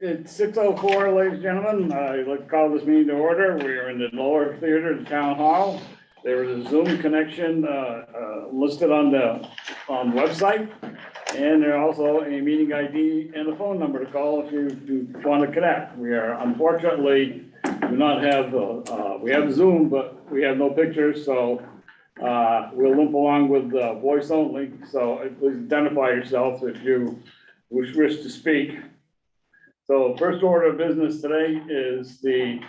it's 6:04, ladies and gentlemen. I'd like to call this meeting to order. We are in the lower theater of the town hall. There is a Zoom connection listed on the website. And there's also a meeting ID and a phone number to call if you want to connect. We are unfortunately do not have, we have Zoom, but we have no pictures, so we'll limp along with voice only. So please identify yourself if you wish to speak. So first order of business today is the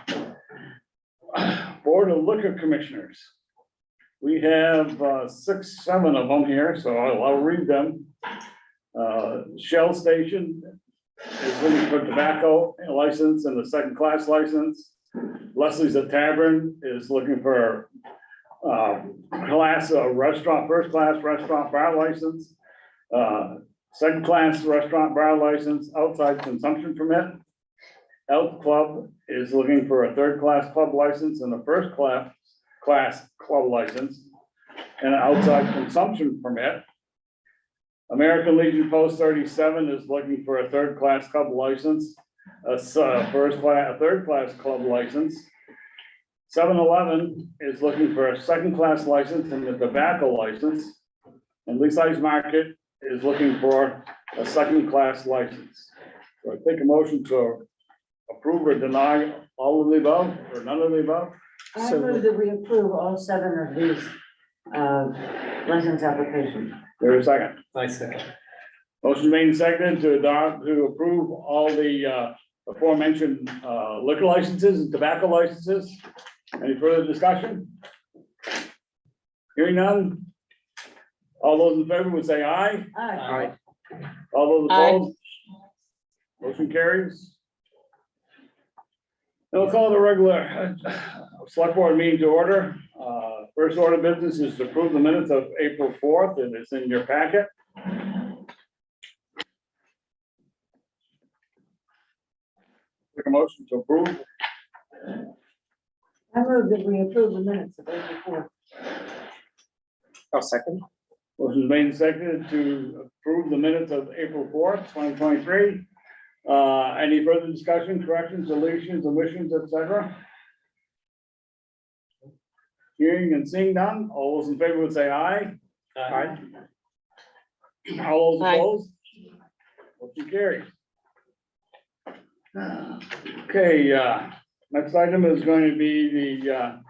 Board of Liquor Commissioners. We have 7 of them here, so I'll read them. Shell Station is looking for tobacco license and a second-class license. Leslie's a Tavern is looking for restaurant, first-class restaurant bar license. Second-class restaurant bar license, outside consumption permit. Elk Club is looking for a third-class club license and a first-class club license and an outside consumption permit. American Legion Post 37 is looking for a third-class club license, a third-class club license. 7-Eleven is looking for a second-class license and a tobacco license. And Leasi's Market is looking for a second-class license. So I take a motion to approve or deny all of the above or none of the above. I move that we approve all 7 of these license applications. There's a second. I second. Motion made and seconded to approve all the aforementioned liquor licenses and tobacco licenses. Any further discussion? Hearing none. All those in favor would say aye. Aye. All those opposed? Motion carries. Now we'll call the regular select board meeting to order. First order of business is to approve the minutes of April 4th, and it's in your packet. Take a motion to approve. I move that we approve the minutes of April 4th. I'll second. Motion is made and seconded to approve the minutes of April 4th, 2023. Any further discussion, corrections, deletions, omissions, etc.? Hearing and seeing none, all those in favor would say aye. Aye. All those opposed? Motion carries. Okay, next item is going to be the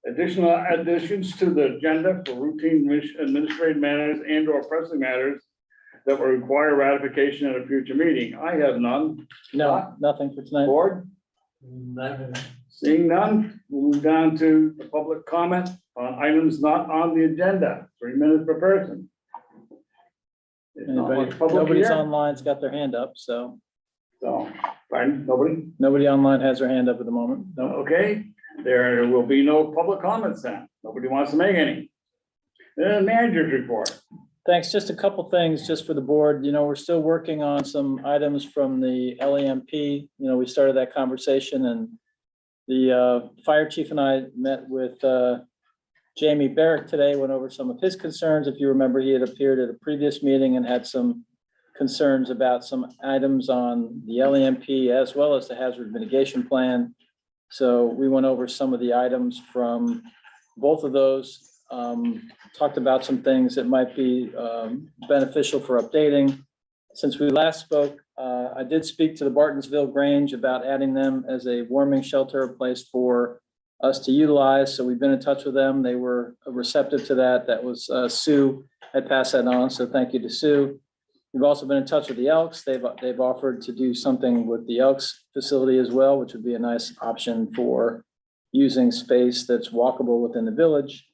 additions to the agenda for routine administrative matters and or pressing matters that will require ratification at a future meeting. I have none. No, nothing for tonight. Board? Seeing none, we'll move down to the public comment on items not on the agenda. 3 minutes per person. There's not Anybody, much public nobody's here. online's got their hand up, so So, fine, nobody? nobody online has their hand up at the moment. No. Okay, there will be no public comments then. Nobody wants to make any. Manager's report. Thanks. Just a couple things just for the board. You know, we're still working on some items from the LAMP. You know, we started that conversation and the fire chief and I met with Jamie Barrick today, went over some of his concerns. If you remember, he had appeared at a previous meeting and had some concerns about some items on the LAMP as well as the hazard mitigation plan. So we went over some of the items from both of those, talked about some things that might be beneficial for updating. Since we last spoke, I did speak to the Bartonsville Grange about adding them as a warming shelter, a place for us to utilize. So we've been in touch with them. They were receptive to that. That was Sue had passed that on. So thank you to Sue. We've also been in touch with the Elks. They've offered to do something with the Elks facility as well, which would be a nice option for using space that's walkable within the village.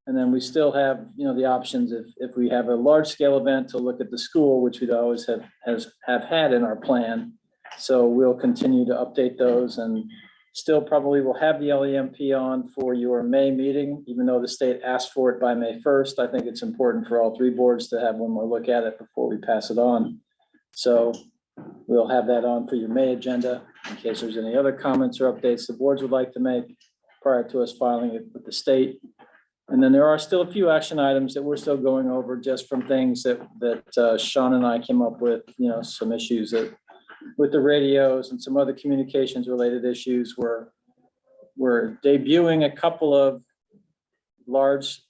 And then we still have, you know, the options if we have a large scale event to look at the school, which we'd always have had in our plan. So we'll continue to update those and still probably will have the LEMP on for your May meeting, even though the state asked for it by May 1st. I think it's important for all 3 boards to have one more look at it before we pass it on. So we'll have that on for your May agenda in case there's any other comments or updates the boards would like to make prior to us filing it with the state. And then there are still a few action items that we're still going over just from things that Sean and I came up with, you know, some issues that with the radios and some other communications related issues. We're debuting a couple of large,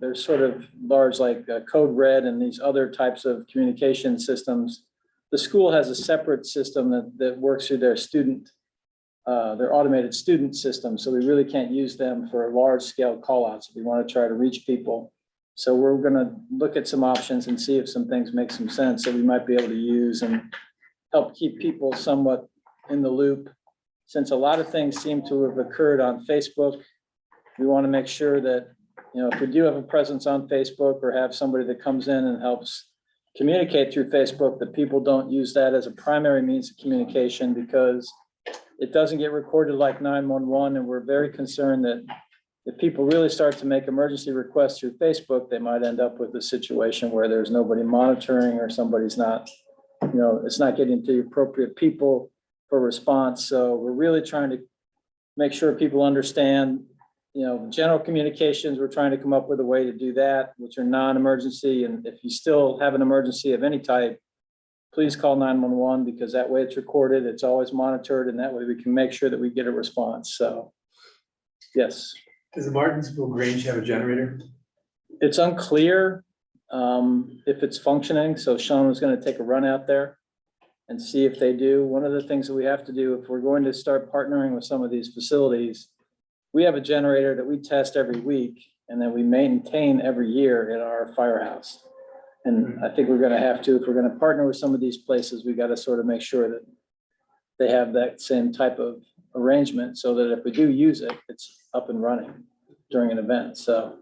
they're sort of large like Code Red and these other types of communication systems. The school has a separate system that works through their automated student system. So we really can't use them for large scale call outs if we want to try to reach people. So we're going to look at some options and see if some things make some sense that we might be able to use and help keep people somewhat in the loop. Since a lot of things seem to have occurred on Facebook, we want to make sure that, if we do have a presence on Facebook or have somebody that comes in and helps communicate through Facebook, that people don't use that as a primary means of communication, because it doesn't get recorded like 911. And we're very concerned that if people really start to make emergency requests through Facebook, they might end up with a situation where there's nobody monitoring or somebody's not, it's not getting to the appropriate people for response. So we're really trying to make sure people understand, general communications. We're trying to come up with a way to do that, which are non-emergency. And if you still have an emergency of any type, please call 911, because that way it's recorded, it's always monitored, and that way we can make sure that we get a response. So, yes. Does the Martinsville Grange have a generator? It's unclear if it's functioning. So Sean was going to take a run out there and see if they do. One of the things that we have to do if we're going to start partnering with some of these facilities, we have a generator that we test every week and then we maintain every year at our firehouse. And I think we're going to have to, if we're going to partner with some of these places, we got to sort of make sure that they have that same type of arrangement so that if we do use it, it's up and running during an event. So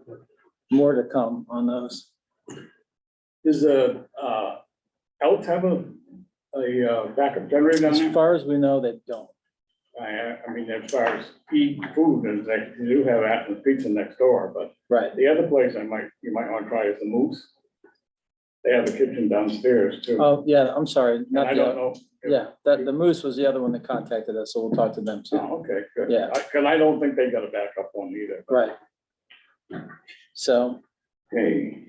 more to come on those. Does the Elks have a backup generator down As there? far as we know, they don't. I mean, as far as eating food, and they do have Athens Pizza next door, but Right. the other place you might want to try is the Moose. They have a kitchen downstairs too. Oh, yeah, I'm sorry. And Not I don't the, know. yeah, the Moose was the other one that contacted us, so we'll talk to them too. Oh, okay, good. Yeah. Cause I don't think they got a backup one either. Right. So Okay.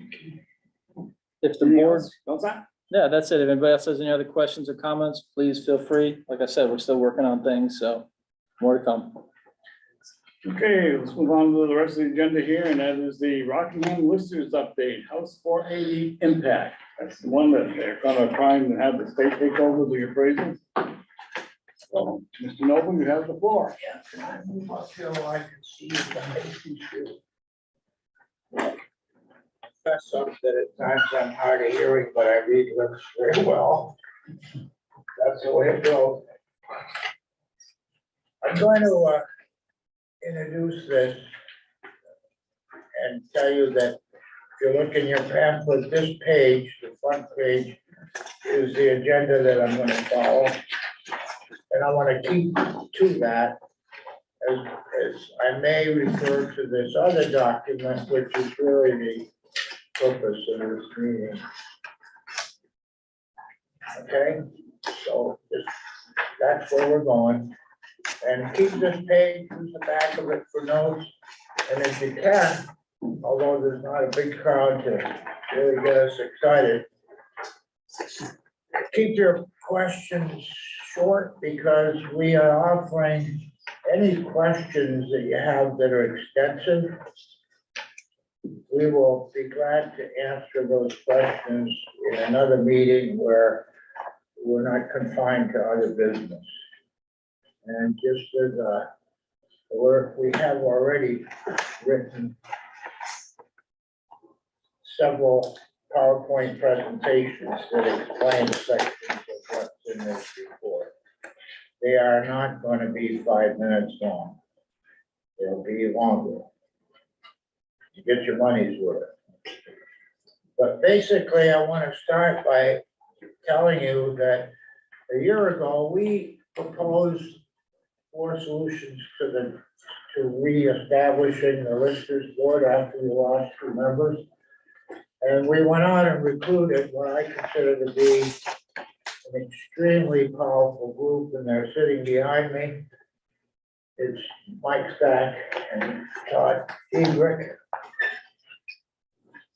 if the Anything board, else? What's that? yeah, that's it. If anybody else has any other questions or comments, please feel free. Like I said, we're still working on things, so more to come. Okay, let's move on to the rest of the agenda here, and that is the Rockingham Listers update, House 480 impact. That's the one that they're gonna try and have the state take over the appraisals. So, Mr. Noble, you have the floor. Yeah, can I move up here where I can see you? That's something that at times I'm hard of hearing, but I read lips very well. That's the way it goes. I'm going to introduce this and tell you that if you look in your pamphlet, this page, the front page, is the agenda that I'm going to follow. And I want to keep to that as I may refer to this other document, which is really the purpose of this meeting. Okay, so that's where we're going. And keep this page, use the back of it for notes. And if you can, although there's not a big crowd to really get us excited, keep your questions short, because we are offering any questions that you have that are extensive. We will be glad to answer those questions in another meeting where we're not confined to other business. And just as we have already written several PowerPoint presentations that explain sections of what's in this report. They are not going to be 5 minutes long. They'll be longer. You get your money's worth. But basically, I want to start by telling you that a year ago, we proposed 4 solutions to reestablishing the Listers Board after we lost 2 members. And we went on and recruited what I consider to be an extremely powerful group, and they're sitting behind me. It's Mike Stack and Todd Edrick.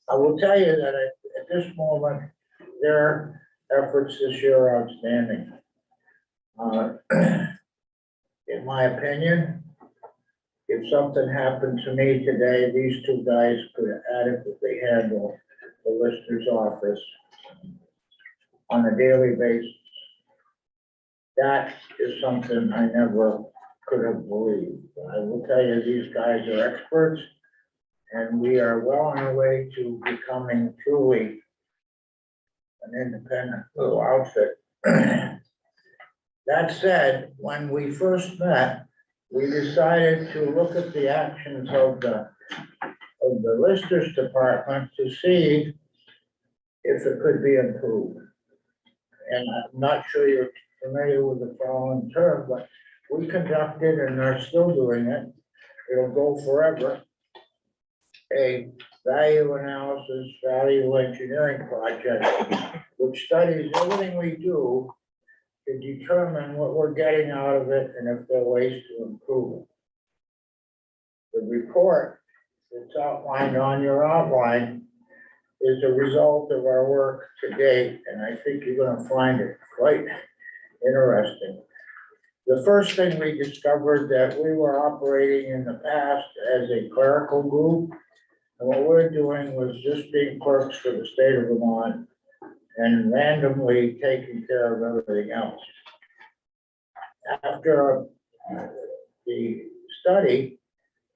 I will tell you that at this moment, their efforts this year are outstanding. In my opinion, if something happened to me today, these two guys could adequately handle the lister's office on a daily basis. That is something I never could have believed. I will tell you, these guys are experts, and we are well on our way to becoming truly an independent little outfit. That said, when we first met, we decided to look at the actions of the listers department to see if it could be improved. And I'm not sure you're familiar with the following term, but we conducted and are still doing it. It'll go forever. A value analysis, value engineering project, which studies everything we do to determine what we're getting out of it and if there are ways to improve it. The report that's outlined on your outline is a result of our work to date, and I think you're gonna find it quite interesting. The first thing we discovered that we were operating in the past as a clerical group, and what we're doing was just being clerks for the state of Vermont and randomly taking care of everything else. After the study,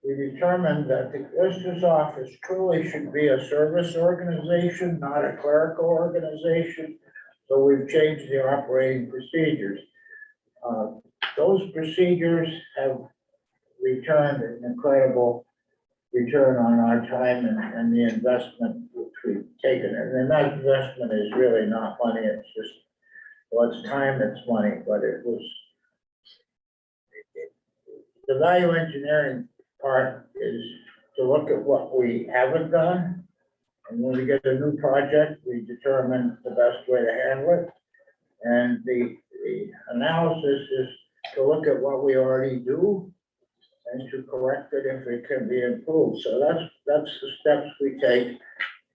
we determined that the lister's office truly should be a service organization, not a clerical organization. So we've changed the operating procedures. Those procedures have returned an incredible return on our time and the investment which we've taken. And that investment is really not money, it's just, well, it's time, it's money, but it was, the value engineering part is to look at what we haven't done. And when we get a new project, we determine the best way to handle it. And the analysis is to look at what we already do and to correct it if it can be improved. So that's the steps we take.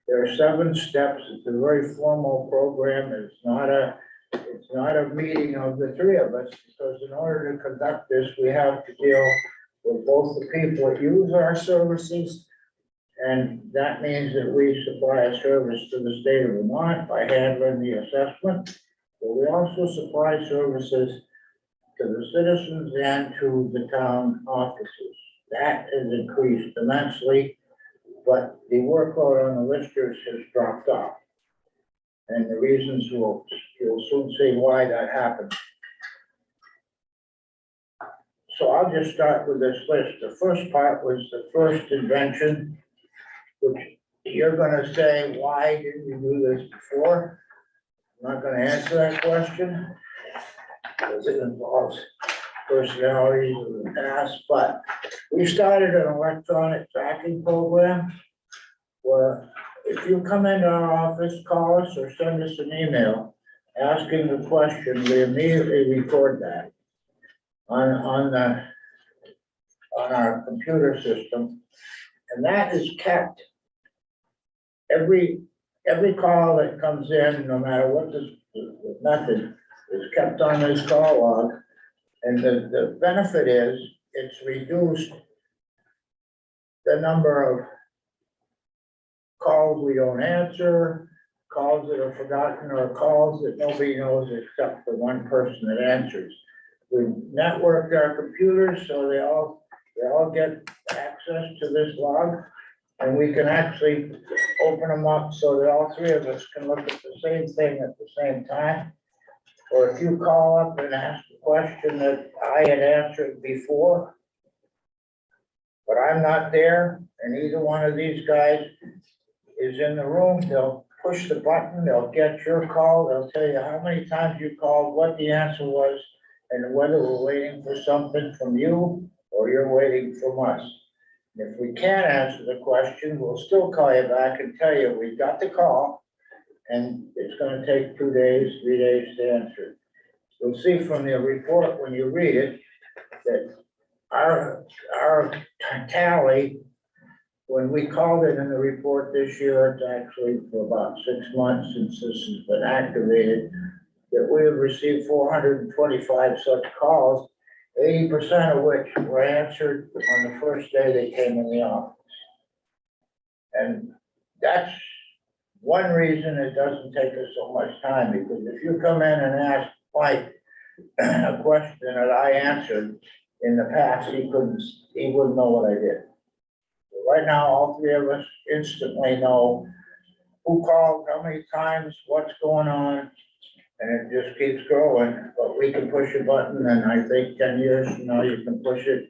There are 7 steps. It's a very formal program. It's not a meeting of the 3 of us, because in order to conduct this, we have to deal with both the people that use our services, and that means that we supply a service to the state of Vermont by handling the assessment, but we also supply services to the citizens and to the town offices. That has increased immensely, but the workload on the listers has dropped off. And the reasons you'll soon see why that happened. So I'll just start with this list. The first part was the first invention, which you're gonna say, why didn't you do this before? I'm not gonna answer that question, because it involves personalities of the past, but we started an electronic tracking program where if you come into our office, call us or send us an email asking the question, we immediately record that on our computer system, and that is kept. Every call that comes in, no matter what the method, is kept on this call log, and the benefit is it's reduced the number of calls we don't answer, calls that are forgotten, or calls that nobody knows except the one person that answers. We networked our computers so they all get access to this log, and we can actually open them up so that all 3 of us can look at the same thing at the same time. Or if you call up and ask a question that I had answered before, but I'm not there, and either one of these guys is in the room, they'll push the button, they'll get your call, they'll tell you how many times you called, what the answer was, and whether we're waiting for something from you or you're waiting from us. If we can't answer the question, we'll still call you back and tell you we got the call, and it's gonna take 2 days, 3 days to answer. You'll see from the report when you read it that our tally, when we called it in the report this year, it's actually for about 6 months since this has been activated. that we have received 425 such calls, 80% of which were answered on the first day they came in the office. And that's one reason it doesn't take us so much time, because if you come in and ask Mike a question that I answered in the past, he wouldn't know what I did. Right now, all three of us instantly know who called, how many times, what's going on, and it just keeps growing. But we can push a button, and I think 10 years from now, you can push it,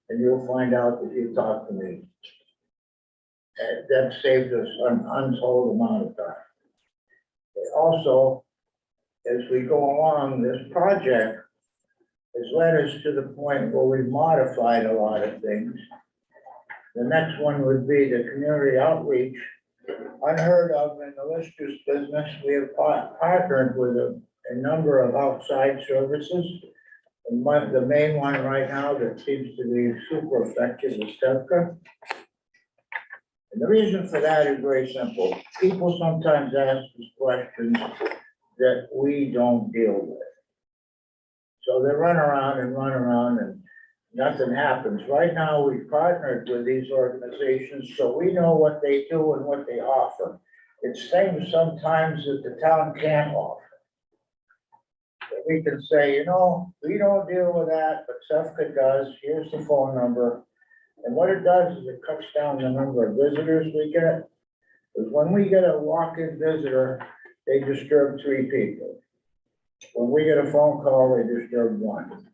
and you'll find out that you talked to me. And that saved us an untold amount of time. Also, as we go along, this project has led us to the point where we've modified a lot of things. The next one would be the community outreach. Unheard of in the listers business, we have partnered with a number of outside services. The main one right now that seems to be super effective is Sevka. And the reason for that is very simple. People sometimes ask us questions that we don't deal with. So they run around and nothing happens. Right now, we've partnered with these organizations, so we know what they do and what they offer. It's things sometimes that the town can't offer. That we can say, you know, we don't deal with that, but Suffolk does. Here's the phone number. And what it does is it cuts down the number of visitors we get. Because when we get a walk-in visitor, they disturb 3 people. When we get a phone call, they disturb 1.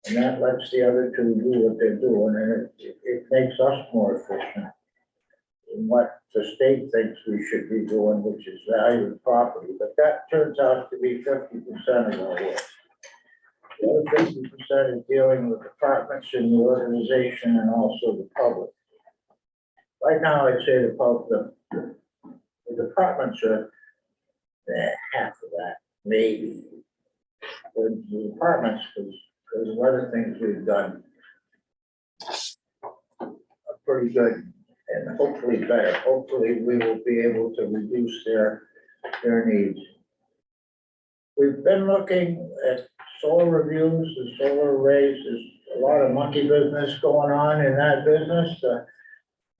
And that lets the other 2 do what they're doing, and it makes us more efficient in what the state thinks we should be doing, which is valuing property. But that turns out to be 50% of our work. The other 50% is dealing with departments in the organization and also the public. Right now, I'd say the departments are half of that, maybe. The departments, because of other things we've done, are pretty good and hopefully better. Hopefully, we will be able to reduce their needs. We've been looking at solar reviews and solar arrays. There's a lot of monkey business going on in that business.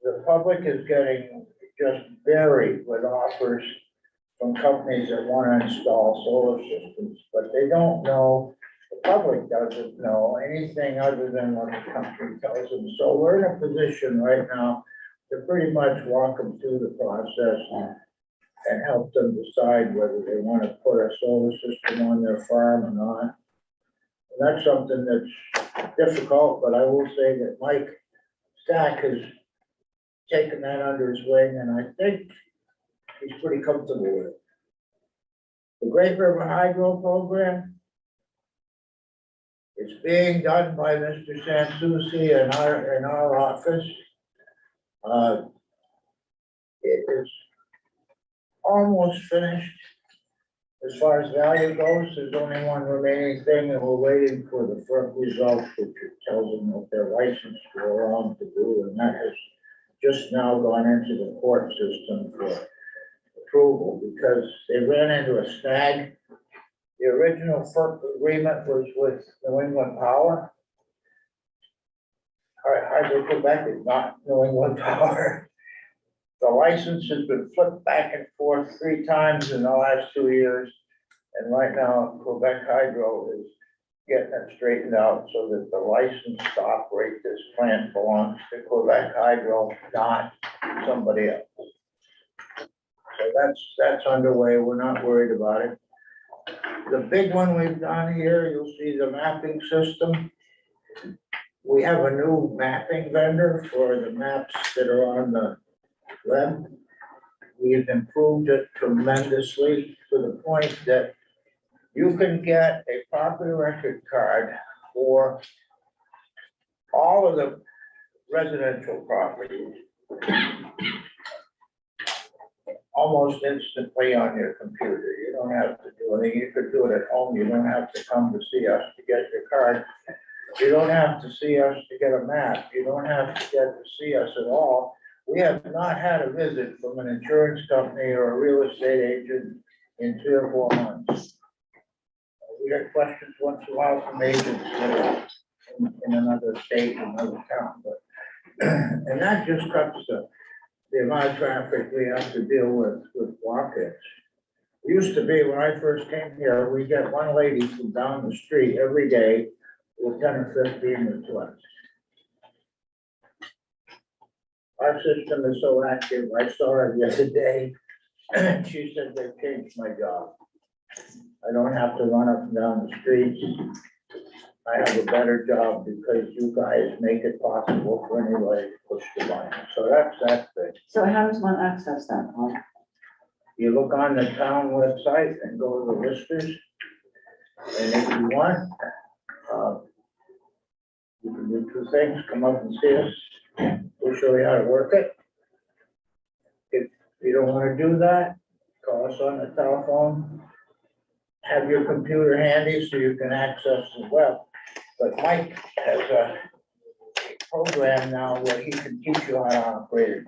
The public is getting just buried with offers from companies that want to install solar systems, but they don't know, the public doesn't know anything other than what the company tells them. So we're in a position right now to pretty much walk them through the process and help them decide whether they want to put a solar system on their farm or not. And that's something that's difficult, but I will say that Mike Stack has taken that under his wing, and I think he's pretty comfortable with it. The Great River Hydro Program is being done by Mr. Sansucci in our office. It is almost finished. As far as value goes, there's only one remaining thing, and we're waiting for the FERC results, which tells them what their license to go around to do, and that has just now gone into the court system for approval because they ran into a snag. The original FERC agreement was with New England Power. Hydro Quebec is not New England Power. The license has been flipped back and forth 3 times in the last 2 years. And right now, Quebec Hydro is getting it straightened out so that the license to operate this plant belongs to Quebec Hydro, not somebody else. So that's underway. We're not worried about it. The big one we've done here, you'll see the mapping system. We have a new mapping vendor for the maps that are on the web. We've improved it tremendously to the point that you can get a property record card for all of the residential properties almost instantly on your computer. You don't have to do anything. You could do it at home. You don't have to come to see us to get your card. You don't have to see us to get a map. You don't have to get to see us at all. We have not had a visit from an insurance company or a real estate agent in 3 or 4 months. we get questions once in a while from agents that are in another state, another town, but, and that just cuts the amount of traffic we have to deal with blockades. It used to be when I first came here, we get one lady from down the street every day with 10 or 15 requests. Our system is so active, I saw her the other day, she said they changed my job. I don't have to run up and down the streets. I have a better job because you guys make it possible for anybody to push the button. So that's that thing. So how does one access that, Paul? You look on the town website and go to the listers. And if you want, you can do two things, come up and see us. We'll show you how to work it. If you don't want to do that, call us on the telephone. Have your computer handy so you can access the web. But Mike has a program now where he can teach you how to operate it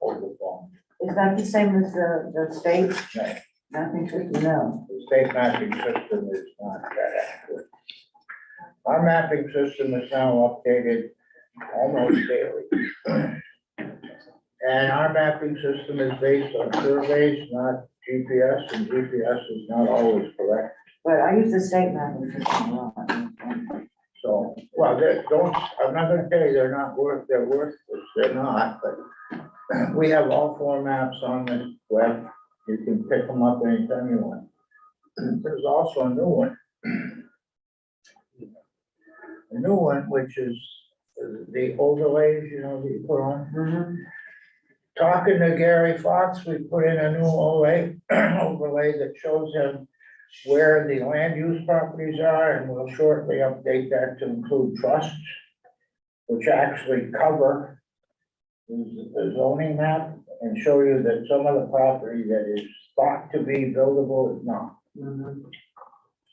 over the phone. Is that the same as the state Right. mapping system? No. The state mapping system is not that accurate. Our mapping system is now updated almost daily. And our mapping system is based on surveys, not GPS, and GPS is not always correct. But I use the state mapping system a lot. So, well, I'm not gonna tell you they're worthless, they're not, but we have all four maps on the web. You can pick them up anytime you want. There's also a new one. A new one, which is the overlays, you know, that you put on. Mhm. Talking to Gary Fox, we put in a new overlay that shows him where the land use properties are, and we'll shortly update that to include trusts, which actually cover the zoning map and show you that some of the property that is thought to be buildable is not. Mhm.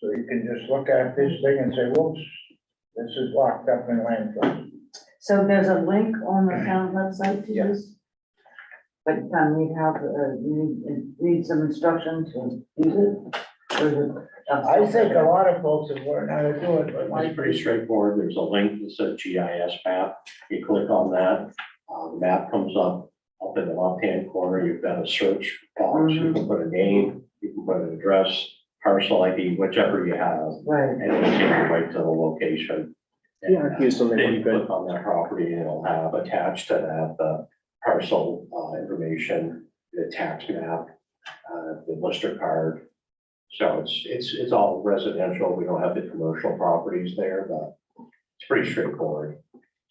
So you can just look at this thing and say, whoops, this is locked up in land trust. So there's a link on the town website to Yeah. this? But you kind of need help, you need some instruction to use it? Or is it? I think a lot of folks have learned how to do it, but It's Mike, pretty straightforward. There's a link that says GIS map. You click on that, the map comes up in the left-hand corner. You've got a search box. You can put a name, you can put an address, parcel ID, whichever you have, Right. and it'll take you right to the location. Yeah, And, Houston, they then look you good. click on that property and it'll have attached to that the parcel information, the tax map, the lister card. So it's all residential. We don't have the commercial properties there, but it's pretty straightforward.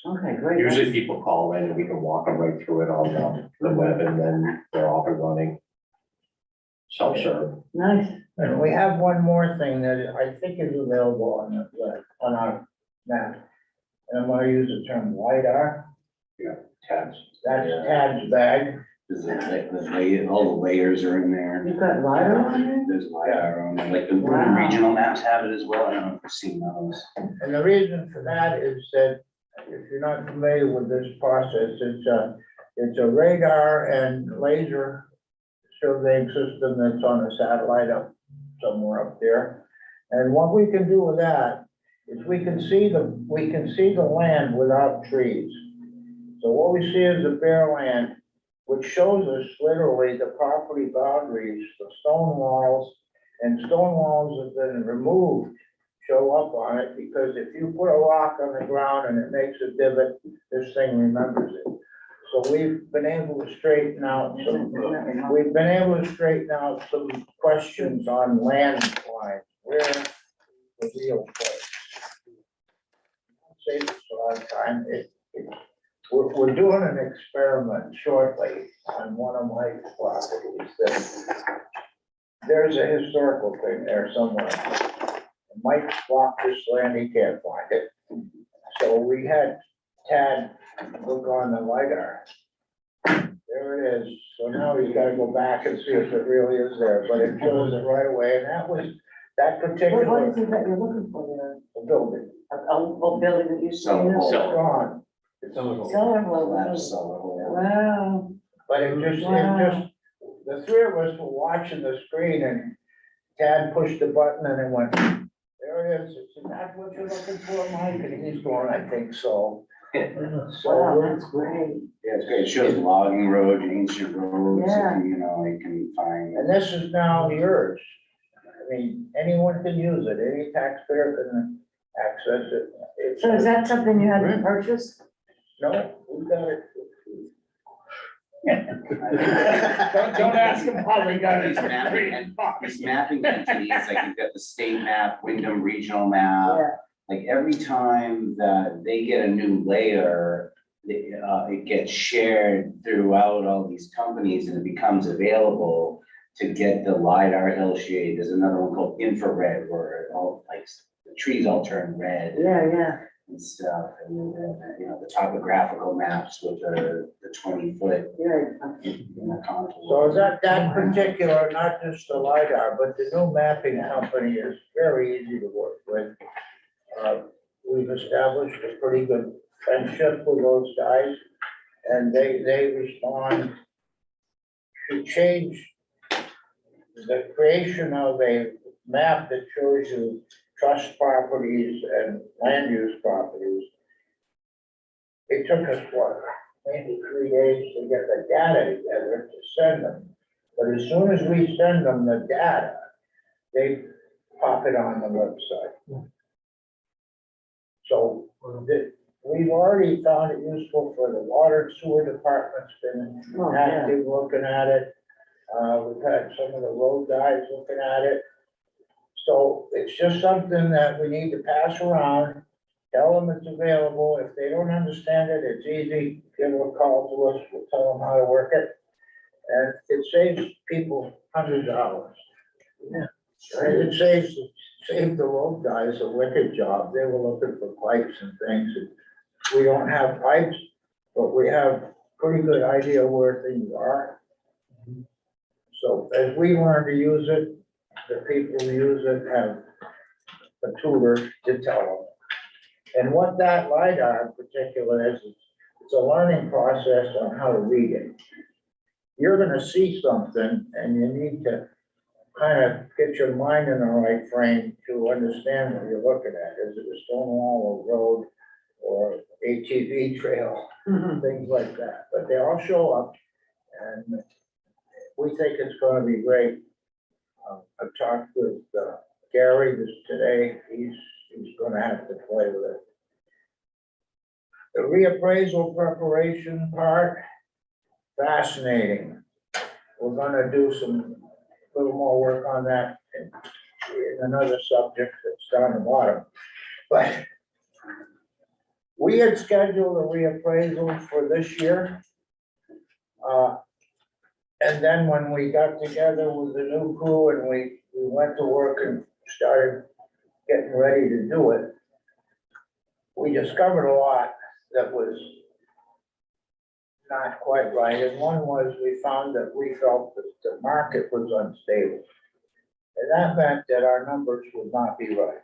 Okay, great. Usually people call in and we can walk them right through it on the web and then they're off and running. Self-serve. Nice. and we have one more thing that I think is available on our map. And I'm gonna use the term LiDAR, Tax. that's Tad's bag. All the layers are in there. You've got LiDAR on there? There's LiDAR on there, like the Wow. regional maps have it as well. I don't know if you've seen those. And the reason for that is that, if you're not familiar with this process, it's a radar and laser surveying system that's on a satellite up somewhere up there. And what we can do with that is we can see the land without trees. So what we see is the bare land, which shows us literally the property boundaries, the stone walls, and stone walls have been removed, show up on it, because if you put a rock on the ground and it makes a divot, this thing remembers it. So we've been able to straighten out some questions on land lines, where the real place. Save us a lot of time. We're doing an experiment shortly on one of my properties that there's a historical thing there somewhere. Mike's blocked this land, he can't find it. So we had Tad look on the LiDAR. There it is. So now he's gotta go back and see if it really is there, but it shows it right away. And that What particular is it that you're looking for there? building. A building that you see? Sellable. It's gone. Sellable. Wow. But the three of us were watching the screen and Tad pushed the button and it went There it is. Is that what you're looking for, Mike? And he's going, I think so. Wow, So that's great. Yeah, it's great. It shows logging roads, ancient roads, Yeah. you know, you can find. and this is now yours. I mean, anyone can use it. Any taxpayer can access it. It's- So is that something you had to purchase? No, we got it. Don't ask him how they got These it. mapping entities, like you've got the state map, Wyndham Regional Map. Yeah, Like every time that they get a new layer, it gets shared throughout all these companies and it becomes available to get the LiDAR hill shade. There's another one called infrared where it all like the trees all turn red yeah. and stuff. And you know, the topographical maps with the 20-foot contour. So is that particular, not just the LiDAR, but the new mapping company is very easy to work with. We've established a pretty good friendship with those guys, and they respond to change the creation of a map that shows you trust properties and land use properties. It took us, what, maybe 3 days to get the data together to send them. But as soon as we send them the data, they pop it on the website. So we've already found it useful for the water and sewer departments, been Oh, yeah. active looking at it. We've had some of the road guys looking at it. So it's just something that we need to pass around, tell them it's available. If they don't understand it, it's easy, give them a call to us, we'll tell them how to work it. And it saves people hundreds of hours. Yeah. And it saved the road guys a wicked job. They were looking for pipes and things. We don't have pipes, but we have pretty good idea where things are. So as we learn to use it, the people who use it have a tutor to tell them. And what that LiDAR in particular is, it's a learning process on how to read it. You're gonna see something and you need to kind of get your mind in the right frame to understand what you're looking at. Is it a stone wall or road or ATV trail, things like that? But they all show up and we think it's gonna be great. I've talked with Gary this today. He's gonna have to play with it. The reappraisal preparation part, fascinating. We're gonna do a little more work on that in another subject that's down the bottom. But we had scheduled a reappraisal for this year. And then when we got together with the new crew and we went to work and started getting ready to do it, we discovered a lot that was not quite right. And one was we found that we felt that the market was unstable. And that meant that our numbers would not be right.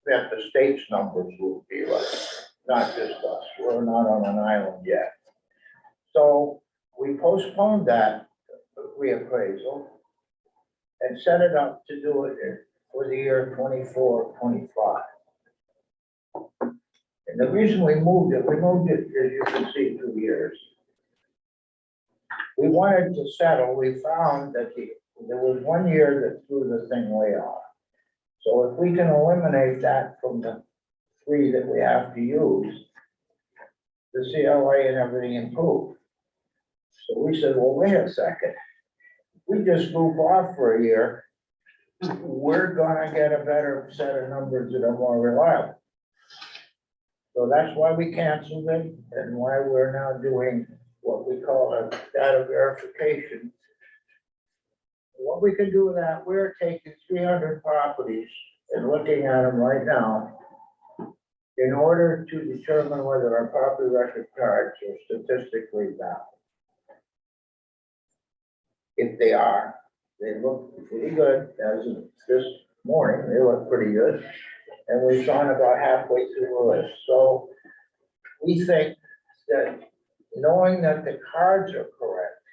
That the state's numbers would be right, not just us. We're not on an island yet. So we postponed that reappraisal and set it up to do it for the year 24-25. And the reason we moved it, as you can see, 2 years. We wanted to settle, we found that there was 1 year that threw the thing way off. So if we can eliminate that from the 3 that we have to use, the CLA and everything improved. So we said, well, wait a second. We just move off for a year. We're gonna get a better set of numbers that are more reliable. So that's why we canceled it and why we're now doing what we call a data verification. What we can do with that, we're taking 300 properties and looking at them right now in order to determine whether our property record cards are statistically valid. If they are, they look pretty good. As of this morning, they look pretty good. And we've gone about halfway through the list. So we think that knowing that the cards are correct,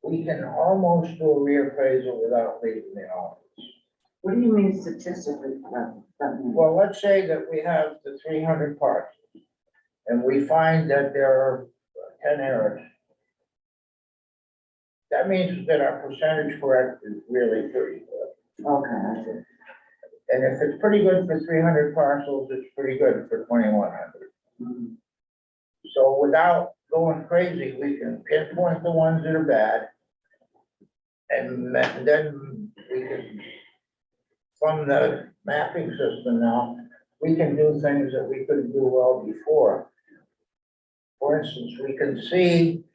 we can almost do a reappraisal without leaving the office. What do you mean statistically? That means? Well, let's say that we have the 300 parts, and we find that there are 10 errors. That means that our percentage correct is really pretty good. Okay, I see. And if it's pretty good for 300 parcels, it's pretty good for 2,100. Mhm. So without going crazy, we can pinpoint the ones that are bad. And then we can, from the mapping system now, we can do things that we couldn't do well before. For instance, we can see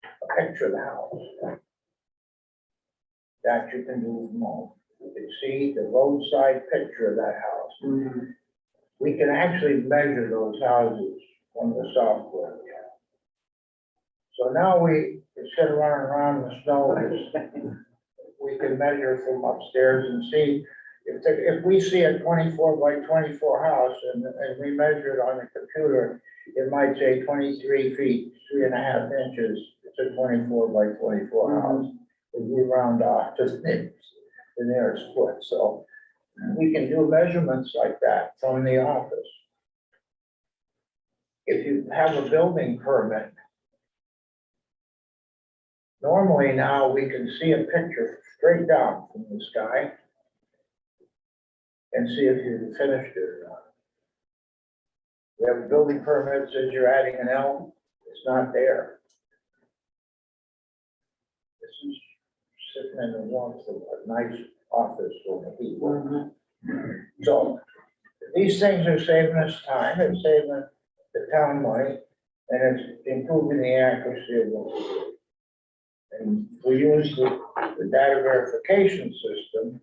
a picture of the house. That you can do from home. You can see the roadside picture of that house. Mhm. We can actually measure those houses from the software. So now we, instead of running around in the snow, we can measure from upstairs and see if we see a 24 by 24 house and we measure it on the computer, it might say 23 feet, 3.5 inches. It's a 24 by 24 house. And we round off to the nearest foot. So we can do measurements like that from the office. If you have a building permit, normally now we can see a picture straight down from the sky and see if you finished it or not. We have a building permit, says you're adding an L, it's not there. This is sitting in the warmth of a nice office on the heat. Mhm. So these things are saving us time, it's saving the town money, and it's improving the accuracy of what we do. And we use the data verification system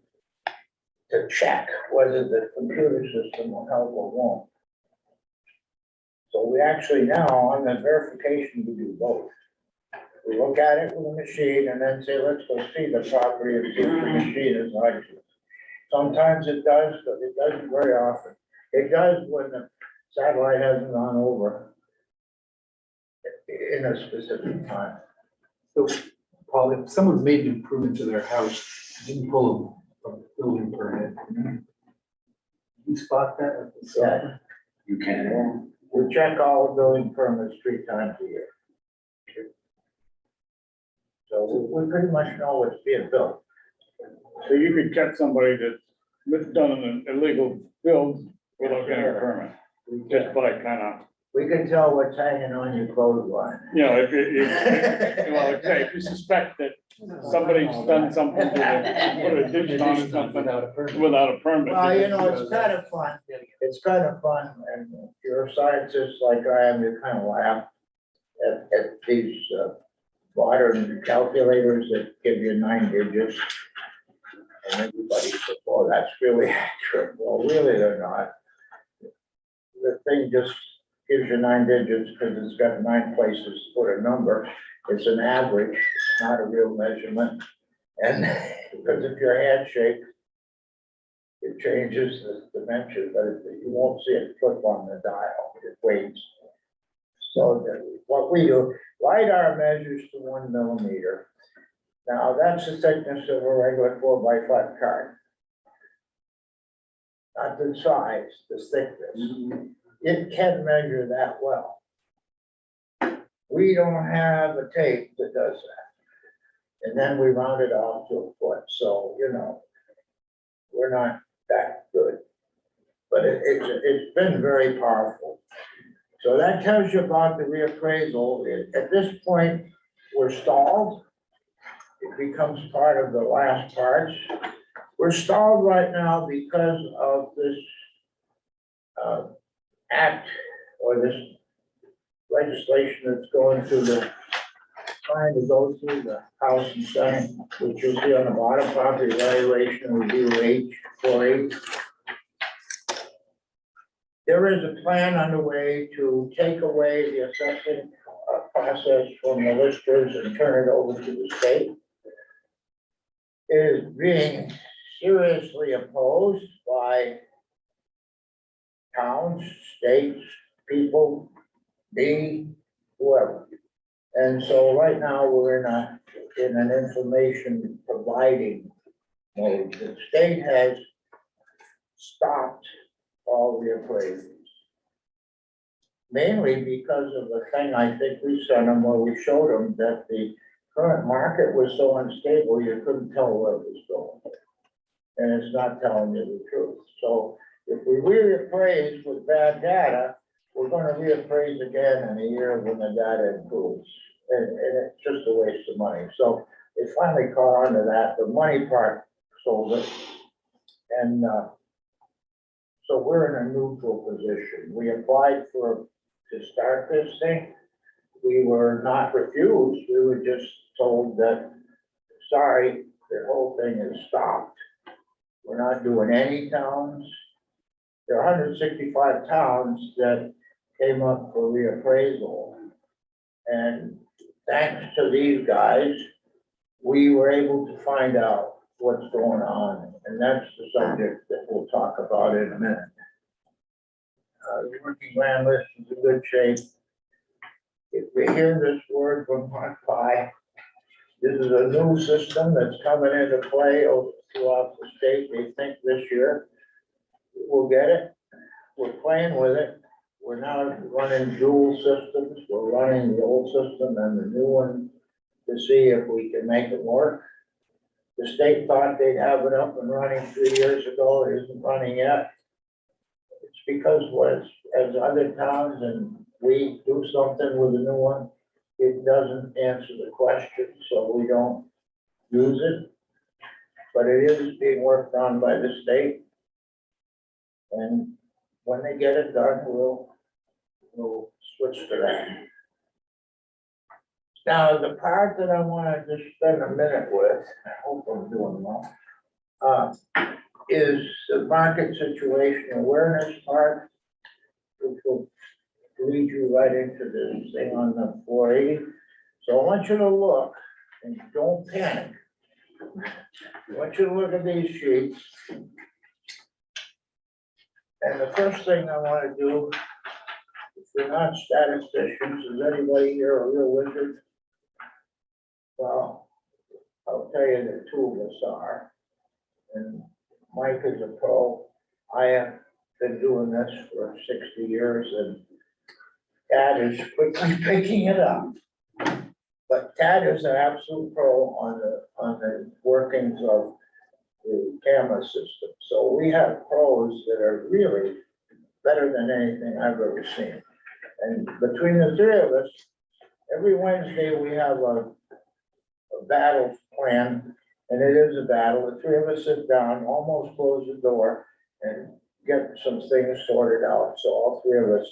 to check whether the computer system will help or won't. So we actually now, on the verification, we do both. We look at it with a machine and then say, let's go see the property and see if the machine is like it. Sometimes it does, but it doesn't very often. It does when the satellite hasn't gone over in a specific time. So, Paul, if someone's made an improvement to their house, didn't pull a building permit, you spot that at the Yeah. You can. We check all the building permits 3 times a year. So we pretty much know what's being built. So you could catch somebody that's done an illegal build without getting a permit, just by kind of, We can tell what's hanging on your clothesline. you know, well, like I say, if you suspect that somebody's done something to put a ditch on or something without a permit. without a permit. Well, you know, it's kind of fun. It's kind of fun, and if you're a scientist like I am, you kind of laugh at these modern calculators that give you 9 digits. And everybody says, well, that's really accurate. Well, really, they're not. The thing just gives you 9 digits because it's got 9 places to put a number. It's an average, it's not a real measurement. And because if your hand shakes, it changes the dimension, but you won't see it flip on the dial, it waits. So what we do, LiDAR measures to 1 millimeter. Now, that's the thickness of a regular 4x5 card. Not the size, the thickness. It can measure that well. We don't have a tape that does that. And then we round it off to a foot, so, you know, we're not that good. But it's been very powerful. So that tells you about the reappraisal. At this point, we're stalled. It becomes part of the last parts. We're stalled right now because of this act or this legislation that's going through trying to go through the House and Senate, which you'll see on the bottom, property valuation review H4H. There is a plan underway to take away the assessment process from the listers and turn it over to the state. It is being seriously opposed by towns, states, people, me, whoever. And so right now we're in an information providing mode. The state has stopped all the appraisals. Mainly because of the thing I think we sent them where we showed them that the current market was so unstable, you couldn't tell where it was going. And it's not telling you the truth. So if we reappraise with bad data, we're gonna reappraise again in a year when the data improves. And it's just a waste of money. So they finally caught on to that. The money part sold it. And so we're in a neutral position. We applied to start this thing. We were not refused. We were just told that, sorry, the whole thing is stopped. We're not doing any towns. There are 165 towns that came up for reappraisal. And thanks to these guys, we were able to find out what's going on. And that's the subject that we'll talk about in a minute. The working land list is in good shape. If we hear this word from Mark Pye, this is a new system that's coming into play throughout the state. They think this year we'll get it. We're playing with it. We're now running dual systems. We're running the old system and the new one to see if we can make it work. The state thought they'd have it up and running 3 years ago. It isn't running yet. It's because as other towns and we do something with the new one, it doesn't answer the question, so we don't use it. But it is being worked on by the state. And when they get it done, we'll switch to that. Now, the part that I want to just spend a minute with, I hope I'm doing well, is the market situation awareness part, which will lead you right into this thing on the 480. So I want you to look and don't panic. I want you to look at these sheets. And the first thing I want to do, if you're not statisticians, is anybody here a real wizard? Well, I'll tell you that two of us are. And Mike is a pro. I have been doing this for 60 years and Tad is quickly picking it up. But Tad is an absolute pro on the workings of the camera system. So we have pros that are really better than anything I've ever seen. And between the three of us, every Wednesday we have a battle plan, and it is a battle. The three of us sit down, almost close the door, and get some things sorted out. So all three of us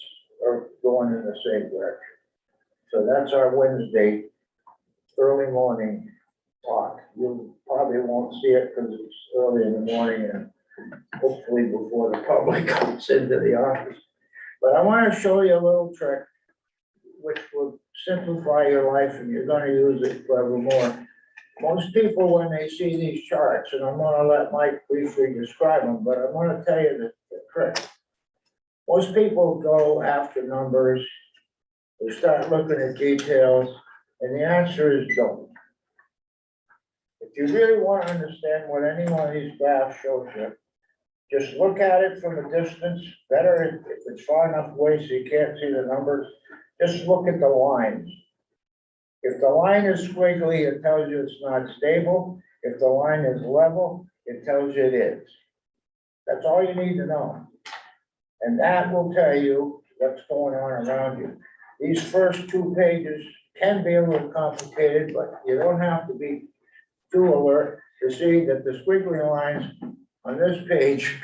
are going in the same direction. So that's our Wednesday early morning talk. You probably won't see it because it's early in the morning and hopefully before the public comes into the office. But I want to show you a little trick which will simplify your life, and you're going to use it forevermore. Most people, when they see these charts, and I'm going to let Mike briefly describe them, but I want to tell you the trick. Most people go after numbers, they start looking at details, and the answer is don't. If you really want to understand what any one of these graphs shows you, just look at it from a distance. Better if it's far enough away so you can't see the numbers, just look at the lines. If the line is squiggly, it tells you it's not stable. If the line is level, it tells you it is. That's all you need to know. And that will tell you what's going on around you. These first two pages can be a little complicated, but you don't have to be too alert to see that the squiggly lines on this page,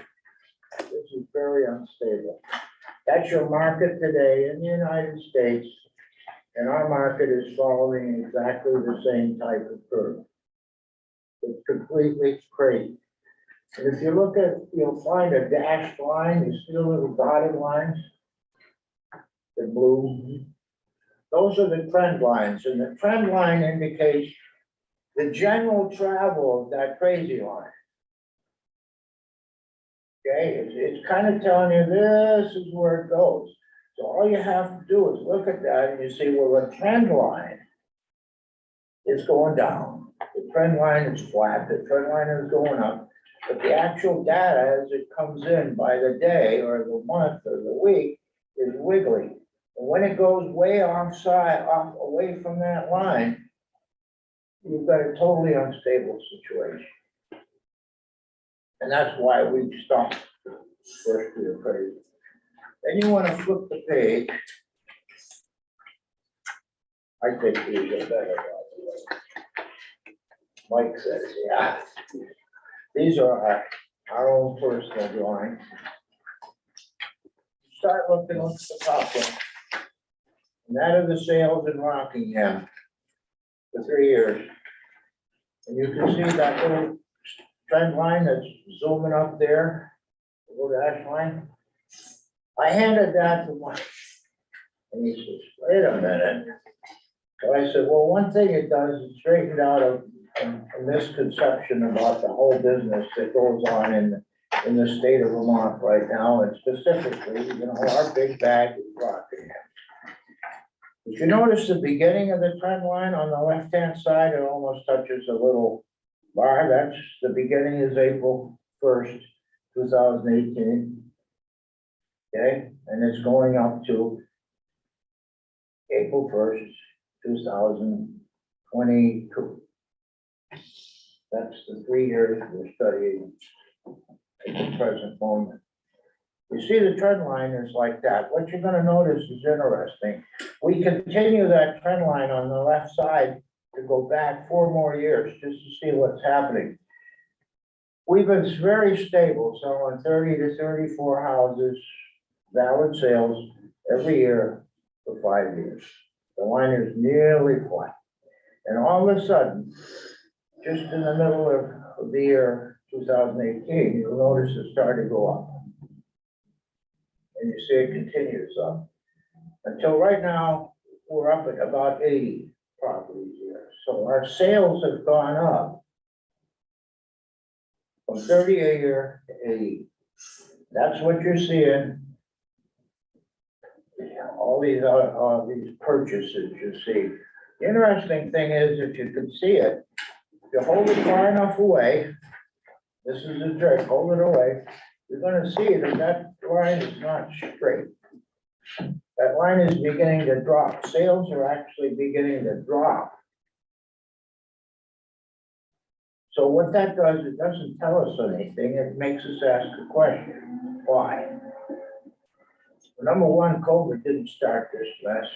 this is very unstable. That's your market today in the United States, and our market is following exactly the same type of curve. It's completely crazy. And if you look at, you'll find a dashed line, you see the little dotted lines, the blue. Those are the trend lines, and the trend line indicates the general travel of that crazy line. Okay, it's kind of telling you this is where it goes. So all you have to do is look at that and you see, well, the trend line is going down. The trend line is flat, the trend line is going up, but the actual data as it comes in by the day or the month or the week is wiggly. And when it goes way off away from that line, you've got a totally unstable situation. And that's why we stopped first year appraisal. Then you wanna flip the page. I think these are better, by the way. Mike says, yeah. These are our own personal drawings. Start looking at the top one. And that are the sales in Rockingham for 3 years. And you can see that little trend line that's zooming up there, the little dash line. I handed that to Mike. And he says, wait a minute. So I said, well, one thing it does, it straightens out a misconception about the whole business that goes on in the state of Vermont right now, and specifically, you know, our big bag is Rockingham. If you notice the beginning of the trend line on the left-hand side, it almost touches a little bar. That's the beginning is April 1st, 2018. Okay, and it's going up to April 1st, 2022. That's the 3 years we're studying at the present moment. You see the trend line is like that. What you're gonna notice is interesting. We continue that trend line on the left side to go back 4 more years just to see what's happening. We've been very stable, selling 30 to 34 houses, valid sales every year for 5 years. The line is nearly flat. And all of a sudden, just in the middle of the year 2018, you'll notice it started to go up. And you see it continues up. Until right now, we're up at about 80 properties here. So our sales have gone up from 30 a year to 80. That's what you're seeing. All these purchases you see. The interesting thing is, if you can see it, if you hold it far enough away, this is a trick, hold it away, you're gonna see that line is not straight. That line is beginning to drop. Sales are actually beginning to drop. So what that does, it doesn't tell us anything, it makes us ask a question. Why? Well, number one, COVID didn't start this mess.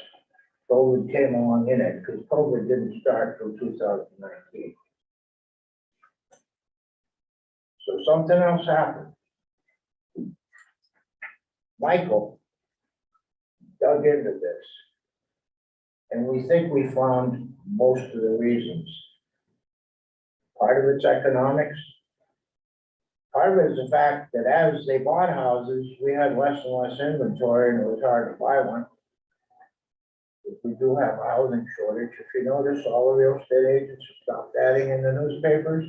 COVID came along in it, because COVID didn't start till 2019. So something else happened. Michael dug into this, and we think we found most of the reasons. Part of it's economics. Part of it is the fact that as they bought houses, we had less and less inventory, and it was hard to buy one. We do have a housing shortage. If you notice, all the real estate agents have stopped adding in the newspapers.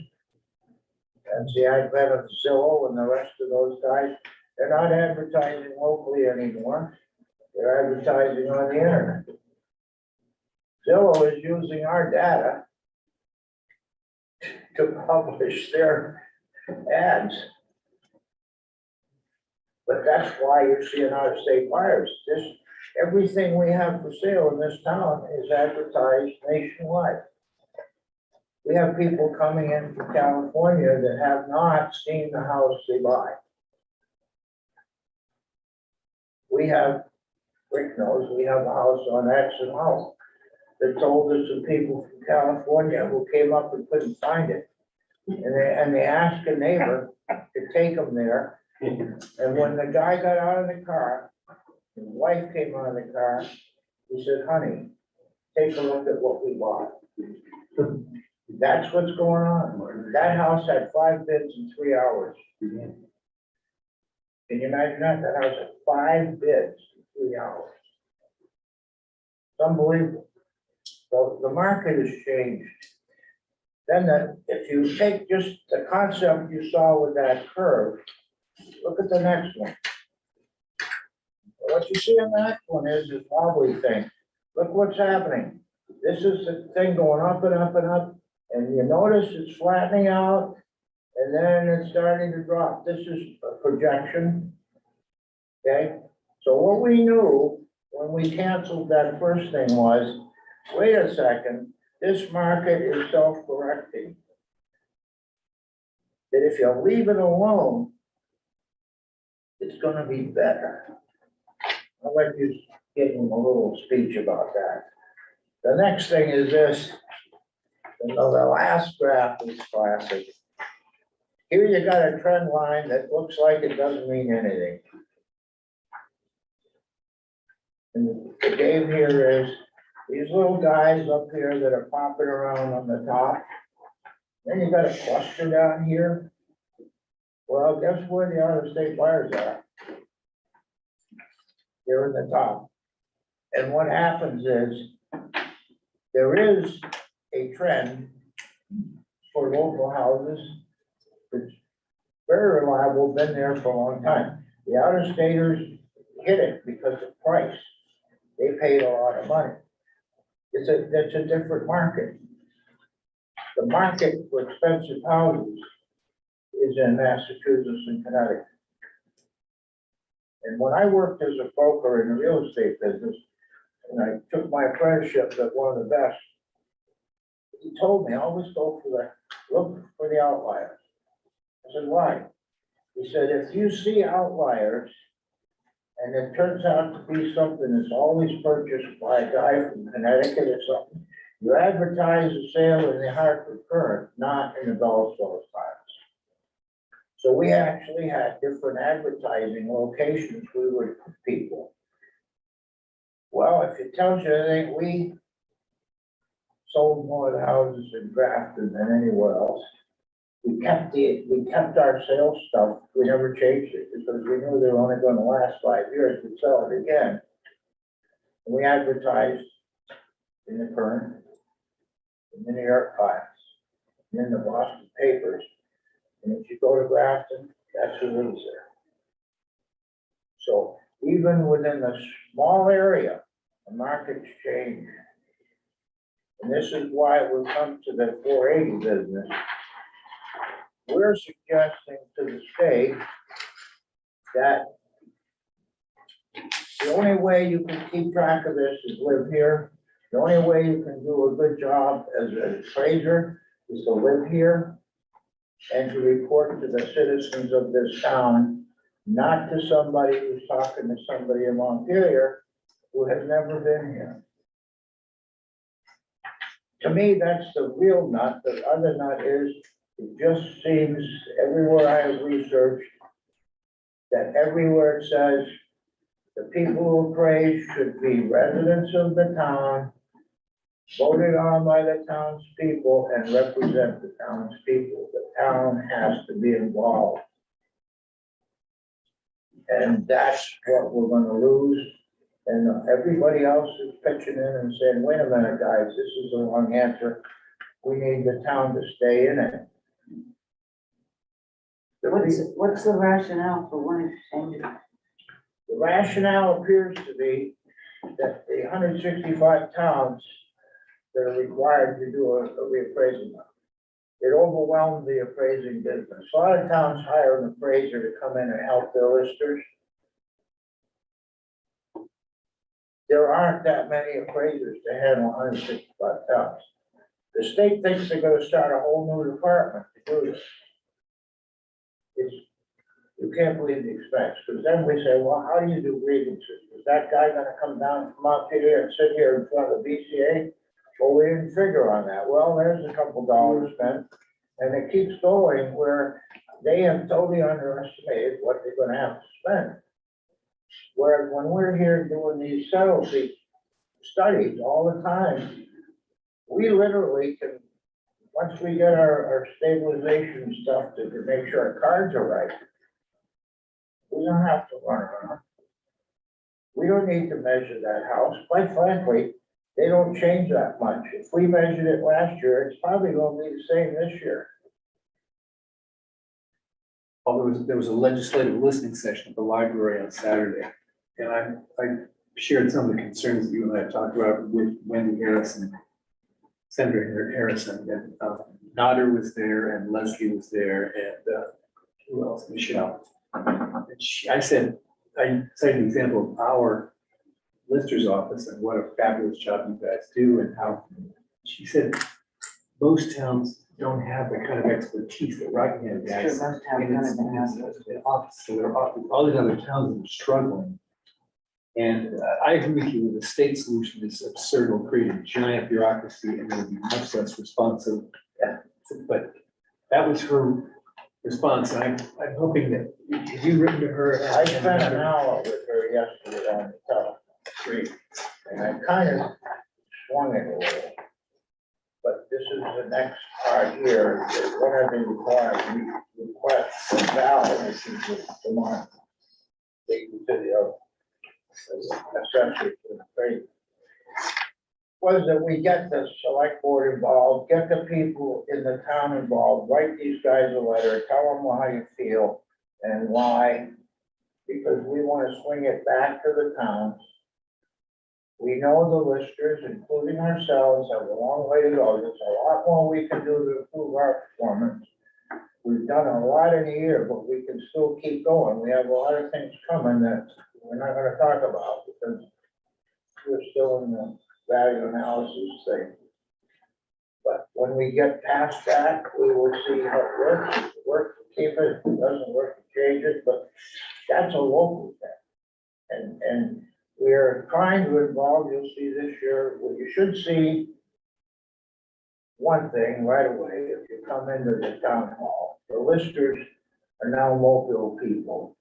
And the advent of Zillow and the rest of those guys, they're not advertising locally anymore. They're advertising on the internet. Zillow is using our data to publish their ads. But that's why you're seeing out-of-state buyers. Everything we have for sale in this town is advertised nationwide. We have people coming in from California that have not seen the house they buy. We have, Rick knows, we have a house on Exon House that told us some people from California who came up and couldn't find it. And they asked a neighbor to take them there. And when the guy got out of the car, his wife came out of the car, he said, honey, take a look at what we bought. That's what's going on. That house had 5 bids in 3 hours. Can you imagine that? That house had 5 bids in 3 hours. It's unbelievable. So the market has changed. Then if you take just the concept you saw with that curve, look at the next one. What you see on that one is this wobbly thing. Look what's happening. This is the thing going up and up and up, And you notice it's flattening out, and then it's starting to drop. This is a projection. Okay, so what we knew when we canceled that first thing was, wait a second, this market is self-correcting. That if you leave it alone, it's gonna be better. I'll let you give him a little speech about that. The next thing is this. The last graph is classic. Here you got a trend line that looks like it doesn't mean anything. And the game here is these little guys up here that are popping around on the top. Then you got a cluster down here. Well, guess where the out-of-state buyers are? They're in the top. And what happens is there is a trend for local houses. It's very reliable, been there for a long time. The out-of-staters hit it because of price. They paid a lot of money. It's a different market. The market for expensive houses is in Massachusetts and Connecticut. And when I worked as a broker in the real estate business, and I took my apprenticeship at one of the best, he told me, always look for the outliers. I said, why? He said, if you see outliers, and it turns out to be something that's always purchased by a guy from Connecticut or something, you advertise the sale in the Hartford Current, not in the Bellsville Times. So we actually had different advertising locations we would put people. Well, if it tells you anything, we sold more of the houses in Grafton than anywhere else. We kept our sales stuff. We never changed it because we knew they were only going to last 5 years. We'd sell it again. And we advertised in the Current, in the New York Times, and in the Boston papers. And if you go to Grafton, that's who lives there. So even within a small area, the market's changed. And this is why we come to the 480 business. We're suggesting to the state that the only way you can keep track of this is live here. The only way you can do a good job as an appraiser is to live here and to report to the citizens of this town, not to somebody who's talking to somebody in Montpelier who has never been here. To me, that's the real nut. The other nut is, it just seems everywhere I have researched that everywhere it says the people who appraise should be residents of the town, voted on by the townspeople and represent the townspeople. The town has to be involved. And that's what we're gonna lose. And everybody else is pitching in and saying, wait a minute, guys, this is the wrong answer. We need the town to stay in it. What's the rationale for wanting to change it? The rationale appears to be that the 165 towns that are required to do a reappraisal, it overwhelmed the appraising business. A lot of towns hire an appraiser to come in and help their listers. There aren't that many appraisers to handle 165 towns. The state thinks they're gonna start a whole new department to do this. You can't believe the expense, because then we say, well, how do you do grievances? Is that guy gonna come down from up here and sit here in front of the BCA? Well, we didn't figure on that. Well, there's a couple dollars spent, and it keeps going where they have totally underestimated what they're gonna have to spend. Whereas when we're here doing these subtlety studies all the time, we literally can, once we get our stabilization stuff to make sure our cards are right, we don't have to run around. We don't need to measure that house. Quite frankly, they don't change that much. If we measured it last year, it's probably gonna be the same this year. Well, there was a legislative listening session at the library on Saturday. And I shared some of the concerns that you and I talked about with Wendy Harrison. Senator Harrison, and Nodder was there, and Leslie was there, and who else? Michelle. And I cited an example of our Lister's office and what a fabulous job you guys do, and how she said most towns don't have the kind of expertise that Rockingham Sure, has. most towns And it's don't have the office, so they're all these other towns that are struggling. And I agree with you, the state solution is absurd, it'll create a giant bureaucracy and it'll be much less responsive. Yeah, but that was her response, and I'm hoping that, have you written to her? I spent an hour with her yesterday on the telephone. Great. And I kind of swung it a little. But this is the next part here, is one of the requests from Val, I think, with Vermont State City of Assessor to the state, was that we get the select board involved, get the people in the town involved, write these guys a letter, tell them how you feel and why, because we want to swing it back to the towns. We know the listers, including ourselves, have a long way to go. There's a lot more we can do to improve our performance. We've done a lot in a year, but we can still keep going. We have a lot of things coming that we're not gonna talk about because we're still in the value analysis thing. But when we get past that, we will see how it works. If it works, keep it. If it doesn't work, change it, but that's a local thing. And we're trying to involve, you'll see this year, well, you should see one thing right away, if you come into the town hall, the listers are now mobile people.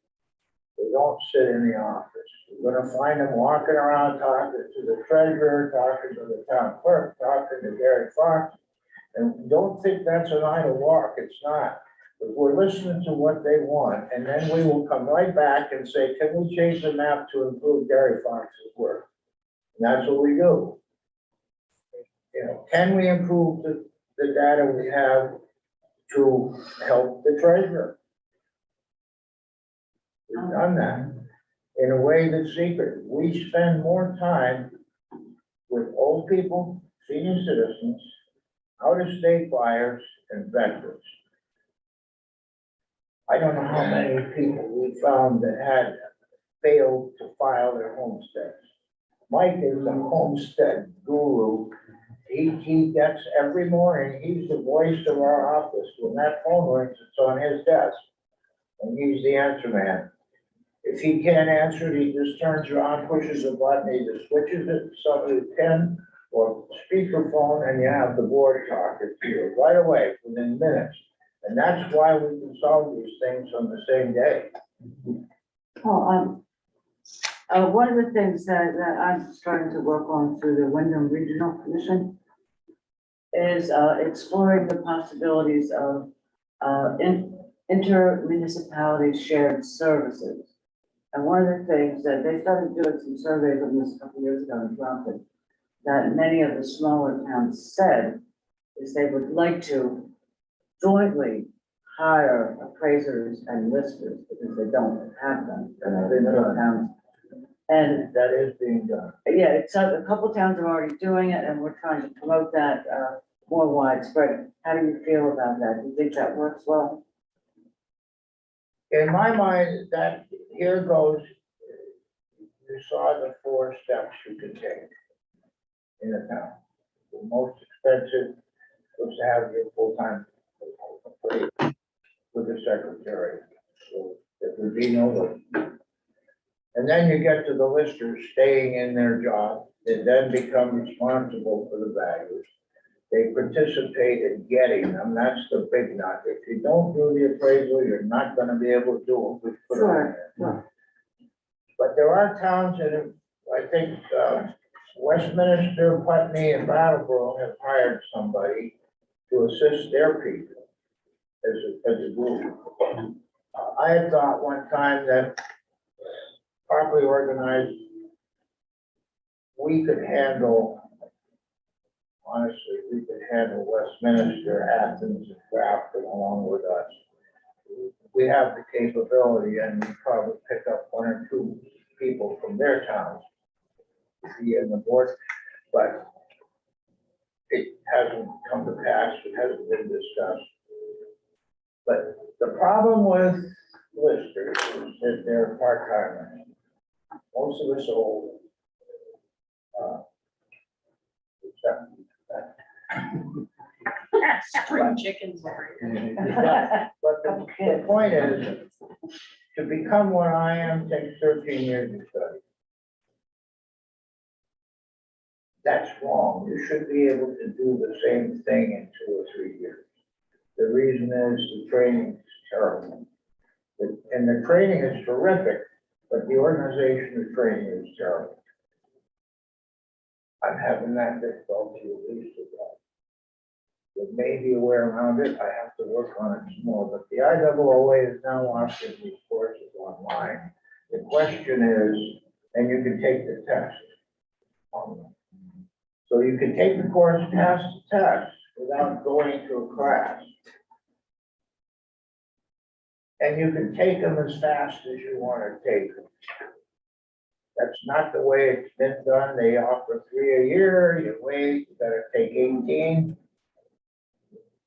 They don't sit in the office. You're gonna find them walking around, talking to the treasurer, talking to the town clerk, talking to Gary Fox. And don't think that's an idle walk, it's not. But we're listening to what they want, and then we will come right back and say, can we change the map to improve Gary Fox's work? And that's what we do. You know, can we improve the data we have to help the treasurer? We've done that in a way that's secret. We spend more time with old people, senior citizens, out-of-state buyers, and veterans. I don't know how many people we found that had failed to file their homesteads. Mike is a homestead guru. He gets every morning, he's the voice of our office. When that phone rings, it's on his desk. And he's the answer man. If he can't answer it, he just turns around, pushes a button, either switches it to somebody with pen or speakerphone, and you have the board talking to you right away, within minutes. And that's why we can solve these things on the same day. Oh, one of the things that I'm starting to work on through the Wyndham Regional Commission is exploring the possibilities of inter-municipality shared services. And one of the things that they started doing some surveys on this a couple of years ago in Brockton, that many of the smaller towns said is they would like to jointly hire appraisers and listers because they don't have them in other towns. And That is being done. yeah, it's a couple towns are already doing it, and we're trying to promote that more widespread. How do you feel about that? Do you think that works well? In my mind, that here goes, you saw the 4 steps you could take in a town. The most expensive was to have your full-time with the secretary. So there would be no. And then you get to the listers staying in their job. They then become responsible for the values. They participate in getting them. That's the big nut. If you don't do the appraisal, you're not gonna be able to do it. Sure. But there are towns that have, I think, Westminster, Putney, and Brattleboro have hired somebody to assist their people as a group. I had thought one time that properly organized, we could handle, honestly, we could handle Westminster, Athens, and Grafton along with us. We have the capability, and we probably pick up 1 or 2 people from their towns to be in the board. But it hasn't come to pass, it hasn't been discussed. But the problem with listers is that they're part-timers. Most of us are old. Except that. Spring chickens. Are- But the point is, to become what I am takes 13 years to study. That's wrong. You should be able to do the same thing in 2 or 3 years. The reason is the training is terrible. And the training is terrific, but the organization of training is terrible. I'm having that difficulty at least with that. There may be a way around it. I have to work on it some more, but the IOOA is now offering these courses online. The question is, and you can take the test. So you can take the course, pass the test without going to a class. And you can take them as fast as you want to take them. That's not the way it's been done. They offer 3 a year, you wait, you gotta take 18.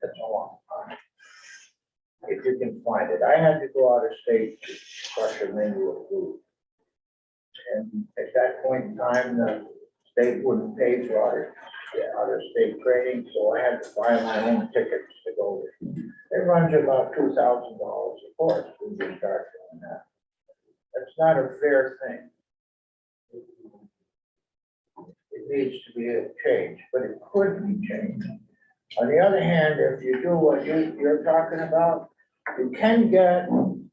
That's a long time. If you can find it. I had to go out of state to crush a menu of food. And at that point in time, the state wouldn't pay for out of state training, so I had to buy my own tickets to go there. It runs about $2,000 a course when you start doing that. That's not a fair thing. It needs to be a change, but it could be changed. On the other hand, if you do what you're talking about, you can get an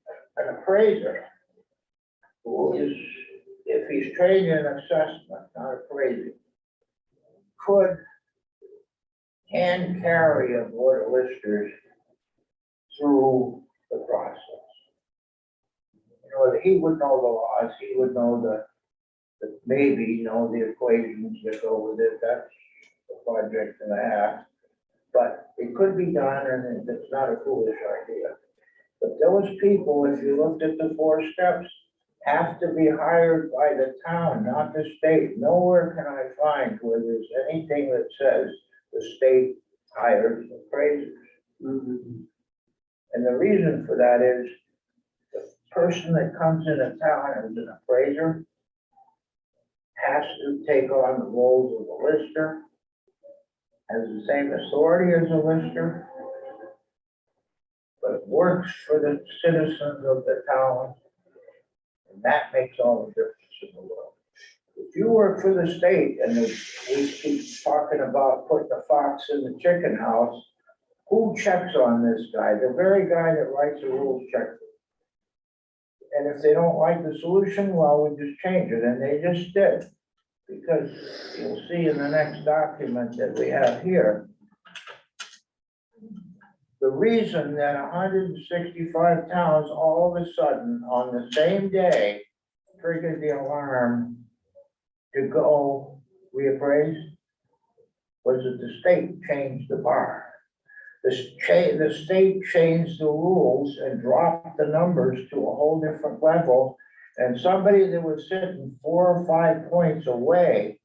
appraiser who is, if he's trained in assessment, not appraising, can carry a board of listers through the process. You know, he would know the laws, he would know maybe know the equations that go with it. That's a project and a half. But it could be done, and it's not a foolish idea. But those people, if you looked at the 4 steps, have to be hired by the town, not the state. Nowhere can I find where there's anything that says the state hires appraisers. And the reason for that is the person that comes into town as an appraiser has to take on the roles of a lister, has the same authority as a lister, but works for the citizens of the town, and that makes all the difference in the world. If you work for the state and we keep talking about putting the fox in the chicken house, who checks on this guy? The very guy that writes the rules checks it. And if they don't like the solution, well, we just change it, and they just did. Because you'll see in the next document that we have here, the reason that 165 towns all of a sudden on the same day triggered the alarm to go reappraise was that the state changed the bar. The state changed the rules and dropped the numbers to a whole different level. And somebody that was sitting 4 or 5 points away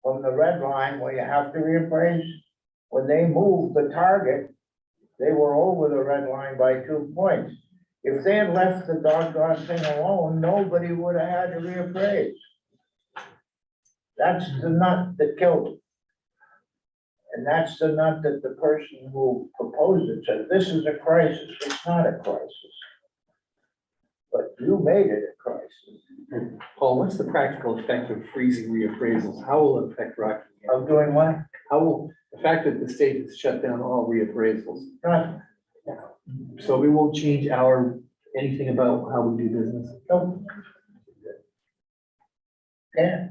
from the red line where you have to reappraise, when they moved the target, they were over the red line by 2 points. If they had left the doggone thing alone, nobody would have had to reappraise. That's the nut that killed it. And that's the nut that the person who proposed it said, this is a crisis. It's not a crisis. But you made it a crisis. Paul, what's the practical effect of freezing reappraisals? How will it affect Rockingham? Of doing what? How will, the fact that the state has shut down all reappraisals, Nothing. so it won't change anything about how we do business? Nope. Yeah.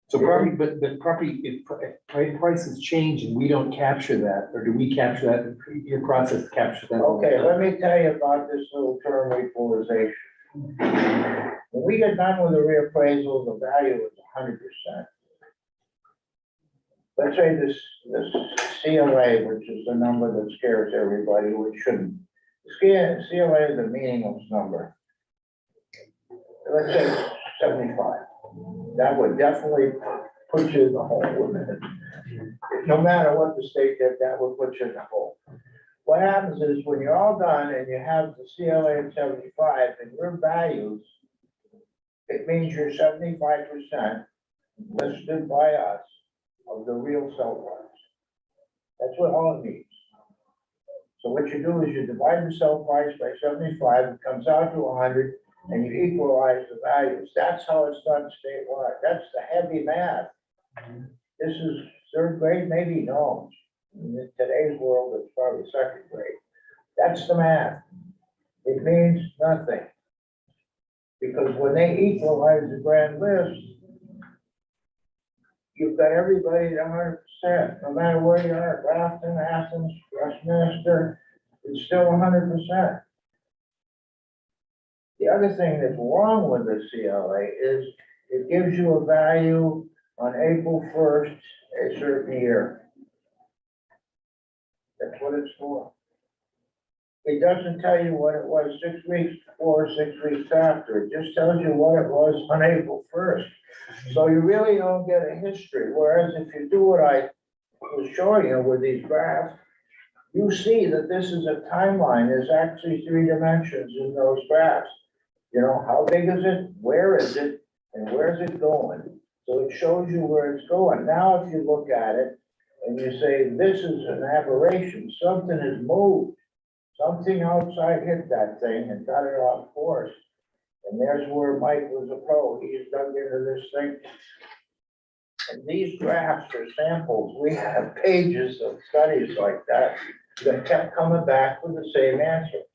So property, but property, if prices change and we don't capture that, or do we capture that, your process captures that? Okay, let me tell you about this little term equalization. When we get done with the reappraisal, the value is 100%. Let's say this CLA, which is the number that scares everybody, which shouldn't. CLA is a meaningless number. Let's say 75. That would definitely puts you in the hole, wouldn't it? No matter what the state did, that would put you in the hole. What happens is when you're all done and you have the CLA at 75 and your values, it means you're 75% listed by us of the real sell price. That's what all it means. So what you do is you divide the sell price by 75, it comes out to 100, and you equalize the values. That's how it's done statewide. That's the heavy math. This is third grade, maybe, no. In today's world, it's probably second grade. That's the math. It means nothing. Because when they equalize the grand list, you've got everybody at 100%, no matter where you are, Grafton, Athens, Westminster, it's still 100%. The other thing that's wrong with the CLA is it gives you a value on April 1st, a certain year. That's what it's for. It doesn't tell you what it was 6 weeks before, 6 weeks after. It just tells you what it was on April 1st. So you really don't get a history. Whereas if you do what I was showing you with these graphs, you see that this is a timeline. There's actually 3 dimensions in those graphs. You know, how big is it? Where is it? And where's it going? So it shows you where it's going. Now, if you look at it and you say, this is an aberration, something has moved. Something outside hit that thing and got it off course. And there's where Mike was a pro. He's dug into this thing. And these graphs are samples. We have pages of studies like that kept coming back with the same answer.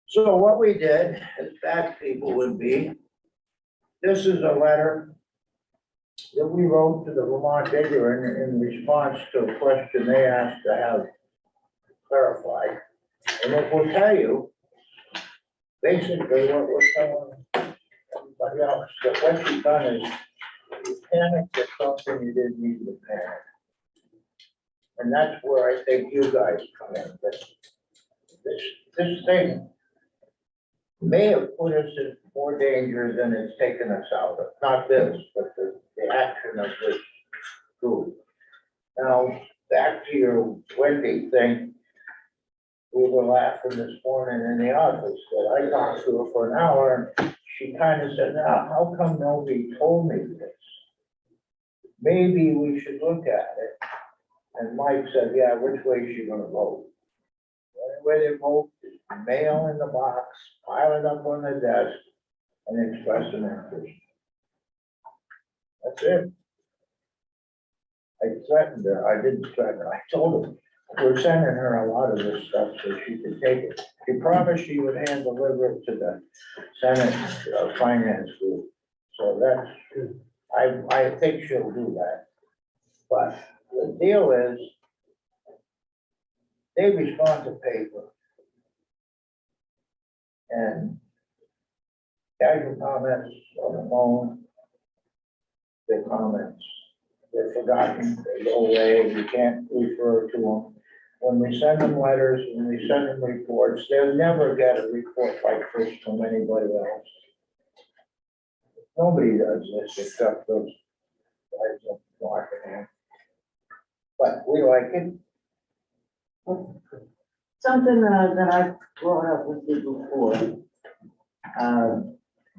So what we did, as bad people would be, this is a letter that we wrote to the Vermont Digger in response to a question they asked to have clarified. And it will tell you basically what we're telling everybody else, that what you've done is you panicked at something you didn't need to panic. And that's where I think you guys come in. This thing may have put us in more danger than it's taken us out of. Not this, but the action of this group. Now, back to your Wendy thing. We were laughing this morning in the office that I talked to her for an hour. And she kind of said, now, how come nobody told me this? Maybe we should look at it. And Mike said, yeah, which way is she gonna vote? The way they vote is mail in the box, pile it up on the desk, and express an interest. That's it. I threatened her, I didn't threaten her, I told her, we're sending her a lot of this stuff so she could take it. She promised she would hand deliver it to the Senate Finance Group. So that's, I think she'll do that. But the deal is, they respond to paper. And casual comments on the phone, their comments, they're forgotten, they go away, you can't refer to them. When we send them letters, when we send them reports, they'll never get a report like this from anybody else. Nobody does this except those guys in Rockingham. But we like it. Something that I brought up with you before,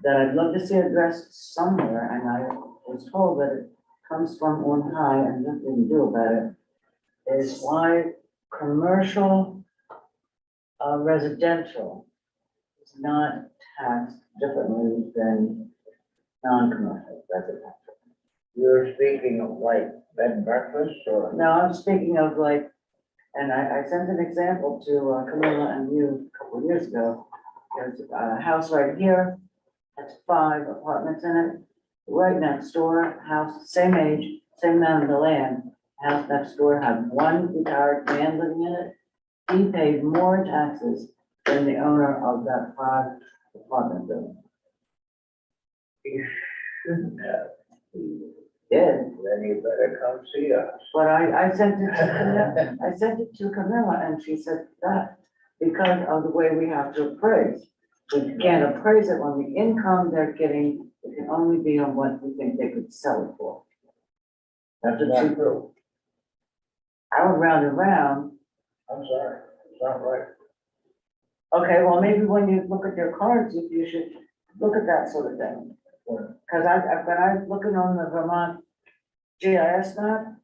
that I'd love to see addressed somewhere, and I was told that it comes from on high and nothing to do about it, is why commercial residential is not taxed differently than non-commercial residential. You're speaking of like bed and breakfast or? No, I'm speaking of like, and I sent an example to Camilla and you a couple of years ago. There's a house right here, has 5 apartments in it. Right next door, house, same age, same amount of the land. House next door had 1 retired man living in it. He paid more taxes than the owner of that 5 apartment building. You shouldn't have. Did. Then you better come see us. But I sent it to Camilla, I sent it to Camilla and she said that because of the way we have to appraise. We can't appraise it on the income they're getting, it can only be on what we think they could sell it for. That's what you do. I would round it round. I'm sorry, it's not right. Okay, well, maybe when you look at your cards, you should look at that sort of thing. Cause when I was looking on the Vermont GIS map,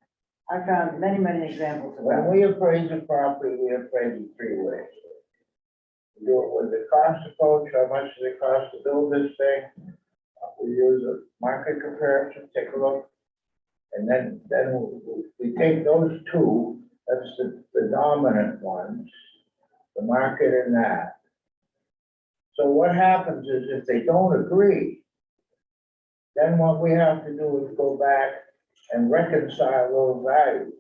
I found many, many examples of When that. we appraise a property, we appraise it 3 ways. We do it with the cost approach, how much does it cost to build this thing? We use a market comparison, take a look. And then we take those two, that's the dominant ones, the market and that. So what happens is if they don't agree, then what we have to do is go back and reconcile those values.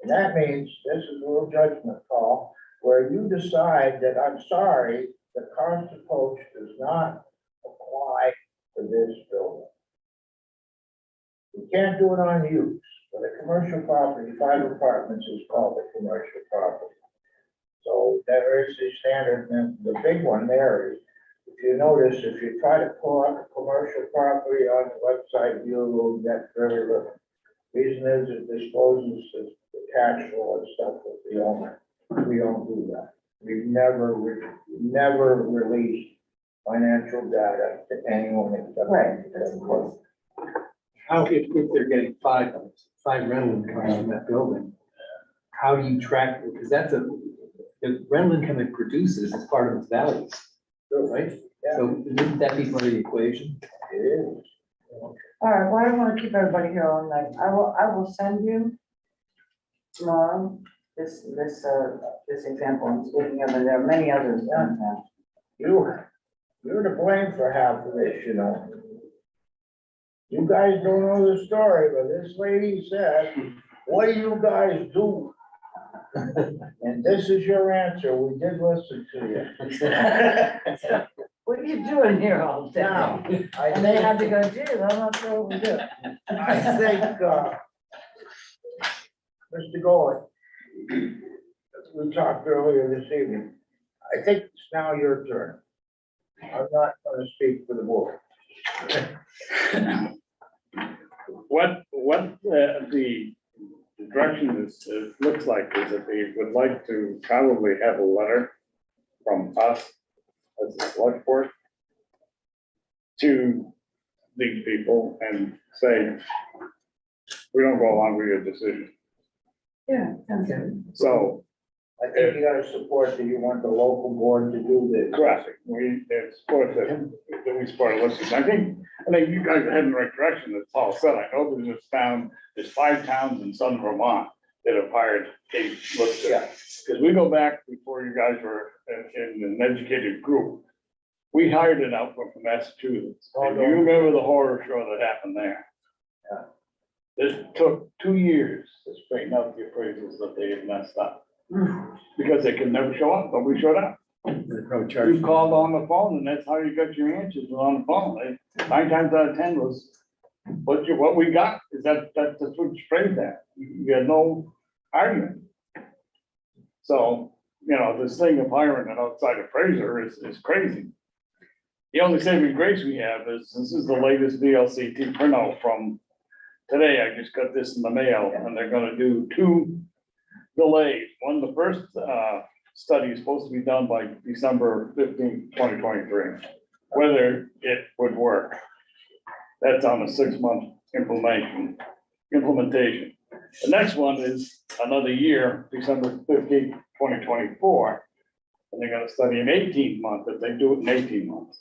And that means, this is a little judgment call, where you decide that, I'm sorry, the cost approach does not apply to this building. You can't do it on use, but a commercial property, 5 apartments is called a commercial property. So there is a standard, and the big one there is, if you notice, if you try to pull up a commercial property on the website, you will get very little. Reason is it discloses the cash flow and stuff with the owner. We don't do that. We've never released financial data to anyone except. Right, that's of course. How, if they're getting five rental incomes from that building, how do you track, because that's the rental income it produces is part of its values, right? Yeah. So wouldn't that be part of the equation? It is. All right, well, I don't wanna keep everybody here all night. I will send you tomorrow this example I'm speaking of, and there are many others downtown. You're to blame for half of this, you know. You guys don't know the story, but this lady said, what do you guys do? And this is your answer. We did listen to you. What are you doing here all day? Now, And they had to go, geez, I'm not sure what we do. I think, Mr. Gold, we talked earlier this evening. I think it's now your turn. I'm not gonna speak for the board. What the direction is, it looks like is that they would like to probably have a letter from us as a select board to these people and say, we don't go along with your decision. Yeah, sounds good. So, I think you gotta support that you want the local board to do this. correct, we support that we support listeners. I think you guys are heading the right direction, as Paul said. I know there's 5 towns in southern Vermont that have hired a lister. Yeah. Because we go back before you guys were in an educated group. We hired an outfit from Massachusetts. Oh, And you remember the horror show that happened there? Yeah. It took 2 years to straighten out the appraisals that they had messed up. Because they could never show up, but we showed up. They probably charge. You called on the phone and that's how you got your answers, was on the phone. 9 times out of 10 was, what we got is that's what you phrased that. You had no argument. So, this thing of hiring an outside appraiser is crazy. The only saving grace we have is, this is the latest VLCT printout from today. I just got this in the mail and they're gonna do 2 delays. One, the first study is supposed to be done by December 15th, 2023, whether it would work. That's on a 6-month implementation. The next one is another year, December 15th, 2024. And they're gonna study an 18-month, if they do it in 18 months.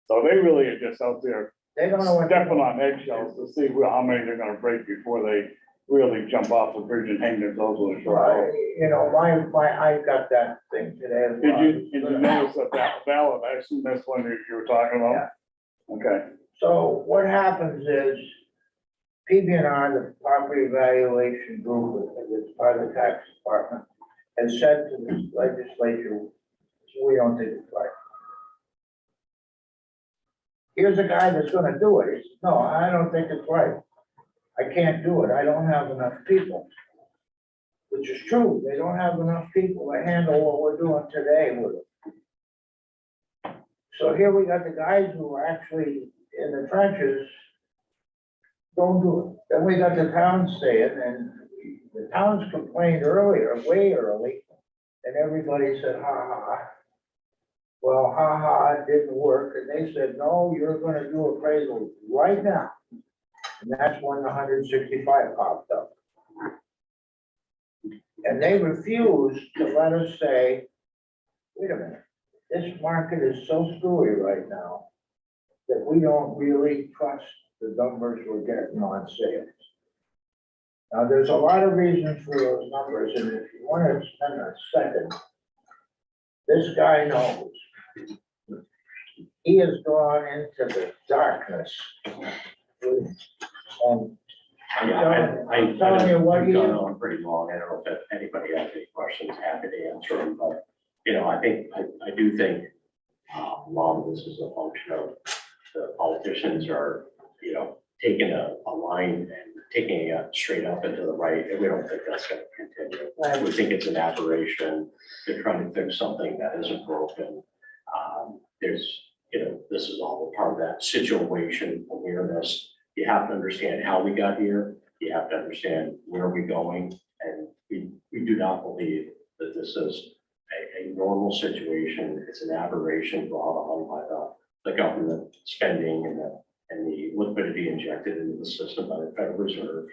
So they really are just out there They don't know what. stepping on eggshells to see how many they're gonna break before they really jump off the bridge and hang themselves with a short rope. You know, I got that thing today as well. Did you notice that ballot? I assume that's one that you were talking about? Okay, So what happens is PBNR, the property valuation group, that's part of the tax department, has said to the legislature, we don't think it's right. Here's a guy that's gonna do it. He says, no, I don't think it's right. I can't do it. I don't have enough people. Which is true. They don't have enough people to handle what we're doing today with it. So here we got the guys who are actually in the trenches don't do it. Then we got the towns saying, and the towns complained earlier, way early, and everybody said, ha ha ha. Well, ha ha, it didn't work, and they said, no, you're gonna do appraisal right now. And that's when the 165 popped up. And they refused to let us say, wait a minute, this market is so screwy right now that we don't really trust the numbers we're getting on sales. Now, there's a lot of reasons for those numbers, and if you want to spend a second, this guy knows. He has gone into the darkness. And I'm telling you what he I've gone is. on pretty long. I don't know if anybody has any questions, happy to answer them, but, you know, I do think a lot of this is a function of the politicians are, you know, taking a line and taking it straight up into the right, and we don't think that's gonna continue. Right. We think it's an aberration. They're trying to fix something that isn't broken. There's, you know, this is all part of that situation awareness. You have to understand how we got here. You have to understand where we're going. And we do not believe that this is a normal situation. It's an aberration brought on by the government spending and the liquidity injected into the system by the Federal Reserve.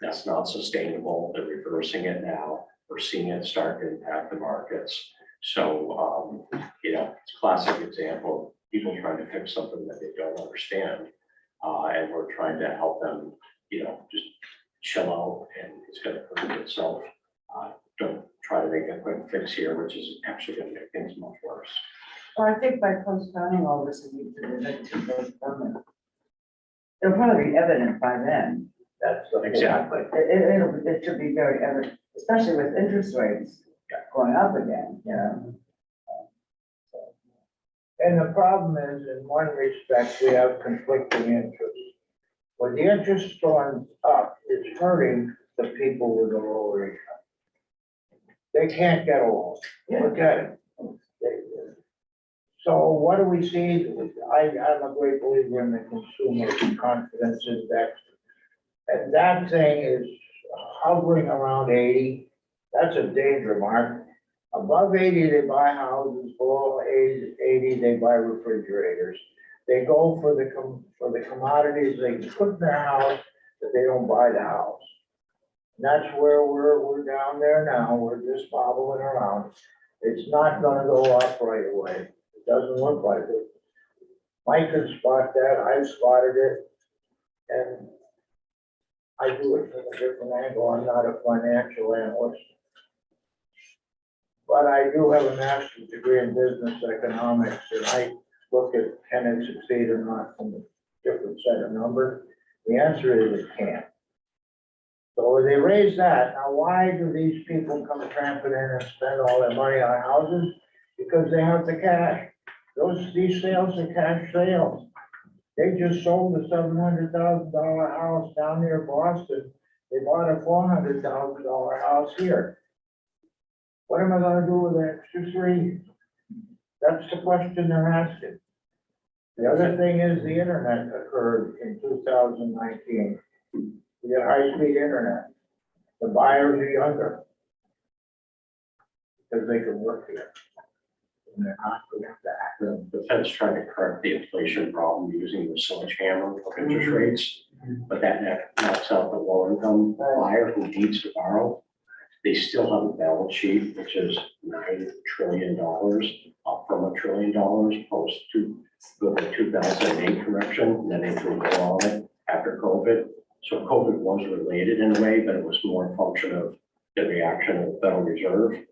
That's not sustainable. They're reversing it now. We're seeing it start to impact the markets. So, you know, it's a classic example of people trying to fix something that they don't understand. And we're trying to help them, you know, just chill out, and it's going to prove itself. Don't try to make a quick fix here, which is actually going to make things much worse. Well, I think by postponing all this, and we did it to postpone it, it'll probably be evident by then. That's the. Exactly. It should be very evident, especially with interest rates going up again, you know. And the problem is, in one respect, we have conflicting interests. When the interest going up, it's hurting the people with the lower income. They can't get along. Look at it. So what do we see? I'm a great believer in the consumer confidence index. And that thing is hovering around 80. That's a danger mark. Above 80, they buy houses. Below 80, they buy refrigerators. They go for the commodities they put in their house, but they don't buy the house. And that's where we're down there now. We're just bobbling around. It's not going to go up right away. It doesn't look like it. Mike can spot that. I've spotted it, and I do it from a different angle. I'm not a financial analyst. But I do have a master's degree in business economics, and I look at can it succeed or not from a different set of numbers. The answer is it can't. So they raise that. Now, why do these people come tramping in and spend all their money on houses? Because they have the cash. These sales are cash sales. They just sold a $700,000 house down near Boston. They bought a $400,000 house here. What am I gonna do with the extra three? That's the question they're asking. The other thing is the internet occurred in 2019. We got high-speed internet. The buyers are younger because they can work here. And they're not good at that. The Fed's trying to correct the inflation problem using the sledgehammer of interest rates, but that knocks out the low income buyer who needs to borrow. They still have a balance sheet, which is $9 trillion, up from $1 trillion post to the 2008 correction, and then they threw a on it after COVID. So COVID was related in a way, but it was more a function of the reaction of the Federal Reserve.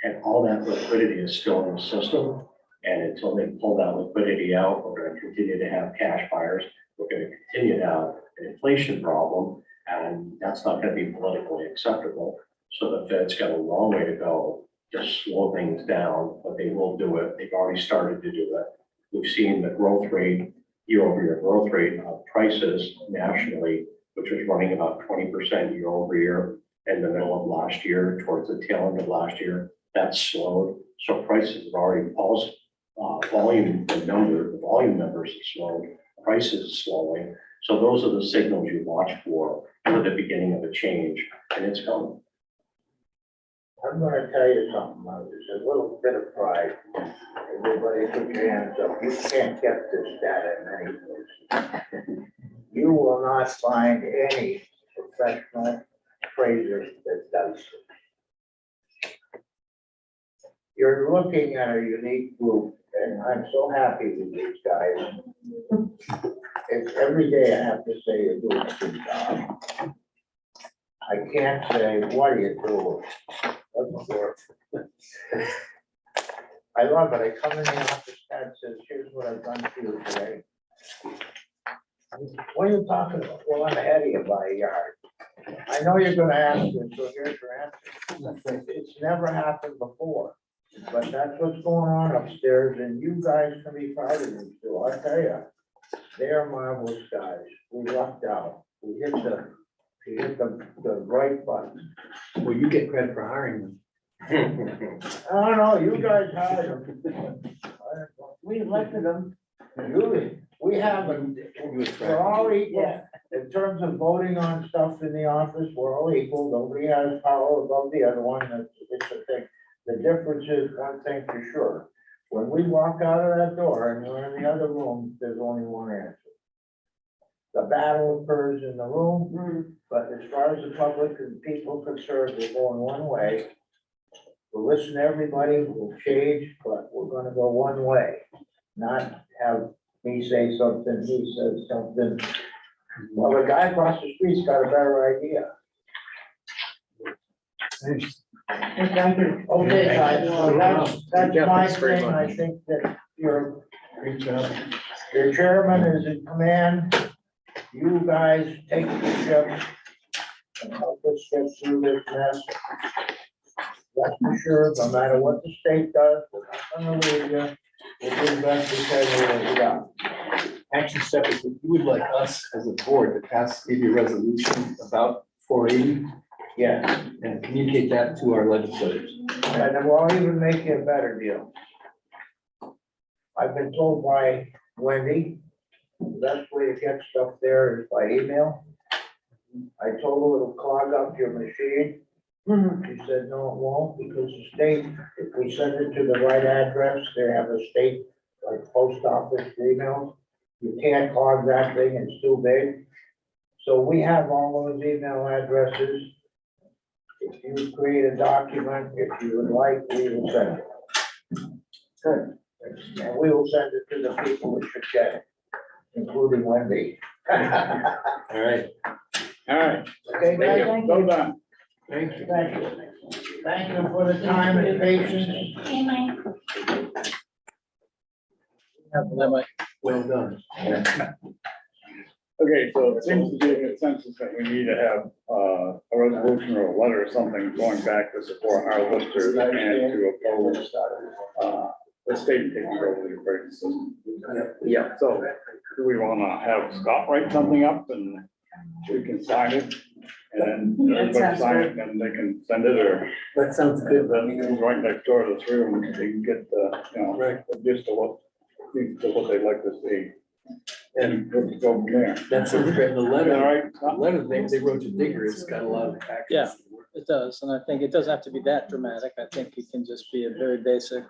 And all that liquidity is still in the system. And until they pull that liquidity out, we're going to continue to have cash buyers. We're going to continue to have an inflation problem, and that's not going to be politically acceptable. So the Fed's got a long way to go to slow things down, but they will do it. They've already started to do it. We've seen the growth rate, year-over-year growth rate of prices nationally, which was running about 20% year-over-year in the middle of last year, towards the tail end of last year. That's slowed. So prices have already paused. The volume numbers have slowed. Prices are slowing. So those are the signals you watch for the beginning of a change, and it's coming. I'm gonna tell you something, there's a little bit of pride. Everybody put your hands up, you can't get this data in any place. You will not find any professional appraiser that does it. You're looking at a unique group, and I'm so happy with these guys. It's every day I have to say you're doing a good job. I can't say, what are you doing? Doesn't work. I love it. I come in the office and says, here's what I've done for you today. What are you talking about? Well, I'm ahead of you by a yard. I know you're gonna ask this, so here's your answer. It's never happened before, but that's what's going on upstairs, and you guys can be proud of them too. I tell you, they are marvelous guys. We lucked out. We hit the right button. Well, you get credit for hiring them. I don't know, you guys hired them. We elected them. We have, we're all equal. Yeah. In terms of voting on stuff in the office, we're all equal. Nobody has power above the other one. It's a thing. The difference is one thing for sure. When we walk out of that door and we're in the other room, there's only one answer. The battle occurs in the room, but as far as the public and people concerned, we're going one way. We'll listen to everybody, we'll change, but we're gonna go one way, not have me say something, he says something. Well, the guy across the street's got a better idea. Thank you. Okay, guys, so that's Yeah, my thanks very thing. much. I think that your Great job. chairman is in command. You guys take the ship and help us get through this mess. That's for sure, no matter what the state does, we're not gonna leave you. We'll do the best we can with what we got. Action step is that you would like us as a board to pass maybe a resolution about 480 Yes, and communicate that to our legislators. and then we'll even make you a better deal. I've been told by Wendy, the best way to get stuff there is by email. I told her it'll clog up your machine. She said, no, it won't, because the state, if we send it to the right address, they have a state, like post office email. You can't clog that thing, it's too big. So we have all those email addresses. If you create a document, if you would like, we will send it. Good. And we will send it to the people that should get it, including Wendy. All right, All right, Okay, guys? Thank go you. done. thank you. Thank you. Thank you for the time and patience. That might- Well done. Okay, so it seems to be a consensus that we need to have a resolution or a letter or something going back to support our listers and to oppose the state taking over the appraisal system. Yeah. So do we want to have Scott write something up and we can sign it? And then That everybody sounds sign it and they can send it, or That sounds then right next door to the three of them, they can get the, you know, Right. the gist of what they'd like to see. And we'll go from there. That sounds great. The All letter, right, the letter they wrote to Digger, it's got a lot of facts. Yeah. It does, and I think it doesn't have to be that dramatic. I think it can just be a very basic.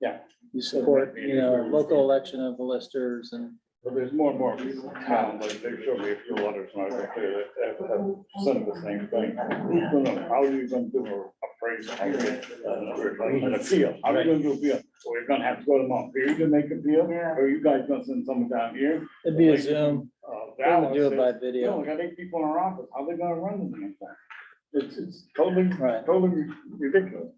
Yeah. You support, local election of the listers and, but there's more and more people in town, like they showed me a few letters when I was up there that have said the same thing. How are you gonna do a appraisal, an appeal? How are you gonna do appeal? Well, you're gonna have to go to Montpelier to make appeal, Yeah. or you guys gonna send someone down here? it'd be a Zoom, we're gonna Dallas do it by says, video. we got 8 people in our office, how they gonna run the damn thing? It's totally, Right. totally ridiculous.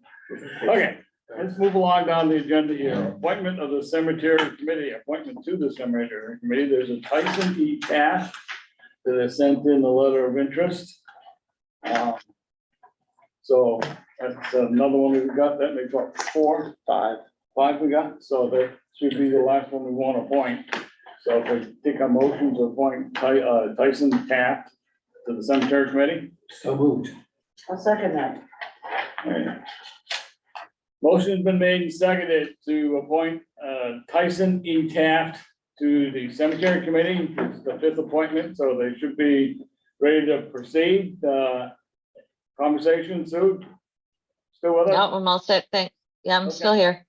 Okay, let's move along down the agenda here. Appointment of the cemetery committee, appointment to the cemetery committee. There's a Tyson E. Taft that has sent in the letter of interest. So that's another one we've got. That makes what, 4, 5 we got? So that should be the last one we want to appoint. So if we take a motion to appoint Tyson Taft to the cemetery committee. So moved. I'll second that. Motion's been made and seconded to appoint Tyson E. Taft to the cemetery committee. It's the 5th appointment, so they should be ready to proceed. Conversation, Sue? Still with us? No, I'm all set, yeah, I'm still here.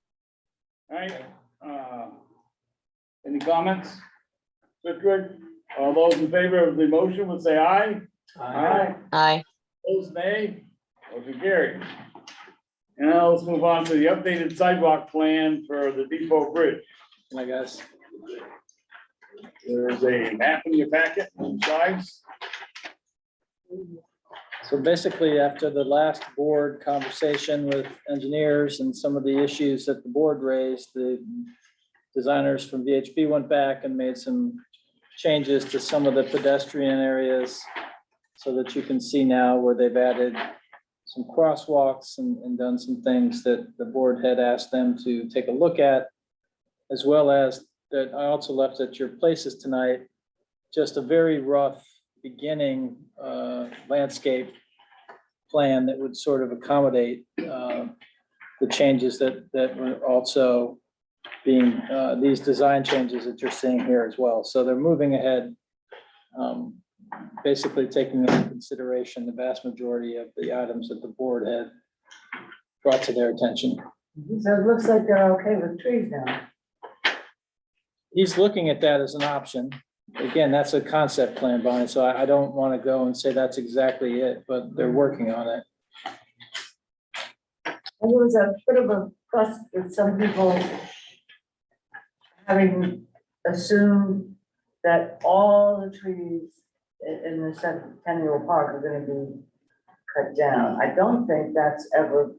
All right. Any comments? Good. All those in favor of the motion would say aye. Aye. Opposed, nay. Motion carried. And now let's move on to the updated sidewalk plan for the Depot Bridge. Hi, guys. There's a map in your packet, size. So basically, after the last board conversation with engineers and some of the issues that the board raised, the designers from VHB went back and made some changes to some of the pedestrian areas so that you can see now where they've added some crosswalks and done some things that the board had asked them to take a look at, as well as that I also left at your places tonight, just a very rough beginning landscape plan that would sort of accommodate the changes that were also being these design changes that you're seeing here as well. So they're moving ahead, basically taking into consideration the vast majority of the items that the board had brought to their attention. So it looks like they're okay with trees now. He's looking at that as an option. Again, that's a concept plan, Bonnie, so I don't want to go and say that's exactly it, but they're working on it. And there was a bit of a fuss with some people having assumed that all the trees in the Centennial Park are gonna be cut down. I don't think that's ever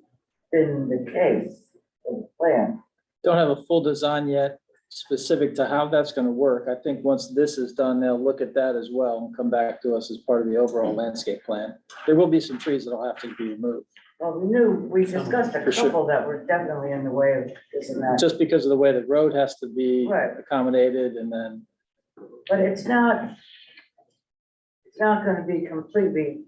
been the case in the plan. Don't have a full design yet specific to how that's going to work. I think once this is done, they'll look at that as well and come back to us as part of the overall landscape plan. There will be some trees that'll have to be removed. Well, we discussed a For sure. couple that were definitely in the way of this and that, Just because of the way the road has to be Right. accommodated, and then but it's not gonna be completely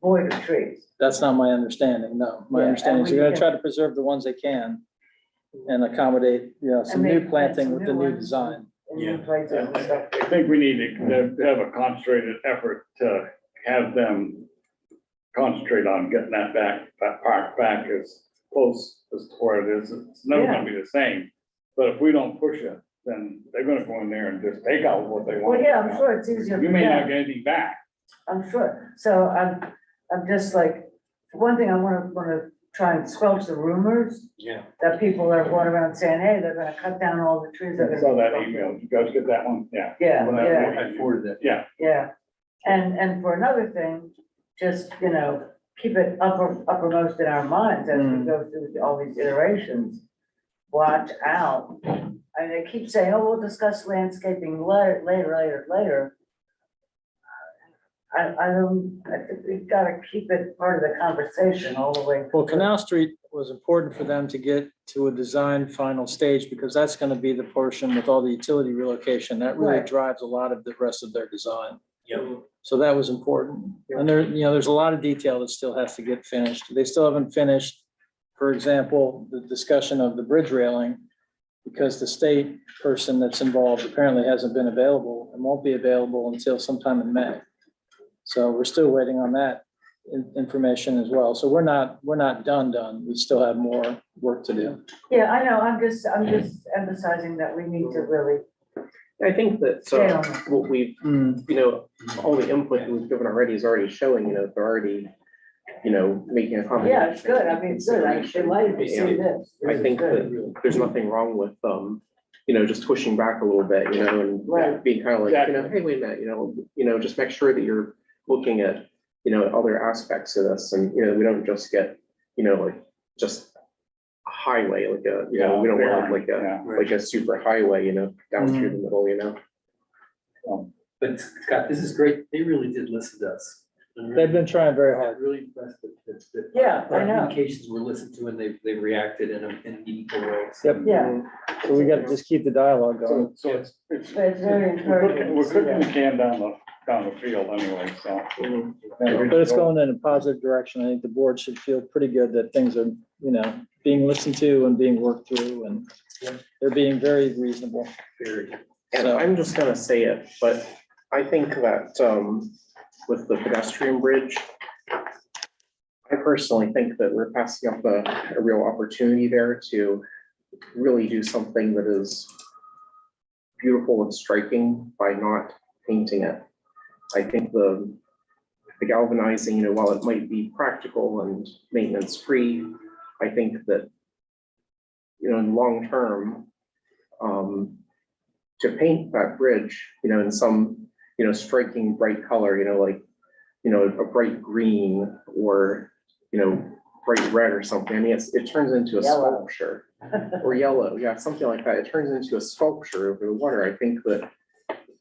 void of trees. that's not my understanding, no. My Yeah, understanding is and we you're gonna can- try to preserve the ones they can and accommodate, some And new maybe plant planting some with the new new ones. design. In new places and stuff. I think we need to have a concentrated effort to have them concentrate on getting that park back as close as to where it is. It's never gonna be the same. But if we don't push it, then they're gonna go in there and just take out what they want. Well, yeah, I'm sure it's easier. You for may not them. get anything back. I'm sure. So I'm just like, for one thing, I wanna try and squelch the rumors Yeah. that people are going around saying, hey, they're gonna cut down all the trees. they're I gonna saw be that cut email. down." You guys get that one? Yeah. Yeah, Well, yeah, I forwarded that. Yeah. yeah. And for another thing, just, keep it uppermost in our minds as we Mm. go through all these iterations. Watch out. And they keep saying, oh, we'll discuss landscaping later. I think we've gotta keep it part of the conversation all the way. Well, through. Canal Street was important for them to get to a design final stage because that's gonna be the portion with all the utility relocation. That really Right. drives a lot of the rest of their design. Yep. So that was important. And there's a lot of detail that still has to get finished. They still haven't finished, for example, the discussion of the bridge railing, because the state person that's involved apparently hasn't been available and won't be available until sometime in May. So we're still waiting on that information as well. So we're not done. We still have more work to do. Yeah, I know, I'm just emphasizing that we need to really I think that, stay on it. what we've, all the input that we've given already is already showing, they're already, making a comment. Yeah, it's good, I mean, it's good, I'm delighted to see this. I This think is good. that there's nothing wrong with, just pushing back a little bit, and Right. being kind of like, hey, wait a minute, just make sure that you're looking at, other aspects of this, and, we don't just get, just a highway, we don't want like a super highway, down through the middle, But Scott, this is great. They really did listen to us. They've been trying very hard. I'm really impressed that. Yeah, I our know. Communications were listened to and they reacted in a meaningful way. Yep. Yeah, So we got to just keep the dialogue going. So it's but it's very encouraging. we're to see cooking the that. can down the field anyway, so. But it's going in a positive direction. I think the board should feel pretty good that things are, being listened to and being worked through, and They're being very reasonable. And I'm just gonna say it, but I think that with the pedestrian bridge, I personally think that we're passing up a real opportunity there to really do something that is beautiful and striking by not painting it. I think the galvanizing, while it might be practical and maintenance free, I think that, in long term, to paint that bridge, in some, striking bright color, like, a bright green or, bright red or something. I mean, it turns into a Yellow. sculpture or yellow. Yeah, something like that. It turns into a sculpture over the water. I think that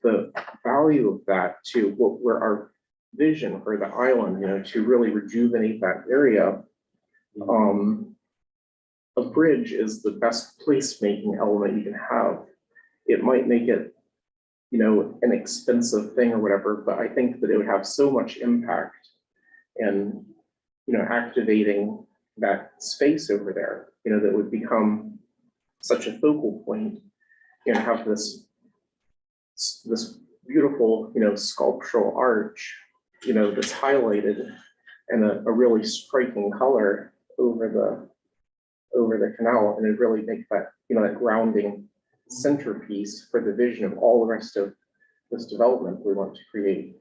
the value of that to where our vision for the island, to really rejuvenate that area, a bridge is the best placemaking element you can have. It might make it, an expensive thing or whatever, but I think that it would have so much impact in, activating that space over there, that would become such a focal point and have this beautiful, sculptural arch, that's highlighted and a really striking color over the canal, and it really makes that, that grounding centerpiece for the vision of all the rest of this development we want to create.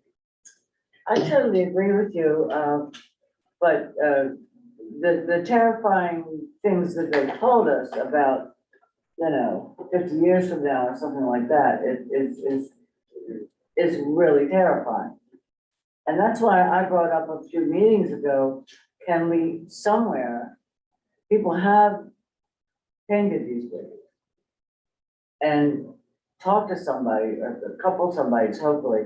I totally agree with you, but the terrifying things that they told us about, 50 years from now or something like that, is really terrifying. And that's why I brought up a few meetings ago, can we somewhere, people have painted these bridges and talk to somebody, or a couple somebody's hopefully,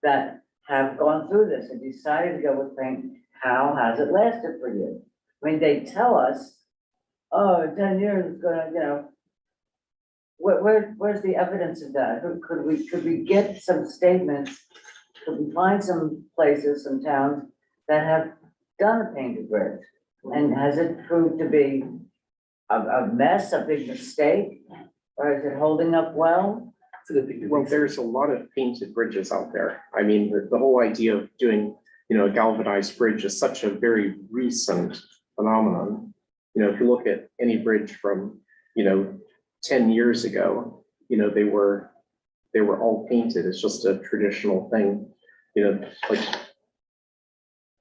that have gone through this and decided to go with paint. How has it lasted for you? I mean, they tell us, oh, in 10 years it's gonna, where's the evidence of that? Could we get some statements? Could we find some places, some towns that have done a painted bridge? And has it proved to be a mess, a big mistake? Or is it holding up well? Well, there's a lot of painted bridges out there. I mean, the whole idea of doing, a galvanized bridge is such a very recent phenomenon. If you look at any bridge from, 10 years ago, they were all painted. It's just a traditional thing. Like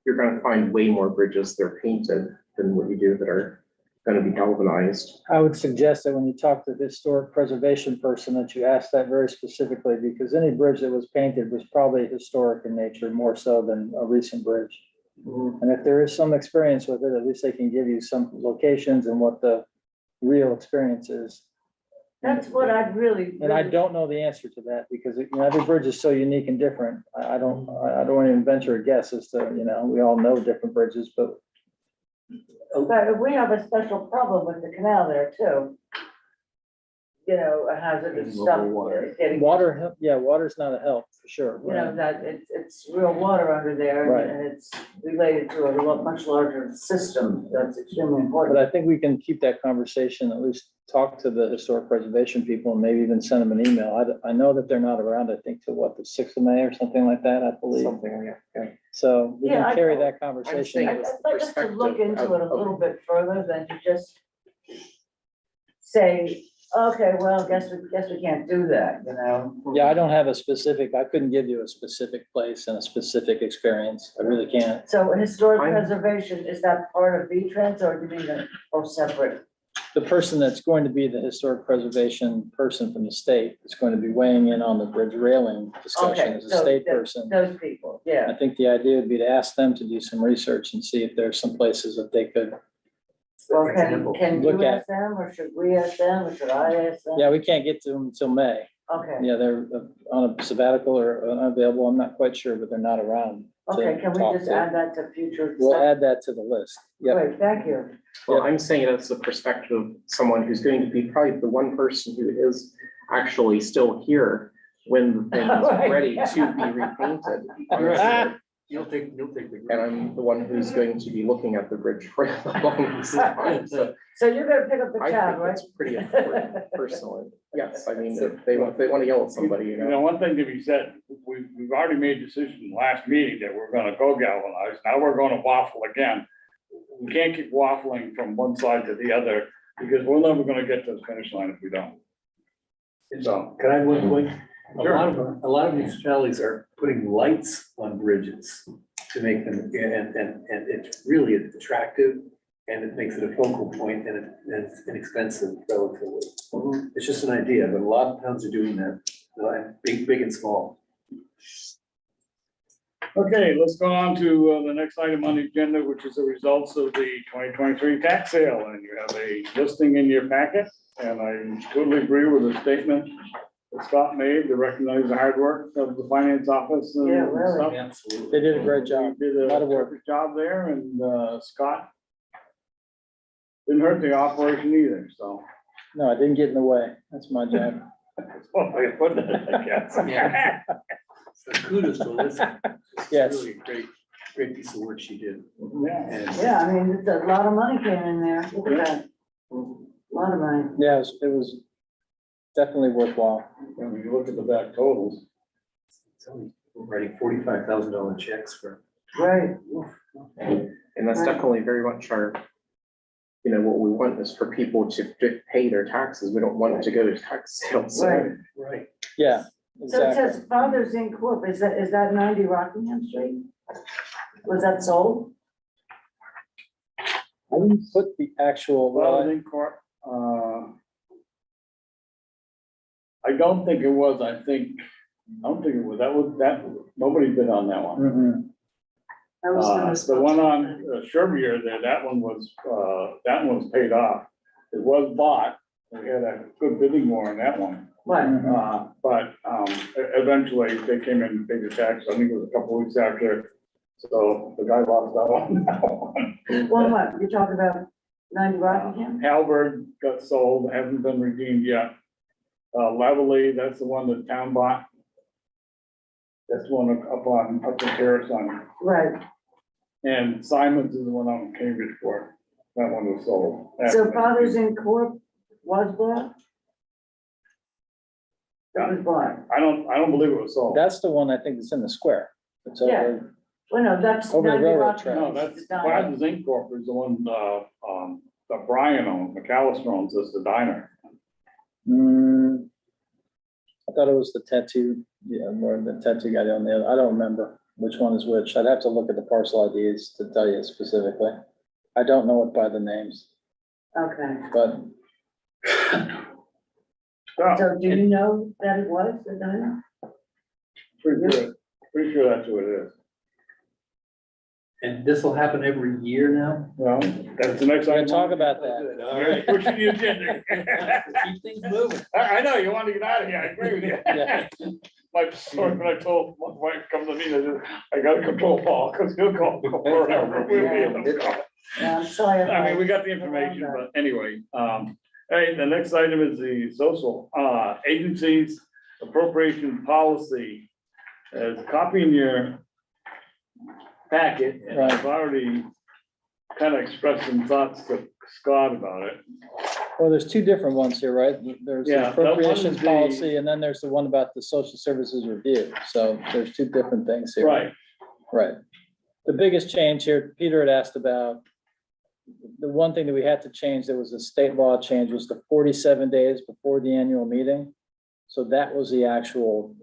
you're going to find way more bridges that are painted than what you do that are going to be galvanized. I would suggest that when you talk to the historic preservation person, that you ask that very specifically, because any bridge that was painted was probably historic in nature, more so than a recent bridge. And if there is some experience with it, at least they can give you some locations and what the real experience is. That's what I'd really. And I don't know the answer to that, because every bridge is so unique and different. I don't want to venture a guess as to, we all know different bridges, but But we have a special problem with the canal there too. Hazardous stuff. Getting, water, yeah, water's not a help for sure. that it's real water under there, Right. and it's related to a much larger system. That's extremely But important. I think we can keep that conversation, at least talk to the historic preservation people and maybe even send them an email. I know that they're not around, I think, till what, the 6th of May or something like that, I believe. Something, yeah. So we Yeah, can carry that saying conversation. I'd like us to look into it a of- little bit further than to just say, okay, well, guess we can't do that, Yeah, I don't have a specific, I couldn't give you a specific place and a specific experience. I really can't. So historic I'm- preservation, is that part of V-Trans, or do you mean they're both separate? The person that's going to be the historic preservation person from the state is going to be weighing in on the bridge railing discussion Okay, as a so state that- person. Those people, yeah. I think the idea would be to ask them to do some research and see if there's some places that they could. Well, Example. can Look you at- ask them, or should we ask them, or should I ask them? Yeah, we can't get to them until May. Okay, Yeah, they're on a sabbatical or unavailable. I'm not quite sure, but they're not around. to okay, can we talk just to. add that to future We'll stuff? add that to the list. Yeah. Great, thank you. Well, I'm saying it as the perspective of someone who's going to be probably the one person who is actually still here when the thing is Right. ready to be repainted. Ah, You'll take the. And I'm the one who's going to be looking at the bridge for the longest time, so So you're gonna pick up the I tab, think right? it's pretty important personally. Yes, I mean, if they want to yell at somebody, You know, one thing to be said, we've already made a decision last meeting that we're gonna go galvanize. Now we're gonna waffle again. We can't keep waffling from one side to the other because we're never gonna get to the finish line if we don't. So, Can I have one point? Sure. A lot of municipalities are putting lights on bridges to make them, and it's really attractive. And it makes it a focal point and it's inexpensive relatively. It's just an idea, but a lot of towns are doing that, big and small. okay, let's go on to the next item on the agenda, which is the results of the 2023 tax sale. And you have a listing in your packet. And I totally agree with the statement that Scott made to recognize the hard work of the finance office and Yeah, really. stuff. Absolutely. They did a great job. Did A lot a of work. terrific job there, and Scott didn't hurt the operation either, so. No, I didn't get in the way. That's my job. That's one way to put it, I guess. Yeah. So kudos to Alyssa. It's Yes. Really a great piece of work she did. Yeah. And Yeah, I mean, it's a lot of money came in there. Look at that. A lot of money. Yeah, it was definitely worthwhile. When you look at the back totals, it's only writing $45,000 checks for. Right. and that's definitely very much our, what we want is for people to pay their taxes. We don't want it to go to tax sales. So Right. Right. Yeah, So it exactly. says Fathers Inc. Is that 90 Rockingham Street? Was that sold? I didn't put the actual, well, well, in court, I don't think it was, I don't think it was, that, nobody bid on that one. mhm. That was The one on Sherbier there, that one was paid off. It was bought, we had a good bidding war on that one. What? But eventually they came in and paid the tax, I think it was a couple weeks after. So the guy lost that one. One what? You're talking about 90 Rockingham? Halberg got sold, hasn't been redeemed yet. Levelly, that's the one the town bought. That's the one up the terrace on, Right. and Simon's is the one on Cambridge Court. That one was sold. So Fathers Inc. was bought? It was bought. I don't believe it was sold. That's the one I think that's in the square. It's Yeah. over, Well, no, that's Over the 90 railroad Rockingham. No, that's It's not- Brad's Inc. Corp. is the one, that Brian owns, McAllister owns, is the diner. I thought it was the tattoo, more the tattoo guy on the other. I don't remember which one is which. I'd have to look at the parcel IDs to tell you specifically. I don't know it by the names, Okay. but So do you know that it was the diner? Pretty sure that's who it is. And this will happen every year now? Well, that's the next we're item. gonna talk about that. All right. Pushing the agenda. Keep things moving. I know, you want to get out of here, I agree with you. Yeah. My, sorry, when I told my wife, come to me, I gotta control Paul, because he'll go forever. We'll be able to go. Yeah, I'm sorry. I mean, we got the information, but anyway, hey, the next item is the social, agencies appropriation policy. As a copy in your packet, and I've already kind of expressed some thoughts to Scott about it. Well, there's two different ones here, right? There's Yeah, the that one is appropriations the- policy and then there's the one about the social services review. So there's two different things here. Right, Right. The biggest change here, Peter had asked about, the one thing that we had to change, there was a state law change, was the 47 days before the annual meeting. So that was the actual,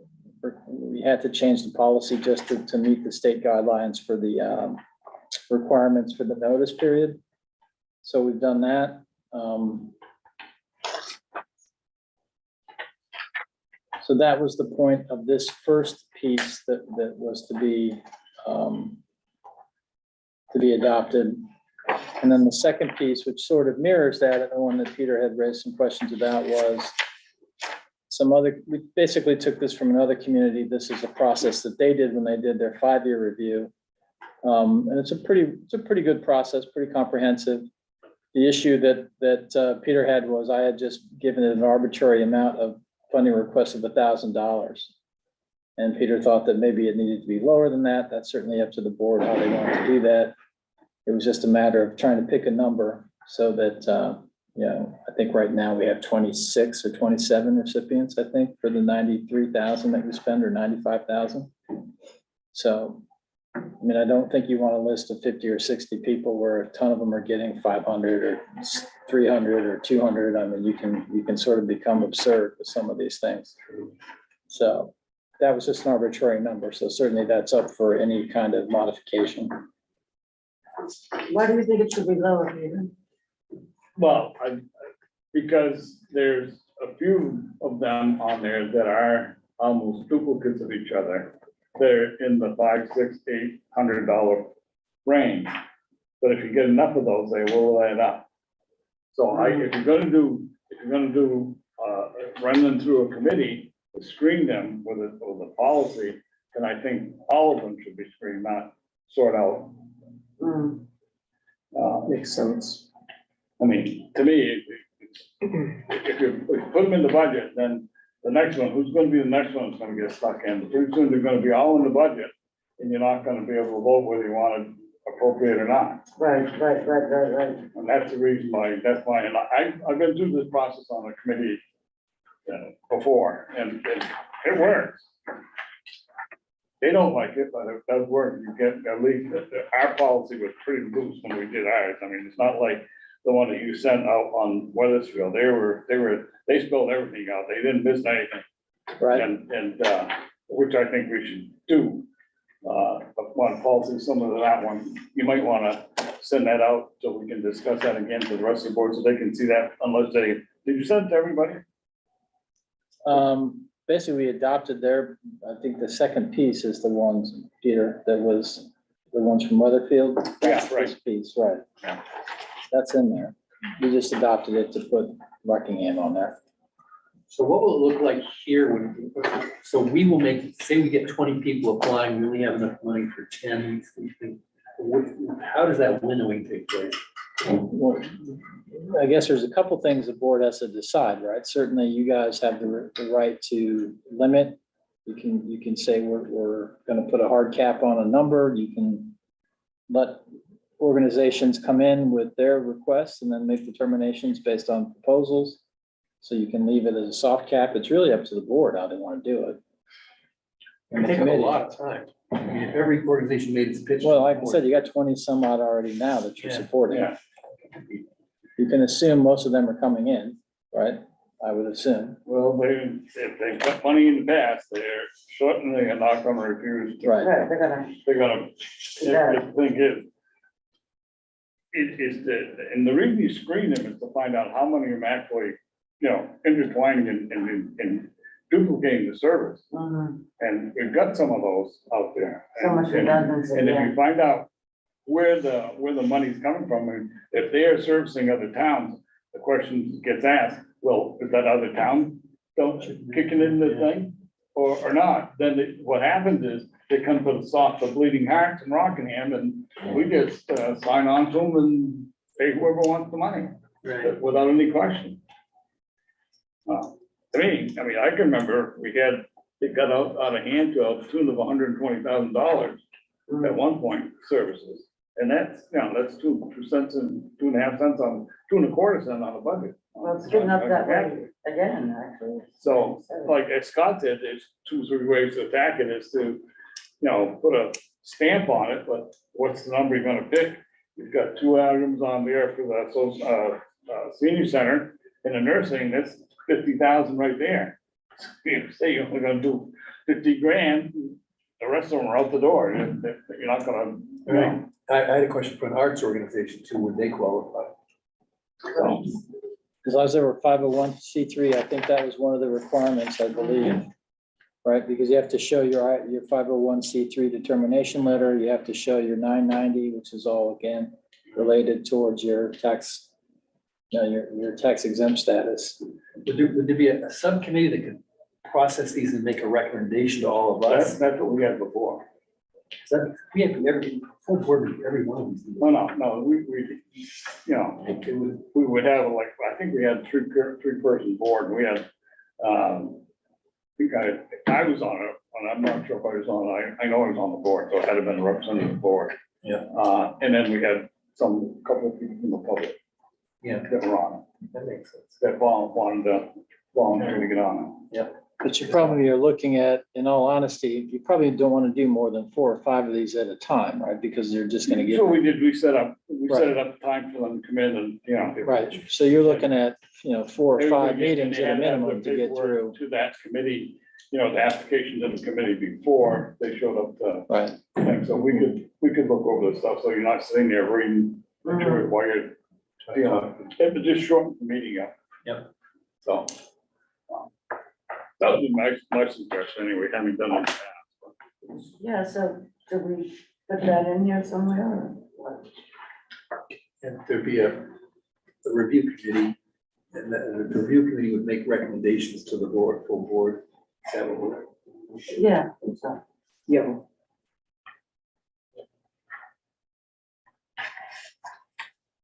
we had to change the policy just to meet the state guidelines for the requirements for the notice period. So we've done that. So that was the point of this first piece that was to be adopted. And then the second piece, which sort of mirrors that, and the one that Peter had raised some questions about, was we basically took this from another community. This is a process that they did when they did their 5-year review. And it's a pretty good process, pretty comprehensive. The issue that Peter had was I had just given it an arbitrary amount of funding request of $1,000. And Peter thought that maybe it needed to be lower than that. That's certainly up to the board how they want to do that. It was just a matter of trying to pick a number so that, I think right now we have 26 or 27 recipients, I think, for the 93,000 that we spend, or 95,000. So, I mean, I don't think you want a list of 50 or 60 people where a ton of them are getting 500 or 300 or 200. I mean, you can sort of become absurd with some of these things. So that was just an arbitrary number. So certainly that's up for any kind of modification. Why do you think it should be lower, Peter? Well, because there's a few of them on there that are almost duplicates of each other. They're in the $500, $600, $800 range. But if you get enough of those, they will add up. So if you're gonna do, run them through a committee to screen them with a policy, then I think all of them should be screened, not sort out. Makes sense. I mean, to me, if you put them in the budget, then the next one, who's gonna be the next one is gonna get stuck in. Pretty soon they're gonna be all in the budget, and you're not gonna be able to vote whether you want to appropriate or not. Right. And that's the reason why, and I've been through this process on a committee before, and it works. They don't like it, but it does work. You get, at least, our policy was pretty loose when we did ours. I mean, it's not like the one that you sent out on Weathersfield. They spelled everything out. They didn't miss anything. Right. And which I think we should do. But one policy, similar to that one, you might want to send that out so we can discuss that again to the rest of the board so they can see that, unless did you send it to everybody? Basically, we adopted I think the second piece is the ones, Peter, that was the ones from Weatherfield. Yeah, That's right. this piece, right. Yeah. That's in there. We just adopted it to put Rockingham on there. So what will it look like here when, so we will make, say we get 20 people applying, we only have enough money for 10. How does that winnowing take place? Well, I guess there's a couple things the board has to decide, right? Certainly you guys have the right to limit. You can say we're gonna put a hard cap on a number. You can let organizations come in with their requests and then make determinations based on proposals. So you can leave it as a soft cap. It's really up to the board how they want to do it. It takes a lot of time. I mean, if every organization made its pitch. Well, like I said, you got 20 some odd already now that you're Yeah. supporting. Yeah. You can assume most of them are coming in, right? I would assume. Well, if they've got money in the past, they're certainly not gonna refuse. Right. Right, they're gonna, They're gonna, the thing is, and the reason you screen them is to find out how many of them actually, intertwining and duplicating the service. And we've got some of those out there. so much redundancy, And if yeah. you find out where the money's coming from, and if they are servicing other towns, the question gets asked, well, is that other town don't kicking in the thing or not? Then what happens is they come to the soft, the bleeding hearts in Rockingham, and we just sign on to them and pay whoever wants the money without any question. To me, I mean, I can remember it got out of hand to a tune of $120,000 at one point, services. And that's 2 cents and 2.5 cents on, 2.25 cents on a budget. Well, it's getting up that way again, actually. So, like as Scott said, there's 2 or 3 ways to attack it, is to, put a stamp on it, but what's the number you're gonna pick? You've got 2 items on there for the senior center and the nursing, that's 50,000 right there. If you say you're only gonna do 50 grand, the rest of them are out the door, and you're not gonna. I had a question for an arts organization too, would they qualify? As long as they were 501c3, I think that was one of the requirements, I believe. Right, because you have to show your 501c3 determination letter, you have to show your 990, which is all again related towards your tax, your tax exempt status. Would there be a subcommittee that could process these and make a recommendation to all of us? That's what we had before. We have every full board, every one of these. No, we would have I think we had 3-person board, and we had, think I was on it, and I'm not sure if I was on, I know I was on the board, so it had to have been a representative of the board. Yeah. And then we had couple of people from the public Yeah, that were on that makes sense. it, that wanted to volunteer to get on But you probably are looking at, in all honesty, you probably don't want to do more than 4 or 5 of these at a time, right? Because they're just gonna it. get, So we set it up time for them to come in and, you know. right, so you're looking at, 4 or 5 They meetings had at a to have minimum the to get paperwork through, To that committee, the application to the committee before they showed up to right? thing. So we could look over this stuff, so you're not sitting there reading, while you're, it would just shorten the meeting up. Yep. So. That would be my suggestion anyway, having done it in the past. Yeah, so do we put that in here somewhere or what? And there'd be a review committee, and the review committee would make recommendations to the board, full board. Is that what we're- Yeah, so, Yeah.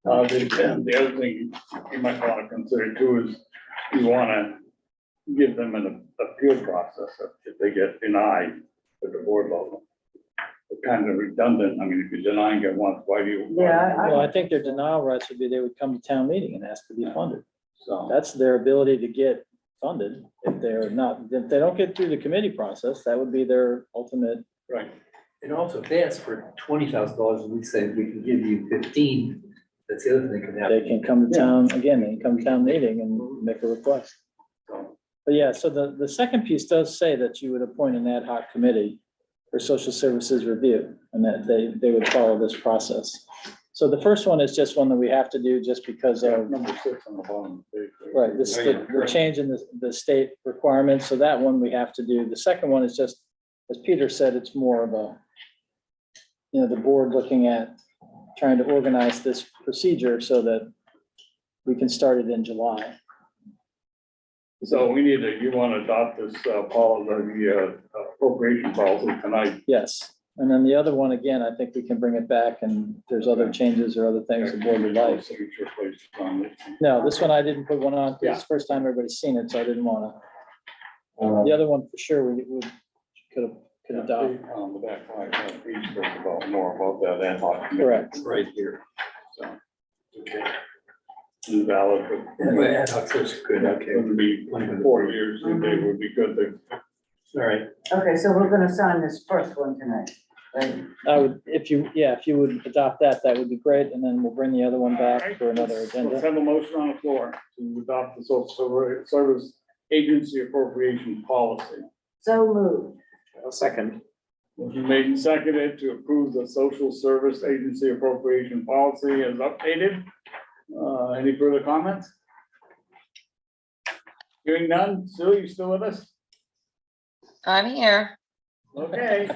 The other thing you might want to consider too is you want to give them an appeal process if they get denied at the board level. It's kind of redundant. I mean, if you're denying it once, why do you? Yeah, Well, I think their denial rights would be they would come to town meeting and ask to be funded. So, That's their ability to get funded. If they're not, if they don't get through the committee process, that would be their ultimate. right. And also, if they ask for $20,000 and we say we can give you 15, that's the other thing that can They happen. can come to town, again, they can come to town meeting and make a request. So, But yeah, so the second piece does say that you would appoint an ad hoc committee for social services review, and that they would follow this process. So the first one is just one that we have to do just because of, number 6 on the bottom. right, this, the change in the state requirements, so that one we have to do. The second one is just, as Peter said, it's more of a, the board looking at trying to organize this procedure so that we can start it in July. So we need to, you want to adopt this, the appropriation policy tonight. Yes, and then the other one, again, I think we can bring it back and if there's other changes or other things the board would like. Signature placed on it. No, this one I didn't put one on, because it's the first time everybody's seen it, so I didn't wanna. The other one for sure, we could adopt. On the back, page goes about more about that ad hoc committee. Correct. Right here. So, okay. Invalid, Anyway, ad hoc is good, but okay. it would be 4 years, and they would be good to. All right. okay, so we're gonna sign this first one tonight, right? I would, if you would adopt that, that would be great, and then we'll bring the other one back for another Let's agenda. have a motion on the floor to adopt the social service agency appropriation policy. So moved. A second. Motion made and seconded to approve the social service agency appropriation policy as updated. Any further comments? Hearing none. Sue, you still with us? I'm here. Okay,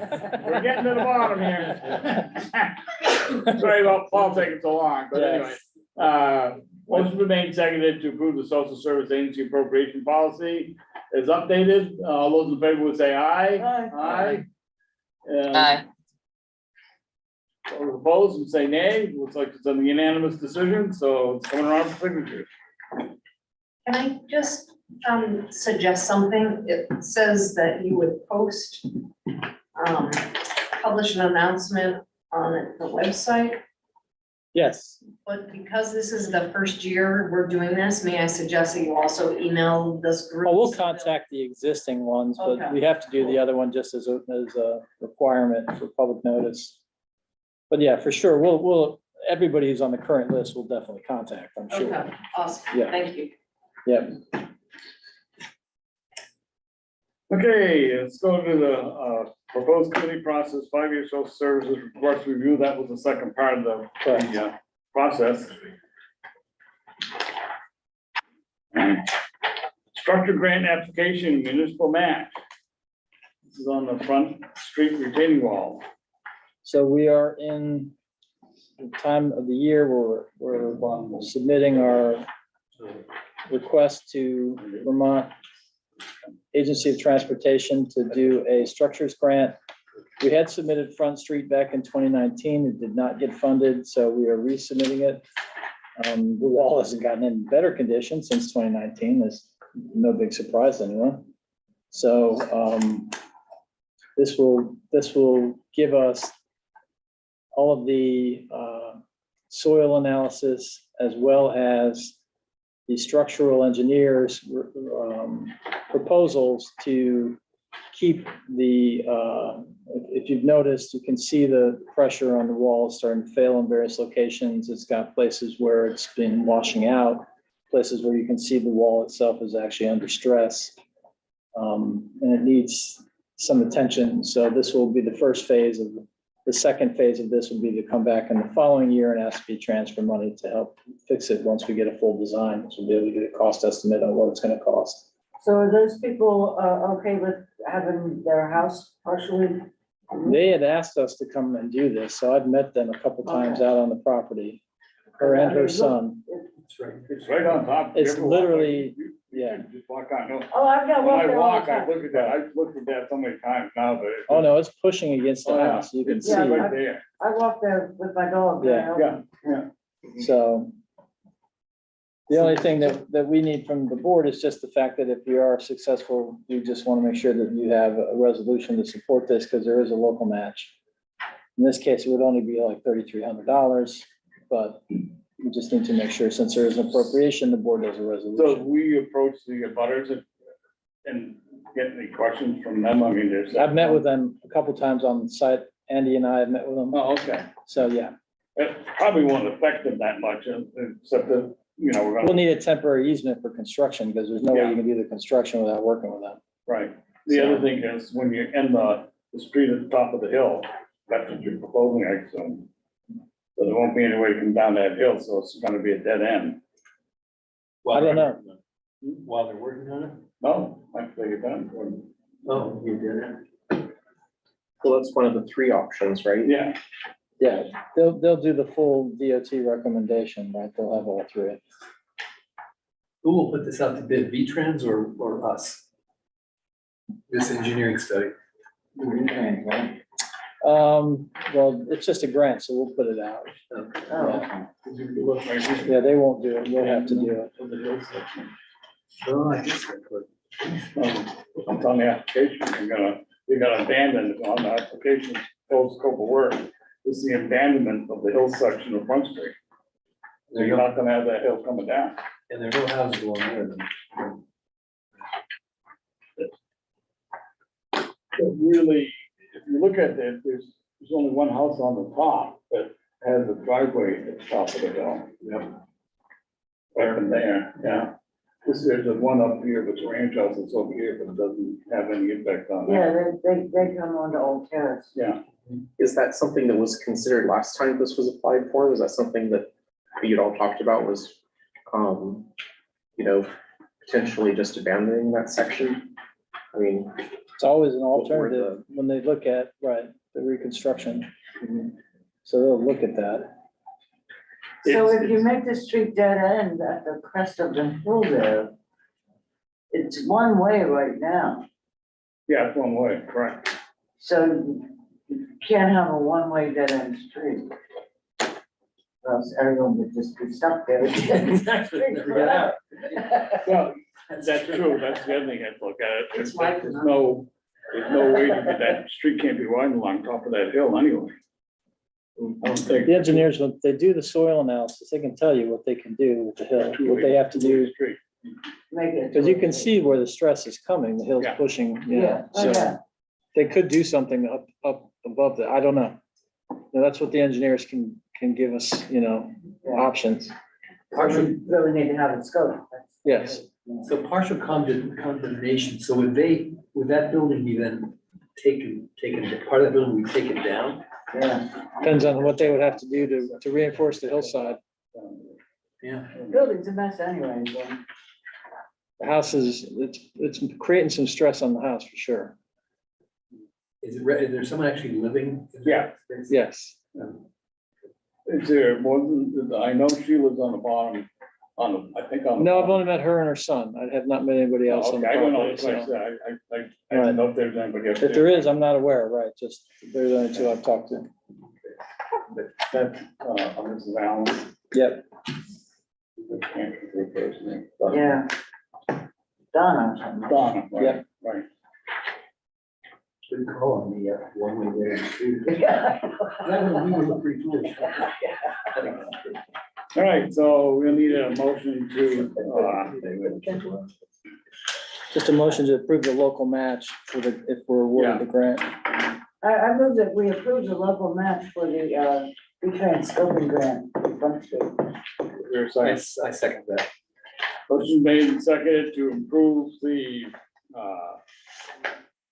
we're getting to the bottom here. Sorry about Paul taking so long, but anyway. Motion been made and seconded to approve the social service agency appropriation policy as updated. All those in favor would say aye. Aye. Aye. Aye. Those opposed would say nay. Looks like it's a unanimous decision, so it's coming around for signature. Can I just suggest something? It says that you would post, publish an announcement on the website, Yes, but because this is the first year we're doing this, may I suggest that you also email this group? well, we'll contact the existing ones, but Okay. we have to do the other one just as a requirement for public notice. But yeah, for sure, we'll, everybody who's on the current list will definitely contact, I'm sure. Okay, awesome, Yeah. thank you. Yep. Okay, let's go to the proposed committee process, 5-year social services request review. That was the second part of the process. Structured grant application, municipal match. This is on the front street retaining wall. So we are in the time of the year where we're submitting our request to Vermont Agency of Transportation to do a structures grant. We had submitted Front Street back in 2019. It did not get funded, so we are resubmitting it. The wall hasn't gotten in better condition since 2019. There's no big surprise to anyone. So this will give us all of the soil analysis as well as the structural engineers proposals to keep the, if you've noticed, you can see the pressure on the wall starting to fail in various locations. It's got places where it's been washing out, places where you can see the wall itself is actually under stress. And it needs some attention. So this will be the first phase of the second phase of this would be to come back in the following year and ask for transfer money to help fix it once we get a full design, which we'll be able to get a cost estimate on what it's going to cost. So are those people okay with having their house partially? They had asked us to come and do this, so I've met them a couple times out on the property, her and her son. That's right. It's right on top. It's You ever walk, literally- you yeah. can Just walk on. No. Oh, I've got When one I there all walk, the I time. look at that. I've looked at that so many times now, but. Oh, no, it's pushing against the Oh, yeah. house. You can It's see. Yeah, right there. I walk there with my dog. Yeah. Yeah. So the only thing that we need from the board is just the fact that if you are successful, we just want to make sure that you have a resolution to support this because there is a local match. In this case, it would only be like $3,300, but we just need to make sure since there is an appropriation, the board does a So resolution. we approach the butters and get any questions from them. I mean, there's. I've met with them a couple times on the site. Andy and I have met with them. Oh, okay. So, yeah, It probably won't affect them that much, except that, you know, we're we'll gonna, need a temporary easement for construction because there's no way you can do the construction without working with them. right. The other thing is when you end the street at the top of the hill, that's what you're proposing, I assume. So there won't be any way to come down that hill, so it's gonna be a dead end. I don't know. While they're working on it? No, after they get done. Oh, you did it. Well, that's one of the three options, right? Yeah, Yeah, they'll do the full DOT recommendation, right? They'll have all three. Who will put this out to bid, V-Trans or us? This engineering study? Well, it's just a grant, so we'll put it out. Okay. Oh, Yeah, they won't do it. We'll have to do it. Oh, I guess I could. it's on the application, you're gonna abandon it on the application, full scope of work. It's the abandonment of the hill section of Front Street. So you're not gonna have that hill coming down. And there are no houses along there then? But really, if you look at it, there's only one house on the top that has a driveway at the top of the hill. Yep. Right from there, yeah. There's a one up here, but the ranch house is over here, but it doesn't have any impact on yeah, that. they come onto Old Terrace. Yeah, Is that something that was considered last time this was applied for? Was that something that you'd all talked about was, you know, potentially just abandoning that section? I mean, It's always an alternative when they look at, right, the reconstruction. So they'll look at that. So It's- if you make the street dead end at the crest of the hill there, it's one way right now. yeah, it's one way, correct. So you can't have a one-way dead end street. Or else everyone would just be stuck there. forever. Well, that's true, that's the other thing I have to look at. It's like- There's no way to get that street can't be widened along top of that hill anyway. I don't think. The engineers, when they do the soil analysis, they can tell you what they can do with the hill, what they have to do. Street. Make it. Because you can see where the stress is coming, the hill's Yeah. pushing, Yeah, oh, so yeah. they could do something up above that. I don't know. Now, that's what the engineers can give us, options. So we really need to have it scoped. Yes. So partial condemnation, so would that building be then taken, part of that building be taken down? Yeah, Depends on what they would have to do to reinforce the hillside. Yeah. building's a mess anyway, so. The house it's creating some stress on the house for sure. Is there someone actually living? in Yeah. that space? Yes. Is there more than, I know she lives on the bottom, I think on the. No, I've bottom. only met her and her son. I have not met anybody else on the Okay, I don't know, property. like I So said, I don't know if there's anybody else. if there is, I'm not aware, right? Just, they're the only two I've talked to. But that, Mrs. Allen. Yep. Yeah. Donna or something. Donna, right, Yep. right. Didn't call on me yet, one way there. Yeah. That was, we were the free tours. All right, so we'll need a motion to, Just a motion to approve the local match for the, if we're awarded the grant. I move that we approve the local match for the, retrans scoping grant for Front Street. your second. I second that. Motion made and seconded to improve the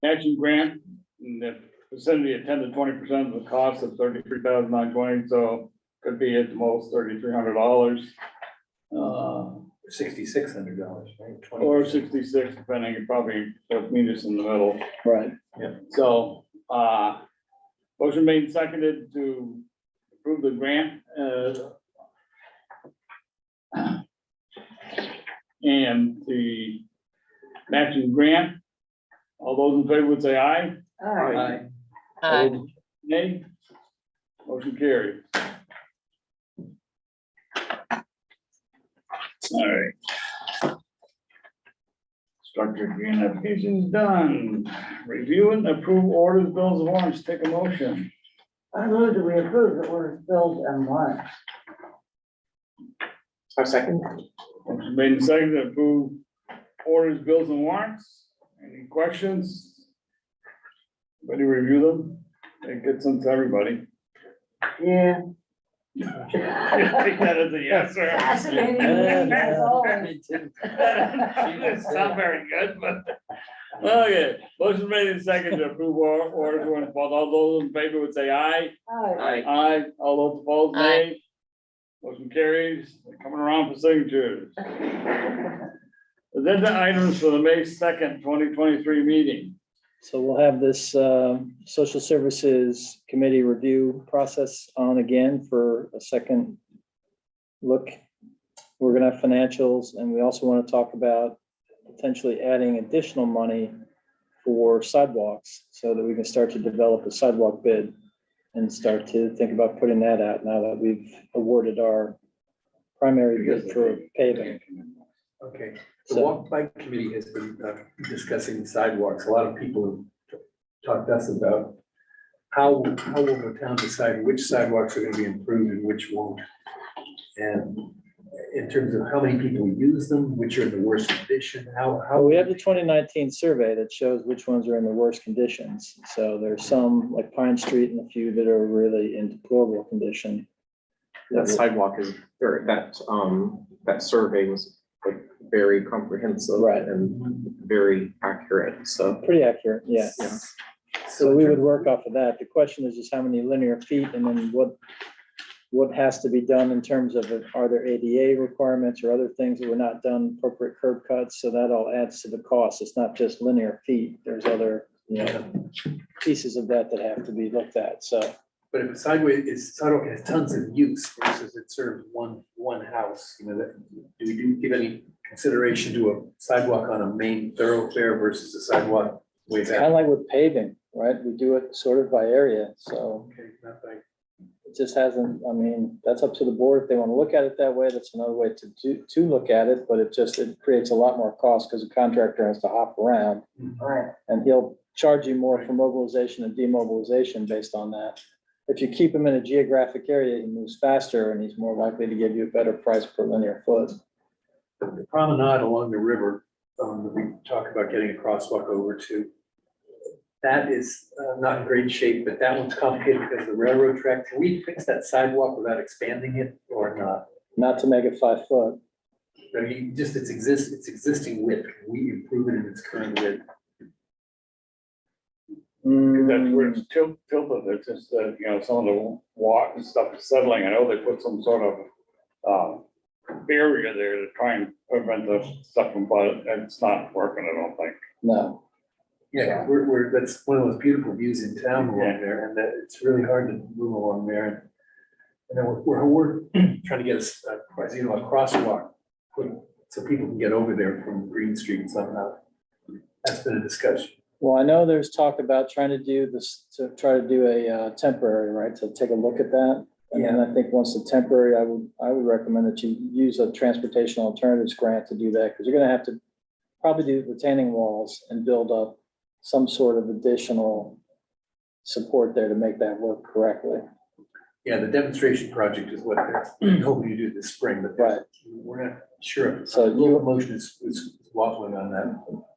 matching grant in the vicinity of 10 to 20% of the cost of $33,920, so could be at the most $3,300. $6,600, right? 20%. Or 66, depending, you probably meet us in the middle. Right. So, motion made and seconded to approve the grant, and the matching grant. All those in favor would say aye. All right. Aye. Nay. Motion carried. All right. Structured grant application is done. Review and approve orders, bills, and warrants. Take a motion. I move that we approve the orders, bills, and warrants. I second. Motion made and seconded to approve orders, bills, and warrants. Any questions? Everybody review them? It gets them to everybody. Yeah. Take that as a yes, sir. Fascinating, as always. It's not very good, but, okay, motion made and seconded to approve orders, all those in favor would say aye. All right. Aye, all those opposed, nay. Motion carries. They're coming around for signatures. Agenda items for the May 2nd, 2023 meeting. So we'll have this Social Services Committee review process on again for a second look. We're gonna have financials, and we also want to talk about potentially adding additional money for sidewalks so that we can start to develop a sidewalk bid and start to think about putting that out now that we've awarded our primary bid for paving. Okay, the So- walk bike committee has been discussing sidewalks. A lot of people have talked to us about how will the town decide which sidewalks are gonna be improved and which won't? And in terms of how many people use them, which are in the worst condition, how. We have the 2019 survey that shows which ones are in the worst conditions. So there's some like Pine Street and a few that are really in deplorable condition. That sidewalk is, or that survey was like very comprehensive. Right. And very accurate, so. Pretty accurate, yeah. Yeah. So we would work off of that. The question is just how many linear feet and then what has to be done in terms of, are there ADA requirements or other things that were not done, appropriate curb cuts? So that all adds to the cost. It's not just linear feet. There's other, pieces of that that have to be looked at, so. But if a sidewalk has tons of use versus it serves one house, that, do we give any consideration to a sidewalk on a main thoroughfare versus a sidewalk way It's kind back? of like with paving, right? We do it sort of by area, so Okay, not by. it just hasn't, I mean, that's up to the board. If they want to look at it that way, that's another way to look at it, but it creates a lot more cost because the contractor has to hop around All right. and he'll charge you more for mobilization and demobilization based on that. If you keep him in a geographic area, he moves faster and he's more likely to give you a better price per linear foot. The promenade along the river, that we talk about getting a crosswalk over to. That is not in great shape, but that one's complicated because of the railroad track. Can we fix that sidewalk without expanding it or not? Not to make it 5 foot. I mean, just its existing width, can we improve it in its current width? That's where it's tilted, it's just that, some of the water and stuff is settling. I know they put some sort of barrier there to try and prevent the stuff from, but it's not working, I don't think. No. Yeah, that's one of those beautiful views in town along there, and that it's really hard to move along there. And then we're trying to get a crosswalk, so people can get over there from Green Street somehow. That's been a discussion. Well, I know there's talk about trying to do this, to try to do a temporary, right, to take a look at that. And then I think once the temporary, I would recommend that you use a transportation alternatives grant to do that, because you're gonna have to probably do retaining walls and build up some sort of additional support there to make that work correctly. Yeah, the demonstration project is what they're hoping to do this spring, but Right. we're not sure. So Local motion is waffling on that.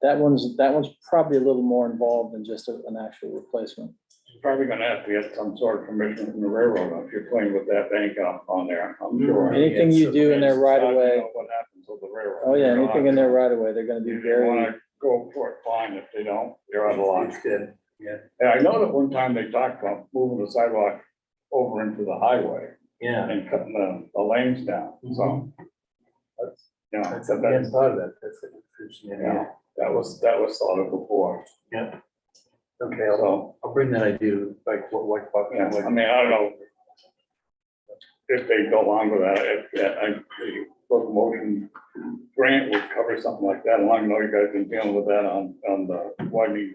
That one's probably a little more involved than just an actual replacement. You're probably gonna have to get some sort of permission from the railroad if you're playing with that bank up on there, I'm sure. Anything you do in there right You away, know What happens with the railroad. oh yeah, You know, anything in there right away, they're gonna be If they very, wanna go for it, fine, if they don't, you're out of luck. It's good, yeah, And I know that one time they talked about moving the sidewalk over into the highway yeah. and cutting the lanes down, so. That's, you know, That's, I hadn't thought of that, that's interesting, yeah, yeah. that was thought of before, Okay, so, I'll bring that idea, like, what, yeah, I mean, I don't know. If they go along with that, the locomotion grant would cover something like that, and I know you guys been dealing with that on the widening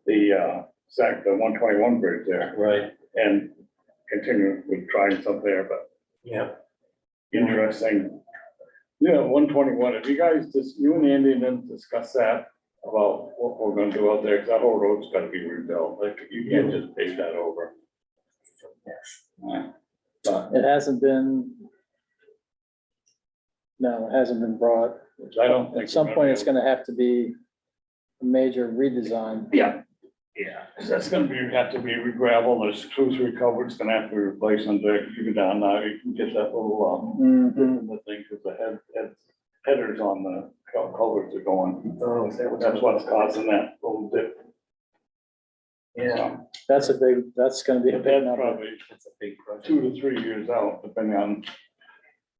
the 121 bridge there, right, and continue with trying something there, but yeah. interesting. Yeah, 121, if you guys just, you and Andy and then discuss that about what we're gonna do out there, because that whole road's gotta be rebuilt, like, you can't just pave that over. But it hasn't been. No, it hasn't been brought. I don't think. At some point, it's gonna have to be a major redesign. Yeah, yeah, 'cause that's gonna have to be re-gravel, the screws recovered, it's gonna have to be replaced under, even down now, you can get that little, Mhm. the thing, because the headers on the culverts are going. Oh, is that what's? That's what's causing that little dip. Yeah, So, That's gonna be a big that's number. probably that's a big project. 2 to 3 years out, depending on,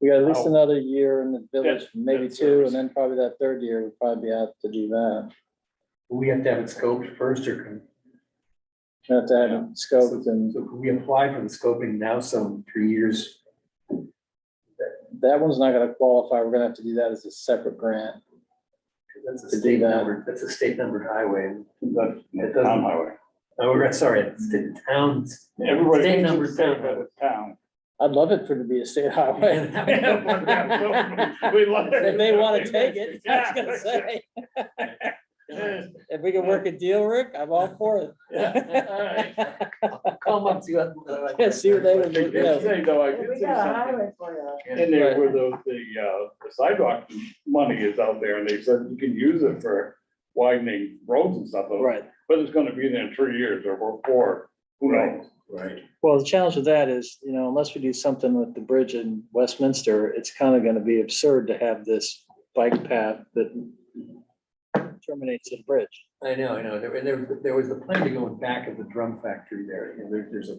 We got at least another year in the village, Debt- maybe debt two, service. and then probably that third year, we'll probably be out to do that. Do we have to have it scoped first, or can? Have to have it scoped, and So can we apply for the scoping now, some 3 years? that one's not gonna qualify. We're gonna have to do that as a separate grant. That's a To do state that. number, that's a state numbered highway. the It doesn't- town highway. Oh, sorry, it's the towns. Everybody State thinks number it's state, town. but it's town. I'd love it for it to be a state highway. We love it. If they wanna take it, I was gonna say. If we can work a deal, Rick, I'm all for it. Come up, see what. Yeah, see what they would They do. did say, though, I did We say got a something highway for you. in there where the sidewalk money is out there, and they said you can use it for widening roads and stuff. Right. But it's gonna be there in 3 years or 4, who knows? Right. Well, the challenge with that is, unless we do something with the bridge in Westminster, it's kind of gonna be absurd to have this bike path that terminates at the bridge. I know, there was the plan to go in back of the drum factory there, and there's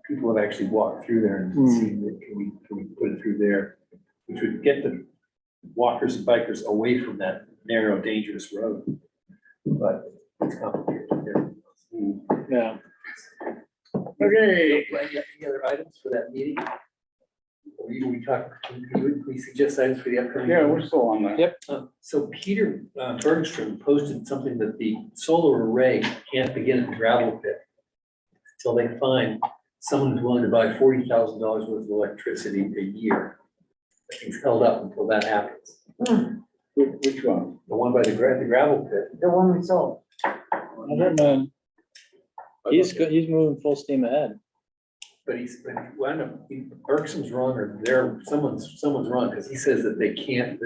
people have actually walked through there and seen that, can we put it through there? Which would get the walkers and bikers away from that narrow, dangerous road. But it's complicated. Yeah. Okay. Any other items for that meeting? Or we talk, can we suggest items for the upcoming? Yeah, we're still on that. Yep. So Peter Bergstrom posted something that the solar array can't begin at the gravel pit until they find someone who's willing to buy $40,000 worth of electricity a year. It's held up until that happens. Which one? The one by the gravel pit. The one we sold. He's good, he's moving full steam ahead. But well, I don't know, Bergstrom's wrong, or someone's wrong, because he says that they can't,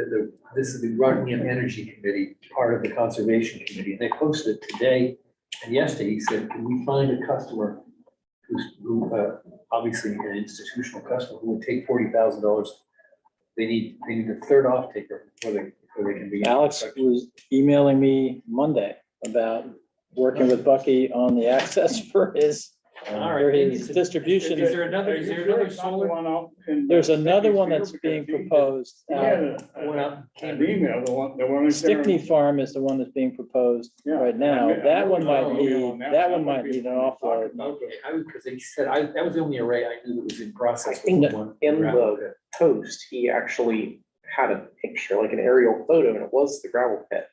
this is the Rockingham Energy Committee, part of the Conservation Committee, and they posted it today and yesterday. He said, can we find a customer who obviously an institutional customer who would take $40,000? They need a third off taker before they can be. Alex was emailing me Monday about working with Bucky on the access for his distribution. Is there another solar? One out in There's the another Stickney one that's field being because he- proposed. Yeah, One out an email, the one in there. Stickney Farm is the one that's being proposed Yeah. right now. I That one might know, need, that one might need an offload. Okay, because he said, that was the only array I knew that was in process. I think was the one in gravel the pit. post, he actually had a picture, like an aerial photo, and it was the gravel pit.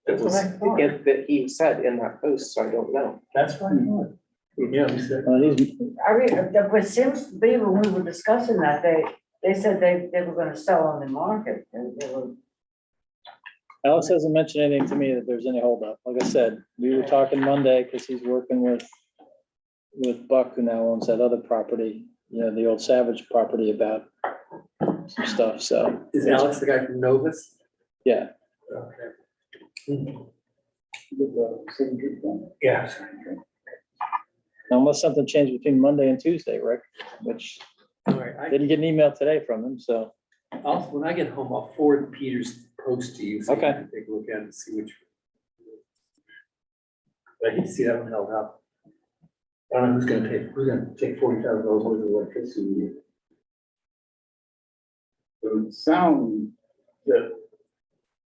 It That's was, what I thought. that he said in that post, so I don't know. That's what I thought. Yeah, he said. He's, I mean, what seems to be when we were discussing that, they said they were gonna sell on the market. They were, Alex hasn't mentioned anything to me that there's any holdup. Like I said, we were talking Monday because he's working with Buck, who now owns that other property, you know, the old Savage property, about some stuff, so, Is Alex the guy from Novus? yeah. Okay. With the signature form. Yeah. sorry. Unless something changed between Monday and Tuesday, Rick, which All right, didn't get an email today from him, so. when I get home, I'll forward Peter's post to you. So you Okay. can take a look at it and see which. But I hate to see that one held up. I don't know who's gonna take $40,000 worth of electricity. It would sound that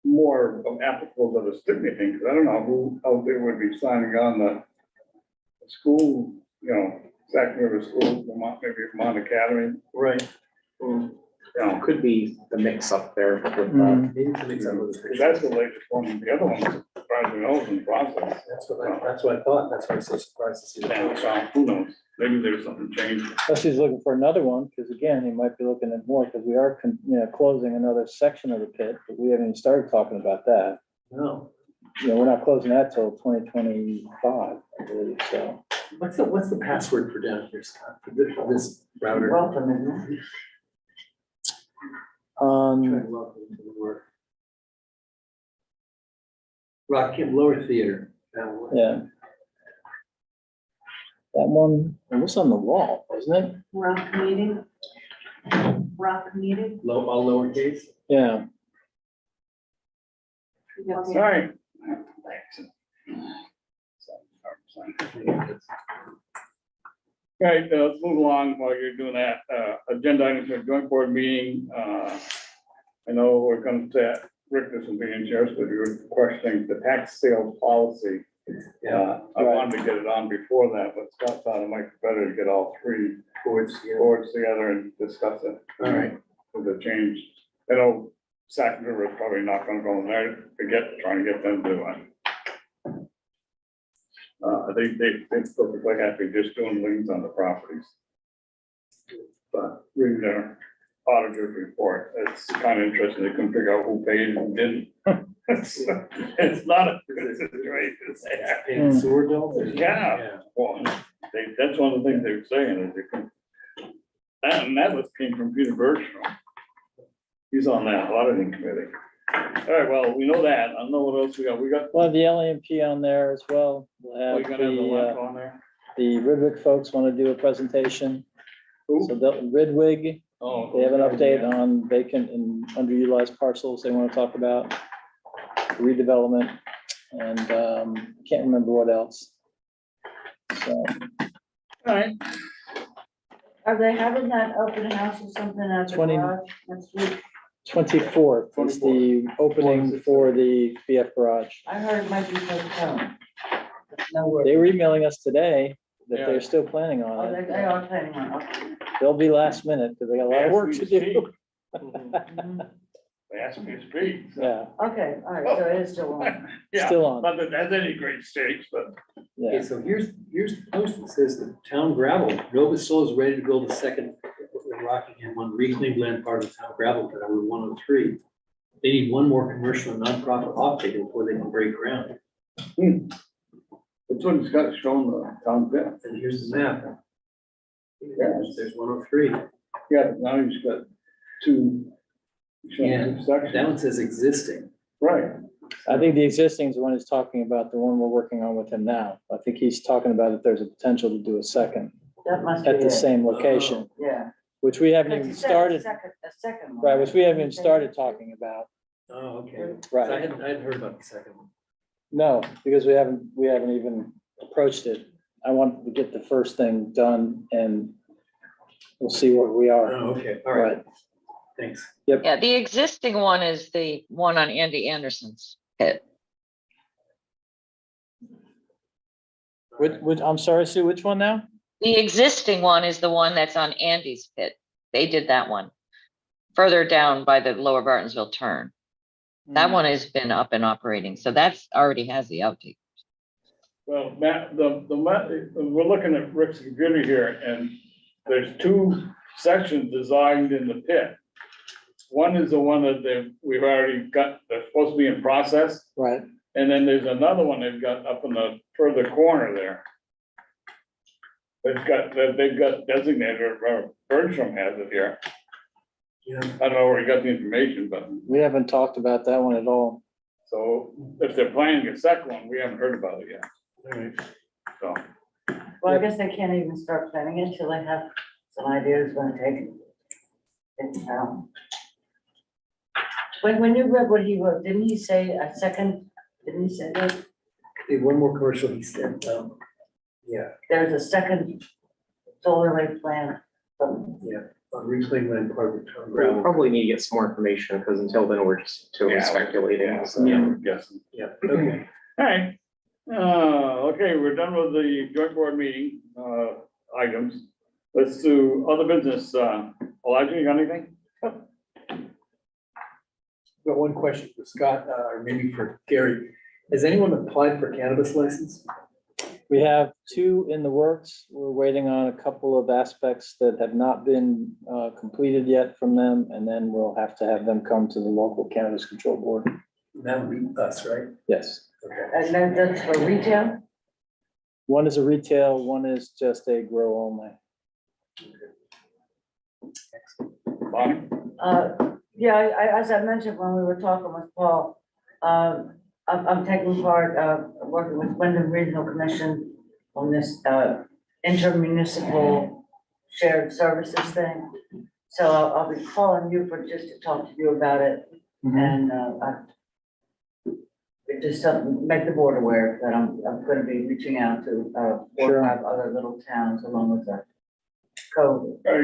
more applicable to the Stickney thing, because I don't know who out there would be signing on the school, you know, Sac River School, Vermont, maybe Vermont Academy, Right. you know, Could be the mix up there with, Mm. Maybe to make some of those because pictures. that's the latest one. The other one's surprisingly old in process. That's what I thought. That's why I'm so surprised to see Yeah, that. so who knows? Maybe there's something changed. Plus he's looking for another one, because again, he might be looking at more, because we are, you know, closing another section of the pit, but we haven't even started talking about that. No. You know, we're not closing that till 2025, I believe, so. What's the password for down here, Scott, for this router? Welcome, isn't it? Try to log into the work. Rockingham Lower Theater. That one. Yeah. That one, it was on the wall, wasn't it? Rock meeting. Rock meeting. All lowercase. Yeah. All right. All right, let's move along while you're doing that. Agenda items for joint board meeting. I know we're going to, Rick, this will be in yours, but you're questioning the tax sale policy. I wanted to get it on before that, but Scott thought it might be better to get all three boards together and discuss it. All right. With the change. I know Sac River is probably not gonna go in there to trying to get them to do it. They're perfectly happy just doing liens on the properties. But reading their auditor's report, it's kind of interesting. They couldn't figure out who paid and who didn't. It's not a good situation. Paying sewer bills? Yeah. Well, that's one of the things they were saying, is that was came from Peter Bergstrom. He's on that auditing committee. All right, well, we know that. I don't know what else we got. We got, We'll have the LAMP on there as well. We'll oh, you have gonna have the link the, on there? the Ridwick folks want to do a presentation. Who? So the Ridwig, Oh. they have an update on vacant and underutilized parcels they want to talk about, redevelopment, and can't remember what else. So, All right. Are they having that open house or something at the 20 garage next week? 24th is the opening for the BF garage. I heard it might be postponed. No word. They were emailing us today that Yeah. they're still planning on Oh, it. they are planning on, okay. They'll be last minute because they got a lot of work to do. They asked me to speak. so- Yeah, Okay, all right, so it is still on. Yeah, still on. not that that's any great stakes, but Okay, yeah. so here's the post that says the town gravel, Nova Soul is ready to build a second Rockingham on reclaimed land part of the town gravel pit on Route 103. They need one more commercial and nonprofit offtaker before they can break ground. that's what it's got shown the town bit. And here's the map. There's 103. Yeah, now he's got two. And two sections. that one says existing. Right. I think the existing is the one he's talking about, the one we're working on with him now. I think he's talking about if there's a potential to do a second That must be at the it. same location, Yeah. which we haven't Because even you said started, a second one. right, which we haven't even started talking about. Oh, okay. So Right. I hadn't heard about the second one. No, because we haven't even approached it. I want to get the first thing done and we'll see where we are. Oh, okay, all right, thanks. Yeah, the existing one is the one on Andy Anderson's pit. Which, I'm sorry, Sue, which one now? The existing one is the one that's on Andy's pit. They did that one. Further down by the Lower Bartonsville turn. That one has been up and operating, so that's already has the outtake. Well, Matt, we're looking at Rick's computer here and there's two sections designed in the pit. One is the one that we've already got, they're supposed to be in process. Right. And then there's another one they've got up in the further corner there. They've got designated, or Bertram has it here. Yeah. I don't know where he got the information, but, We haven't talked about that one at all. so if they're planning a second one, we haven't heard about it yet, All right. so. Well, I guess they can't even start planning it till they have some ideas it's gonna take. When you read what he wrote, didn't he say a second, didn't he say that? Hey, one more commercial he said, yeah, There's a second solar array plant. on reclaim land part of the town We ground. probably need to get some more information, because until then, we're just totally Yeah, speculating. Yeah, so. yeah, I'm guessing. Yeah, okay. All right, okay, we're done with the joint board meeting, items. Let's do other business, Elijah, you got anything? Got one question for Scott, or maybe for Gary. Has anyone applied for cannabis license? We have 2 in the works. We're waiting on a couple of aspects that have not been completed yet from them, and then we'll have to have them come to the local cannabis control board. That would be us, right? Yes. Okay. And then that's for retail? One is a retail, one is just a grow only. Bonnie? Yeah, as I mentioned when we were talking with Paul, I'm taking part, working with Wyndham Regional Commission on this, intermunicipal shared services thing. So I'll be calling you for just to talk to you about it, and, just make the board aware that I'm gonna be reaching out to, 4 Sure. or 5 other little towns along with the code. Are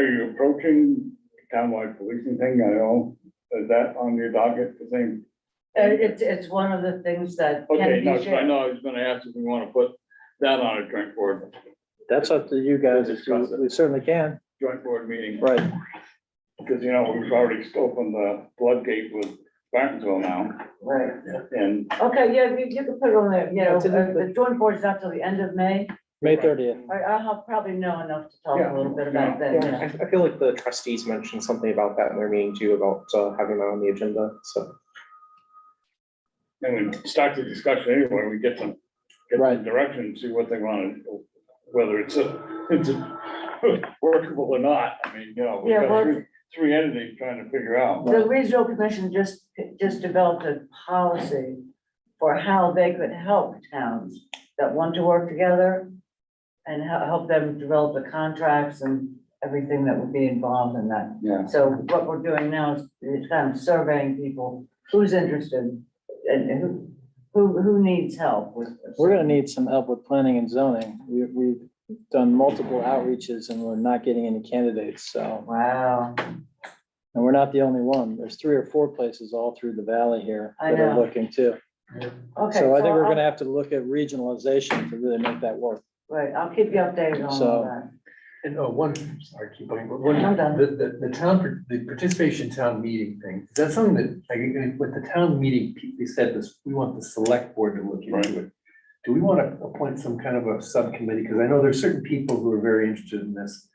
you approaching townwide policing thing? I know, is that on your docket, the same? It's one of the things that Okay, can no, be I shared. know, I was gonna ask if we wanna put that on a joint board, That's up to you guys. If you- We certainly can. joint board meeting. Right. Because, you know, we've already opened the floodgate with Spartansville now, Right. and Okay, yeah, you can put it on there, you know, It's in the- the joint board's not till the end of May. May 30th. I'll probably know enough to talk Yeah, a little bit about that, Yeah, yeah. I feel like the trustees mentioned something about that in their meeting too, about having that on the agenda, so. we start the discussion anyway, we get some Right. direction, see what they want, whether it's workable or not, I mean, you know, we've Yeah, got well- three entities trying to figure out. The regional commission just developed a policy for how they could help towns that want to work together and help them develop the contracts and everything that would be involved in that. Yeah. So what we're doing now is kind of surveying people, who's interested and who needs help with this. We're gonna need some help with planning and zoning. We've done multiple outreaches and we're not getting any candidates, so. Wow, And we're not the only one. There's 3 or 4 places all through the valley here I that are know. looking too. okay. So I think we're I'll- gonna have to look at regionalization to really make that work. Right, I'll keep you updated on all So- that. And sorry, keep going, but one, I'm done. the participation town meeting thing, is that something that, like, with the town meeting, they said this, we want the select board to look into it. Do we want to appoint some kind of a subcommittee? Because I know there's certain people who are very interested in this,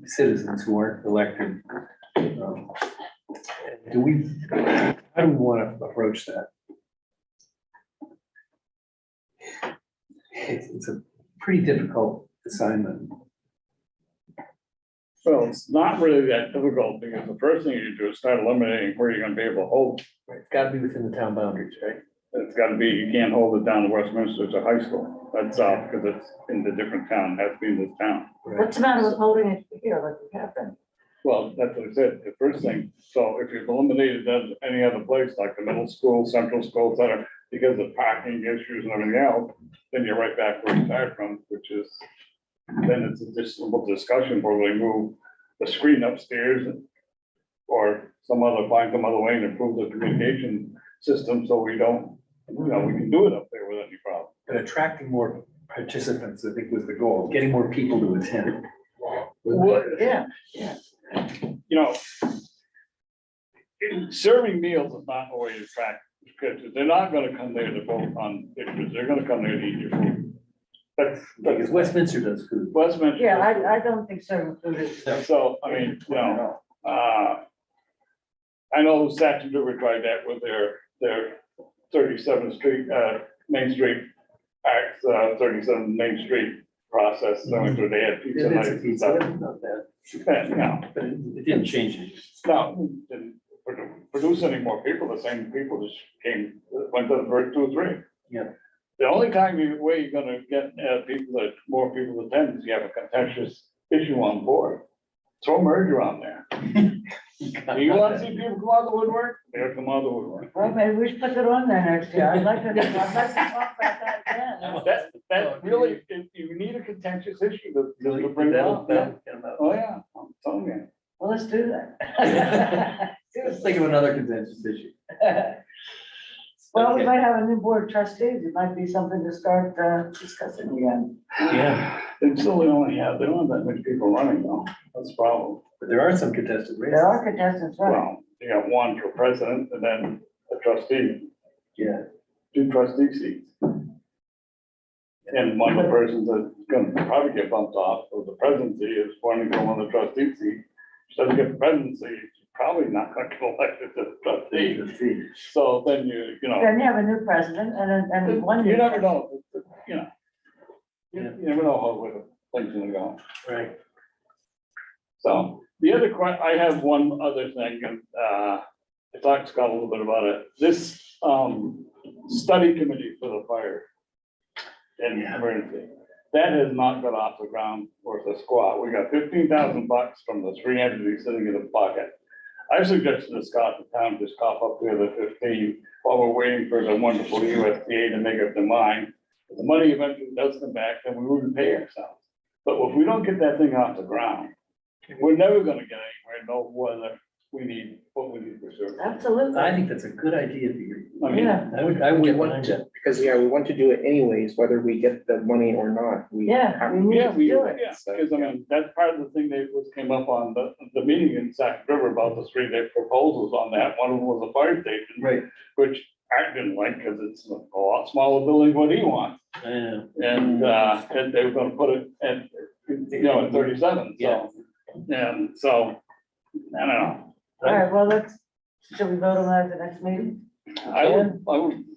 citizens who aren't elected. Do we, how do we want to approach that? It's a pretty difficult assignment. Well, it's not really that difficult, because the first thing you do is start eliminating where you're gonna be able to hold. It's got to be within the town boundaries, right? It's gotta be, you can't hold it down to Westminster to high school, that's off, because it's in the different town, it has to be in this town. What's the matter with holding it here like we have been? Well, that's what I said, the first thing, so if you've eliminated that any other place, like the middle school, central school, center, because of parking issues and everything else, then you're right back where you started from, which is, then it's just a simple discussion where we move the screen upstairs or find some other way and improve the communication system, so we don't, you know, we can do it up there without any problem. But attracting more participants, I think, was the goal, getting more people to attend. Yeah, You know, serving meals is not a way to attract kids. They're not gonna come there to vote on issues. They're gonna come there to eat your food. Because Westminster does food. Westminster. Yeah, I don't think serving food is. So, I mean, you know, I know Saxon River tried that with their 37th Street, Main Street, Acts, 37 Main Street process, so they had pizza It's nights a and pizza, stuff. it's not bad, And, you know, but it didn't change it. no, didn't produce any more people, the same people just went to the first 2 or 3. Yeah. The only way you're gonna get more people attend is you have a contentious issue on board. Throw merger on there. Do you want to see people come out of the woodwork? They'll come out of the woodwork. Well, maybe we should put it on there next year. I'd like to talk about that again. That really, you need a contentious issue to bring it up. Oh, yeah, I'm telling you. Well, let's do that. Let's think of another contentious issue. Well, we might have a new board of trustees. It might be something to start discussing again. Yeah, They still only have, they don't have that many people running though. That's the problem. but there are some contested races. There are contestants, right? Well, you got one for president and then a trustee, Yeah. 2 trustee seats. And one of the persons that's gonna probably get bumped off of the presidency is running for one of the trustee seats. She doesn't get the presidency, she's probably not gonna get elected to the trustee. So then you know. Then you have a new president and one. You never know, you know. You never know where the thing's gonna go. Right. So the other I have one other thing, and I talked to Scott a little bit about it. This study committee for the fire and emergency, that has not got off the ground worth a squat. We got $15,000 from the 3 entities sitting in the pocket. I suggested to Scott, the town just cough up the other 15 while we're waiting for the wonderful USDA to make up their mind. If the money eventually does come back, then we wouldn't pay ourselves. But if we don't get that thing off the ground, we're never gonna get anywhere, know whether we need, what we need for service. Absolutely. I think that's a good idea, Peter. I mean, Yeah, I would We get want behind to, that. because, we want to do it anyways, whether we get the money or not. We yeah, have we to need yeah, to we, do it. yeah, because I mean, that's part of the thing that came up on the meeting in Sac River about the 3 day proposals on that. One of them was a fire station. Right. Which I didn't like because it's a lot smaller building than what he wants. I know. And they were gonna put it at, at 37, so. And so, I don't know. All right, well, should we vote on that at the next meeting? I would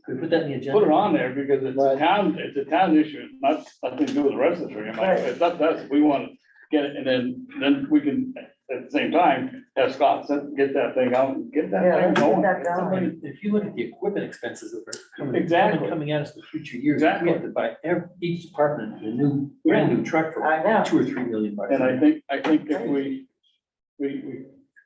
Could we put that in the agenda? put it on there because it's a town issue, nothing to do with the rest of the tree. It's up to us, we want to get it, and then we can, at the same time, have Scott get that thing out and get that Yeah, thing let's get going. that going. Somebody, if you look at the equipment expenses that are Exactly. coming at us in future years, Exactly. we have to buy each department a brand new truck for I know. $2 or $3 million. And I think if we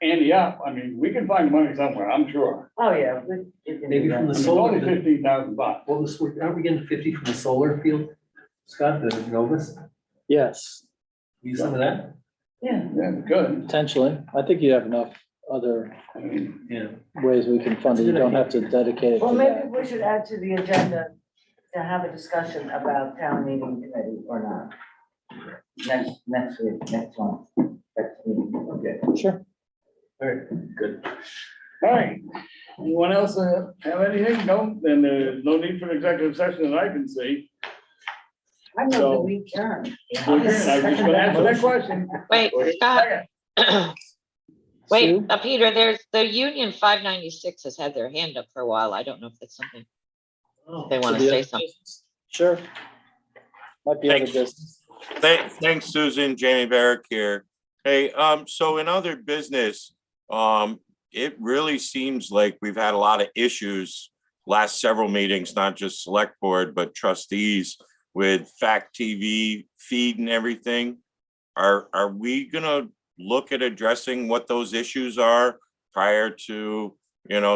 ante up, I mean, we can find money somewhere, I'm sure. Oh, yeah. we can Maybe do from that. the It's solar. only $15,000. Well, aren't we getting 50 from the solar field? Scott, the Novus, Yes, use some of that? Yeah, Yeah, good. potentially. I think you have enough other I mean, Yeah. ways we can fund it. You don't have to dedicate it well, to maybe that. we should add to the agenda to have a discussion about town meeting committee or not. Next week, next month. Next meeting. Okay, Sure. all right, good. all right, anyone else have anything? No, then there's no need for an executive session that I can see. I know So- that we can. I was just gonna answer that question. Wait, Scott, wait, Sue? Peter, there's the Union 596 has had their hand up for a while. I don't know if that's something Oh, they want to The say other something. business? Sure. Might be other Thanks. business. Thanks, Susan. Jamie Barrick here. Hey, so in other business, it really seems like we've had a lot of issues last several meetings, not just select board, but trustees with Fact TV feed and everything. Are we gonna look at addressing what those issues are prior to,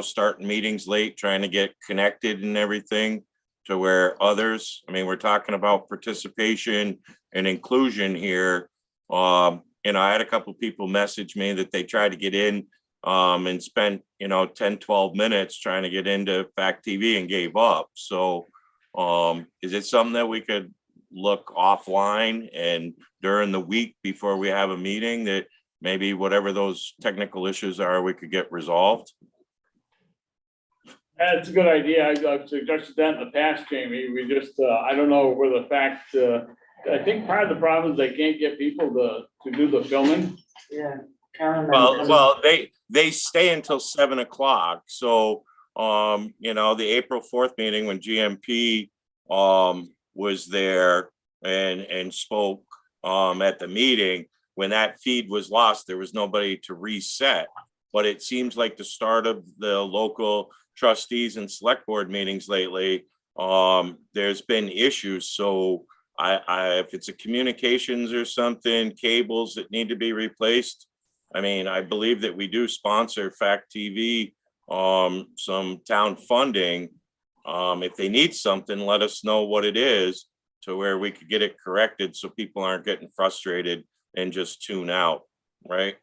starting meetings late, trying to get connected and everything to where others, I mean, we're talking about participation and inclusion here. I had a couple of people message me that they tried to get in and spent, 10, 12 minutes trying to get into Fact TV and gave up. So is it something that we could look offline and during the week before we have a meeting that maybe whatever those technical issues are, we could get resolved? That's a good idea. I've suggested that in the past, Jamie. We just, I don't know where the fact, I think part of the problem is they can't get people to do the filming. Yeah. Karen and- Well, they stay until 7 o'clock. So, you know, the April 4th meeting when GMP, was there and spoke, at the meeting, when that feed was lost, there was nobody to reset. But it seems like the start of the local trustees and select board meetings lately, there's been issues. So if it's a communications or something, cables that need to be replaced, I mean, I believe that we do sponsor Fact TV, some town funding. If they need something, let us know what it is to where we could get it corrected so people aren't getting frustrated and just tune out, right?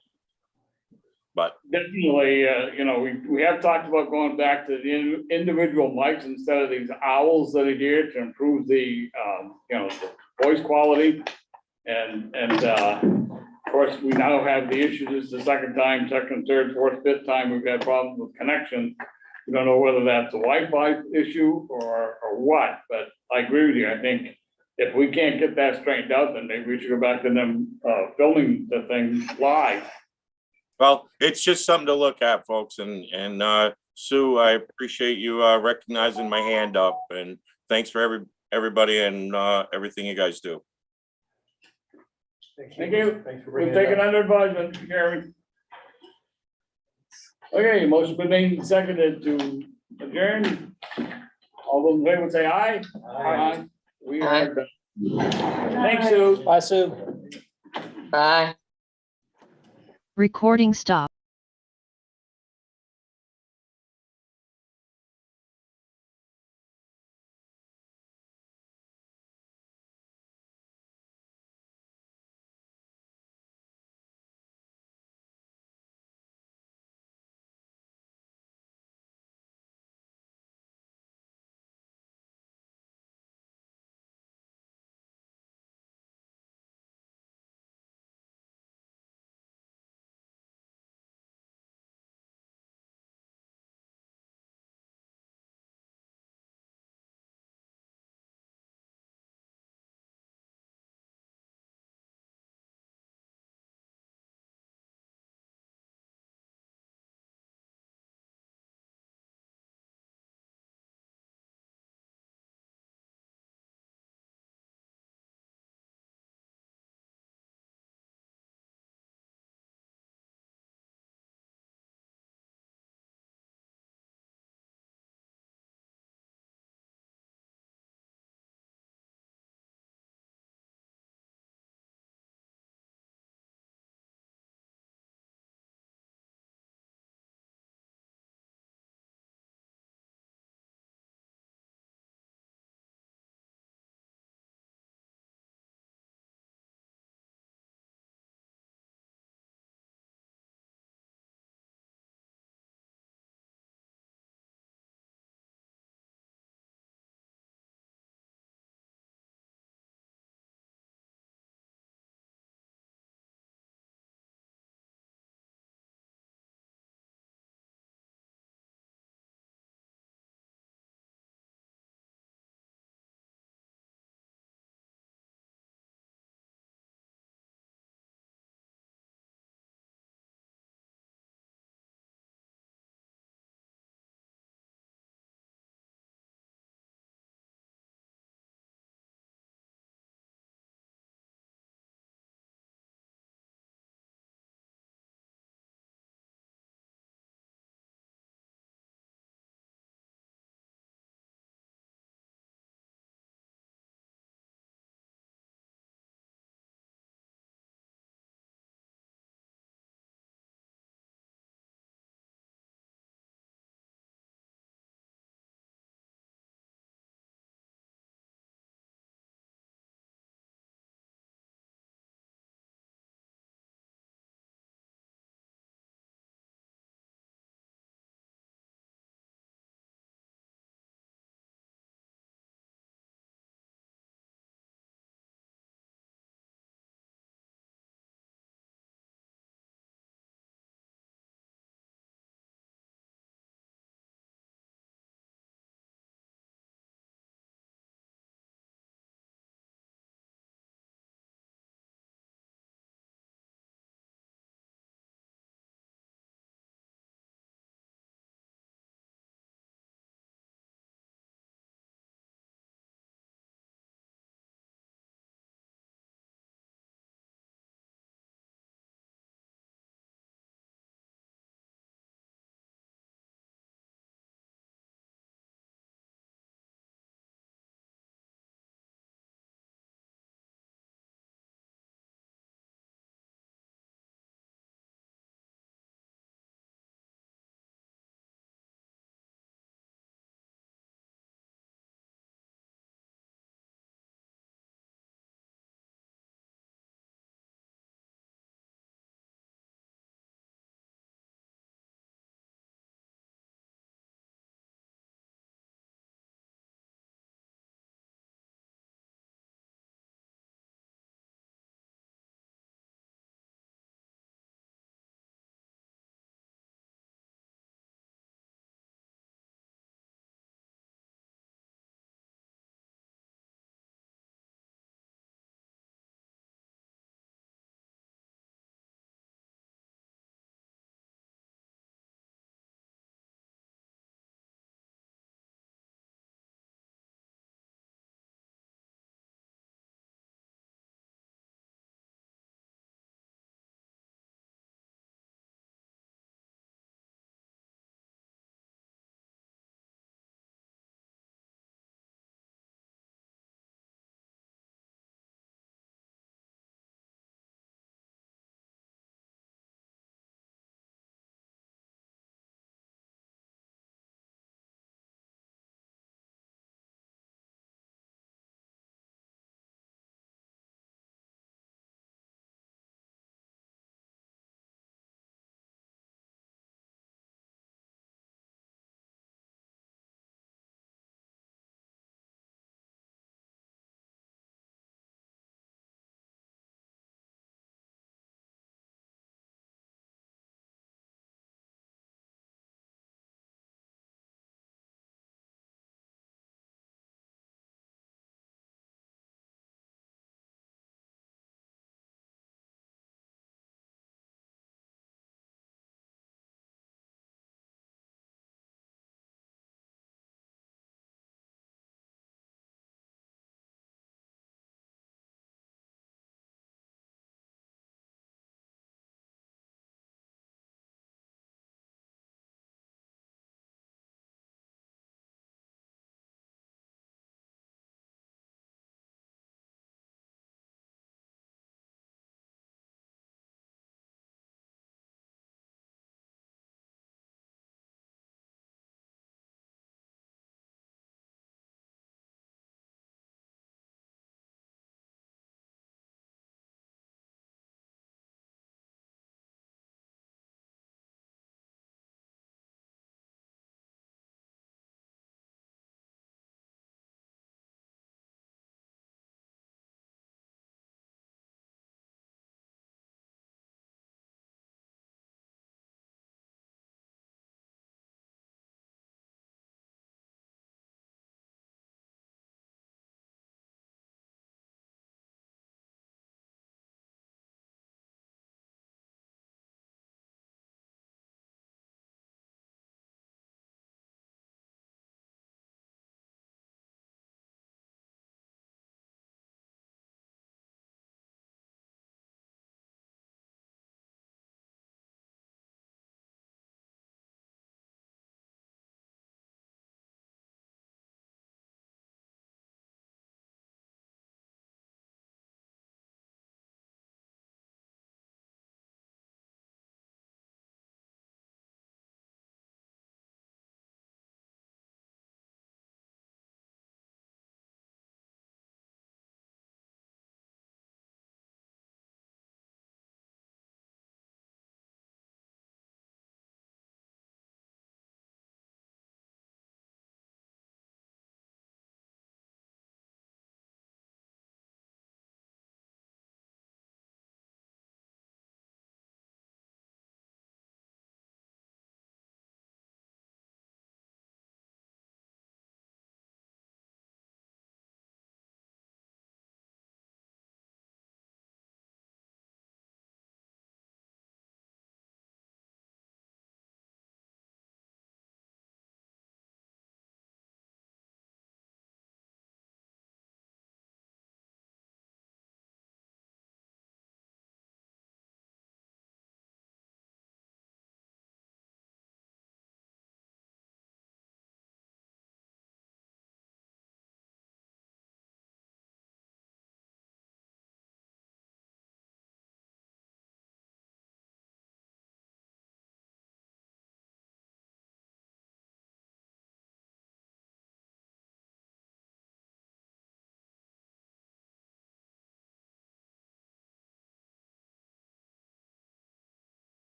But Definitely, you know, we have talked about going back to the individual mics instead of these owls that are here to improve the, you know, the voice quality. And of course, we now have the issue, this is the second, third, fourth, fifth time we've had problems with connection. We don't know whether that's a Wi-Fi issue or what, but I agree with you. I think if we can't get that straightened out, then maybe we should go back to them filming the thing live. well, it's just something to look at, folks. And Sue, I appreciate you recognizing my hand up, and thanks for everybody and everything you guys do. Thank you. Thanks for We'll bringing take it it up. under advisement, Gary. Okay, motion been made and seconded to adjourn. All those in favor say aye. Aye. We are done. Thanks, Sue. Bye, Sue. Bye. Recording stop.